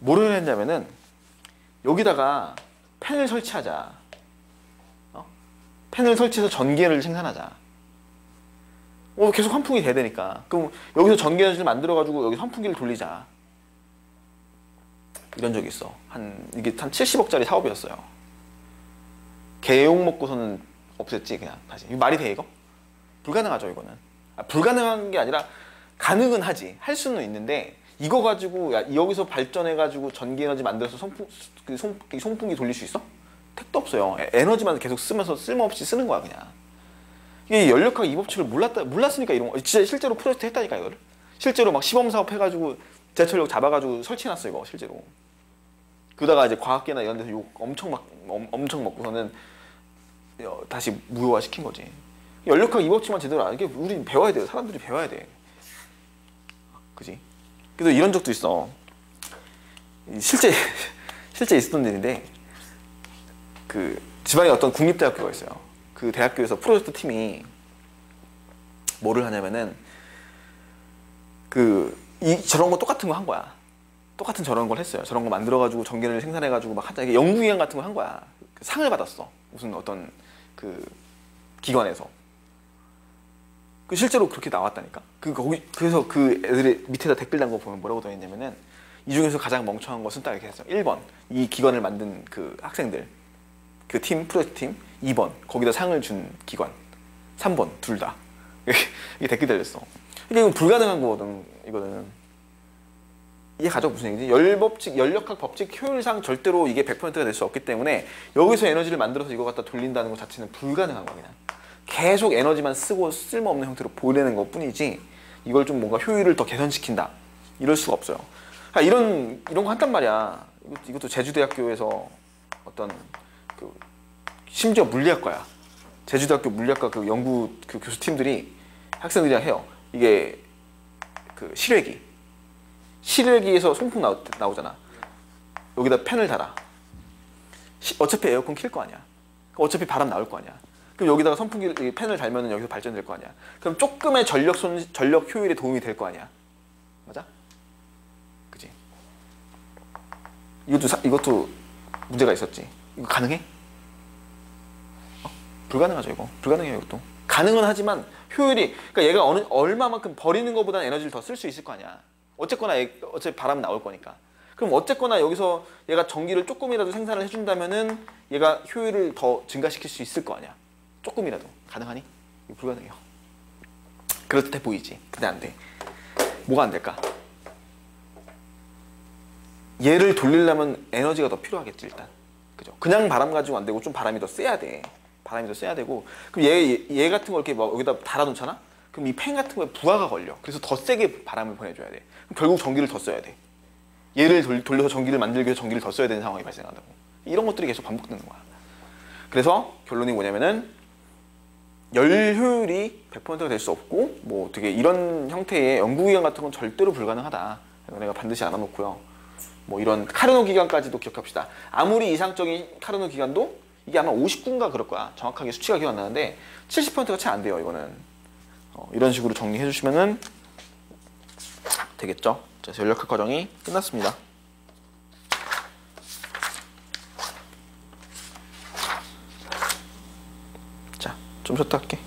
뭐를 했냐면은 여기다가 팬을 설치하자. 팬을 설치해서 전기를 생산하자. 계속 환풍이 돼야 되니까. 그럼 여기서 전기에너지를 만들어가지고 여기서 환풍기를 돌리자. 이런 적이 있어. 이게 한 70억짜리 사업이었어요. 개욕 먹고서는 없앴지 그냥 다시. 이거 말이 돼 이거? 불가능하죠 이거는. 불가능한 게 아니라 가능은 하지. 할 수는 있는데 이거 가지고 여기서 발전해가지고 전기에너지 만들어서 송풍기 돌릴 수 있어? 택도 없어요. 에너지만 계속 쓰면서 쓸모없이 쓰는 거야 그냥. 이게 연력학 이 법칙을 몰랐으니까 이런 거. 진짜 실제로 프로젝트 했다니까 이거를. 실제로 막 시범 사업 해가지고 지하철역 잡아가지고 설치해놨어 이거 실제로. 그러다가 이제 과학계나 이런 데서 욕 엄청 먹고서는 다시 무효화 시킨 거지. 연력학 이 법칙만 제대로 아는 게 우리 배워야 돼요. 사람들이 배워야 돼. 그지? 그래서 이런 적도 있어. 실제 있었던 일인데 지방에 어떤 국립대학교가 있어요. 그 대학교에서 프로젝트 팀이 뭐를 하냐면은 저런 거 똑같은 거 한 거야. 똑같은 저런 걸 했어요. 저런 거 만들어가지고 전기를 생산해가지고 막 하자. 연구위원 같은 거 한 거야. 상을 받았어. 무슨 어떤 기관에서. 실제로 그렇게 나왔다니까. 그래서 애들이 밑에다 댓글 단 거 보면 뭐라고 써 있냐면은 이 중에서 가장 멍청한 것은 딱 이렇게 했어. 1번 이 기관을 만든 학생들, 프로젝트 팀. 2번 거기다 상을 준 기관. 3번 둘 다. 이게 댓글 달렸어. 이게 불가능한 거거든 이거는. 이해가죠? 무슨 얘기지? 연력학 법칙 효율상 절대로 이게 100%가 될 수 없기 때문에 여기서 에너지를 만들어서 이거 갖다 돌린다는 것 자체는 불가능한 거야 그냥. 계속 에너지만 쓰고 쓸모없는 형태로 보내는 것 뿐이지 이걸 좀 뭔가 효율을 더 개선시킨다 이럴 수가 없어요. 이런 거 한단 말이야. 이것도 제주대학교에서 어떤 심지어 물리학과야. 제주대학교 물리학과 연구 교수팀들이 학생들이랑 해요. 이게 실외기에서 송풍 나오잖아. 여기다 팬을 달아. 어차피 에어컨 킬 거 아니야. 어차피 바람 나올 거 아니야. 그럼 여기다가 팬을 달면 여기서 발전될 거 아니야. 그럼 조금의 전력 효율에 도움이 될 거 아니야. 맞아? 그치? 이것도 문제가 있었지. 이거 가능해? 불가능하죠 이거. 불가능해요 이것도. 가능은 하지만 효율이, 그러니까 얘가 얼마만큼 버리는 것보다는 에너지를 더 쓸 수 있을 거 아니야. 어쨌거나 어차피 바람은 나올 거니까. 그럼 어쨌거나 여기서 얘가 전기를 조금이라도 생산을 해준다면은 얘가 효율을 더 증가시킬 수 있을 거 아니야. 조금이라도. 가능하니? 이거 불가능해요. 그럴듯해 보이지. 근데 안 돼. 뭐가 안 될까? 얘를 돌리려면 에너지가 더 필요하겠지 일단. 그죠? 그냥 바람 가지고 안 되고 좀 바람이 더 세야 돼. 바람이 더 세야 되고. 그럼 얘 같은 걸 이렇게 막 여기다 달아놓잖아? 그럼 이 팬 같은 거에 부하가 걸려. 그래서 더 세게 바람을 보내줘야 돼. 그럼 결국 전기를 더 써야 돼. 얘를 돌려서 전기를 만들기 위해서 전기를 더 써야 되는 상황이 발생한다고. 이런 것들이 계속 반복되는 거야. 그래서 결론이 뭐냐면은 열 효율이 100%가 될 수 없고 뭐 되게 이런 형태의 연구기관 같은 건 절대로 불가능하다. 내가 반드시 알아놓고요. 뭐 이런 카르노 기간까지도 기억합시다. 아무리 이상적인 카르노 기간도 이게 아마 59인가 그럴 거야. 정확하게 수치가 기억 안 나는데 70%가 채 안 돼요 이거는. 이런 식으로 정리해 주시면은 되겠죠. 자, 전력학 과정이 끝났습니다. 자, 좀 쉬었다 할게.